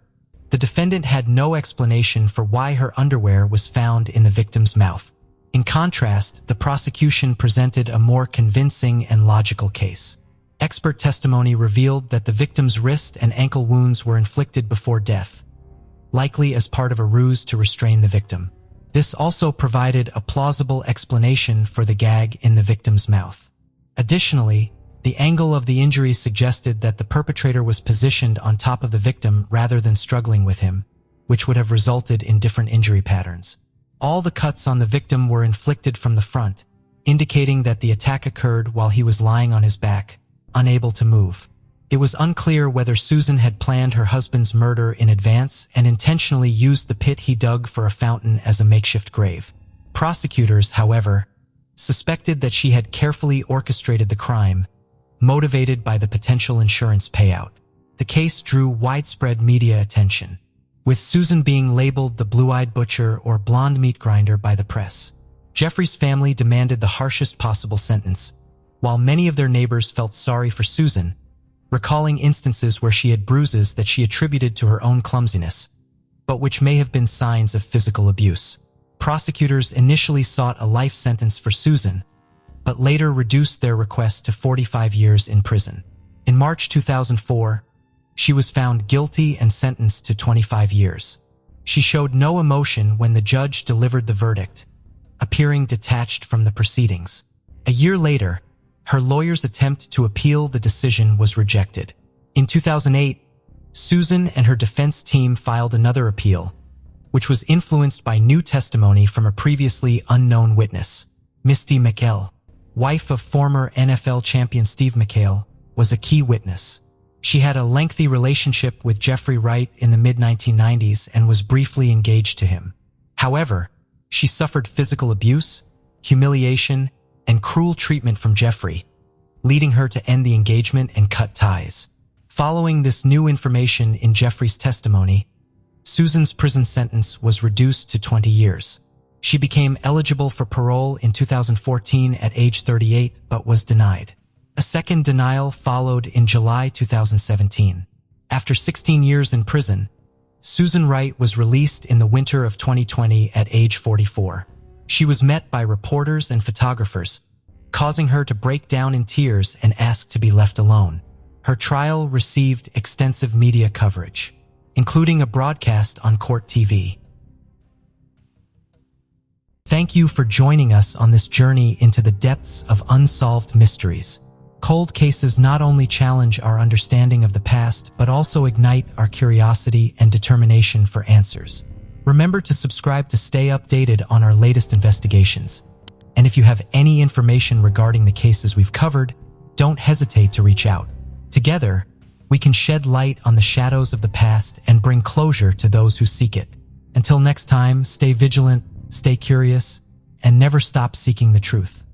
S1: the defendant had no explanation for why her underwear was found in the victim's mouth. In contrast, the prosecution presented a more convincing and logical case. Expert testimony revealed that the victim's wrist and ankle wounds were inflicted before death, likely as part of a ruse to restrain the victim. This also provided a plausible explanation for the gag in the victim's mouth. Additionally, the angle of the injury suggested that the perpetrator was positioned on top of the victim rather than struggling with him, which would have resulted in different injury patterns. All the cuts on the victim were inflicted from the front, indicating that the attack occurred while he was lying on his back, unable to move. It was unclear whether Susan had planned her husband's murder in advance and intentionally used the pit he dug for a fountain as a makeshift grave. Prosecutors, however, suspected that she had carefully orchestrated the crime, motivated by the potential insurance payout. The case drew widespread media attention, with Susan being labeled the blue-eyed butcher or blonde meat grinder by the press. Jeffrey's family demanded the harshest possible sentence, while many of their neighbors felt sorry for Susan, recalling instances where she had bruises that she attributed to her own clumsiness, but which may have been signs of physical abuse. Prosecutors initially sought a life sentence for Susan, but later reduced their request to 45 years in prison. In March 2004, she was found guilty and sentenced to 25 years. She showed no emotion when the judge delivered the verdict, appearing detached from the proceedings. A year later, her lawyer's attempt to appeal the decision was rejected. In 2008, Susan and her defense team filed another appeal, which was influenced by new testimony from a previously unknown witness. Misty McHale, wife of former NFL champion Steve McHale, was a key witness. She had a lengthy relationship with Jeffrey Wright in the mid-1990s and was briefly engaged to him. However, she suffered physical abuse, humiliation, and cruel treatment from Jeffrey, leading her to end the engagement and cut ties. Following this new information in Jeffrey's testimony, Susan's prison sentence was reduced to 20 years. She became eligible for parole in 2014 at age 38 but was denied. A second denial followed in July 2017. After 16 years in prison, Susan Wright was released in the winter of 2020 at age 44. She was met by reporters and photographers, causing her to break down in tears and ask to be left alone. Her trial received extensive media coverage, including a broadcast on Court TV. Thank you for joining us on this journey into the depths of unsolved mysteries. Cold cases not only challenge our understanding of the past, but also ignite our curiosity and determination for answers. Remember to subscribe to stay updated on our latest investigations. And if you have any information regarding the cases we've covered, don't hesitate to reach out. Together, we can shed light on the shadows of the past and bring closure to those who seek it. Until next time, stay vigilant, stay curious, and never stop seeking the truth.